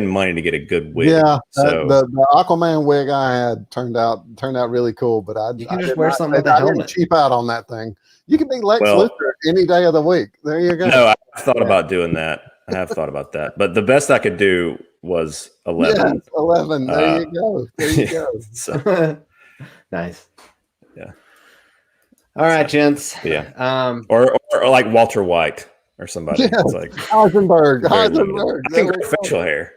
money to get a good wig. Yeah, so the Aquaman wig I had turned out really cool, but You can just wear something with a helmet. didn't cheap out on that thing. You can be Lex Well, Luthor any day of the week. There you go. No, I've thought about doing that. I have thought about that, but the best I could do was 11. Yes, 11. There you go. There you go. So, Nice. Yeah. All right, gents. Yeah. Or like Walter White or somebody. Yes. It's like Heisenberg. I can grow facial hair.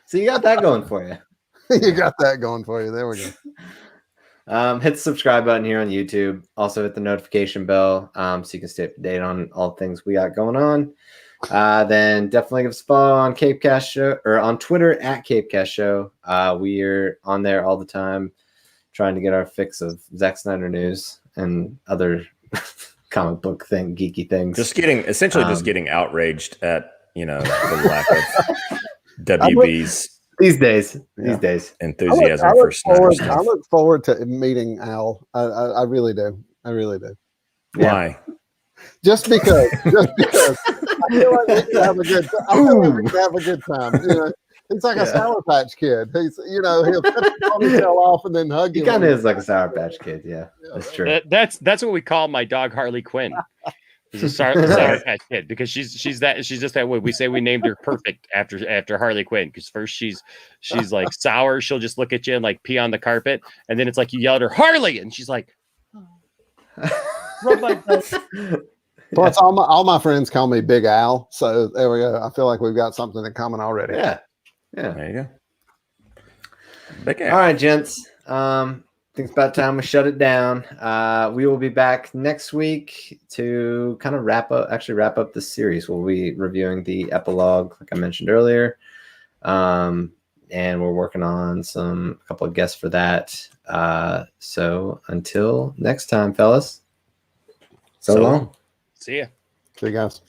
So you got that going for you. You got that going for you. There we go. Hit the subscribe button here on YouTube. Also hit the notification bell so you can stay up to date on all the things we got going on. Then definitely give us a follow on CapeCast Show or on Twitter at CapeCast Show. We are on there all the time trying to get our fix of Zack Snyder news and other comic book geeky things. Just getting outraged at the lack of WB's these days enthusiasm for Snyder stuff. I look forward to meeting Al. I really do. I really do. Why? Just because. I feel like we can have a good time. I feel like we can have a good time. It's like a Sour Patch Kid. He'll cut the ponytail off and then hug you. He kind of is like a Sour Patch Kid. Yeah, that's true. That's what we call my dog Harley Quinn. She's a Sour Patch Kid because she's just that way. We say we named her Perfect after Harley Quinn because first she's like sour. She'll just look at you and like pee on the carpet, and then it's like you yell at her Harley, and she's like, rub my butt. Plus, all my friends call me Big Al, so there we go. I feel like we've got something in common already. Yeah. There you go. Big Al. All right, gents. I think it's about time we shut it down. We will be back next week to kind of wrap up the series. We'll be reviewing the epilogue, like I mentioned earlier. And we're working on a couple of guests for that. So until next time, fellas. So long. See ya. See you guys.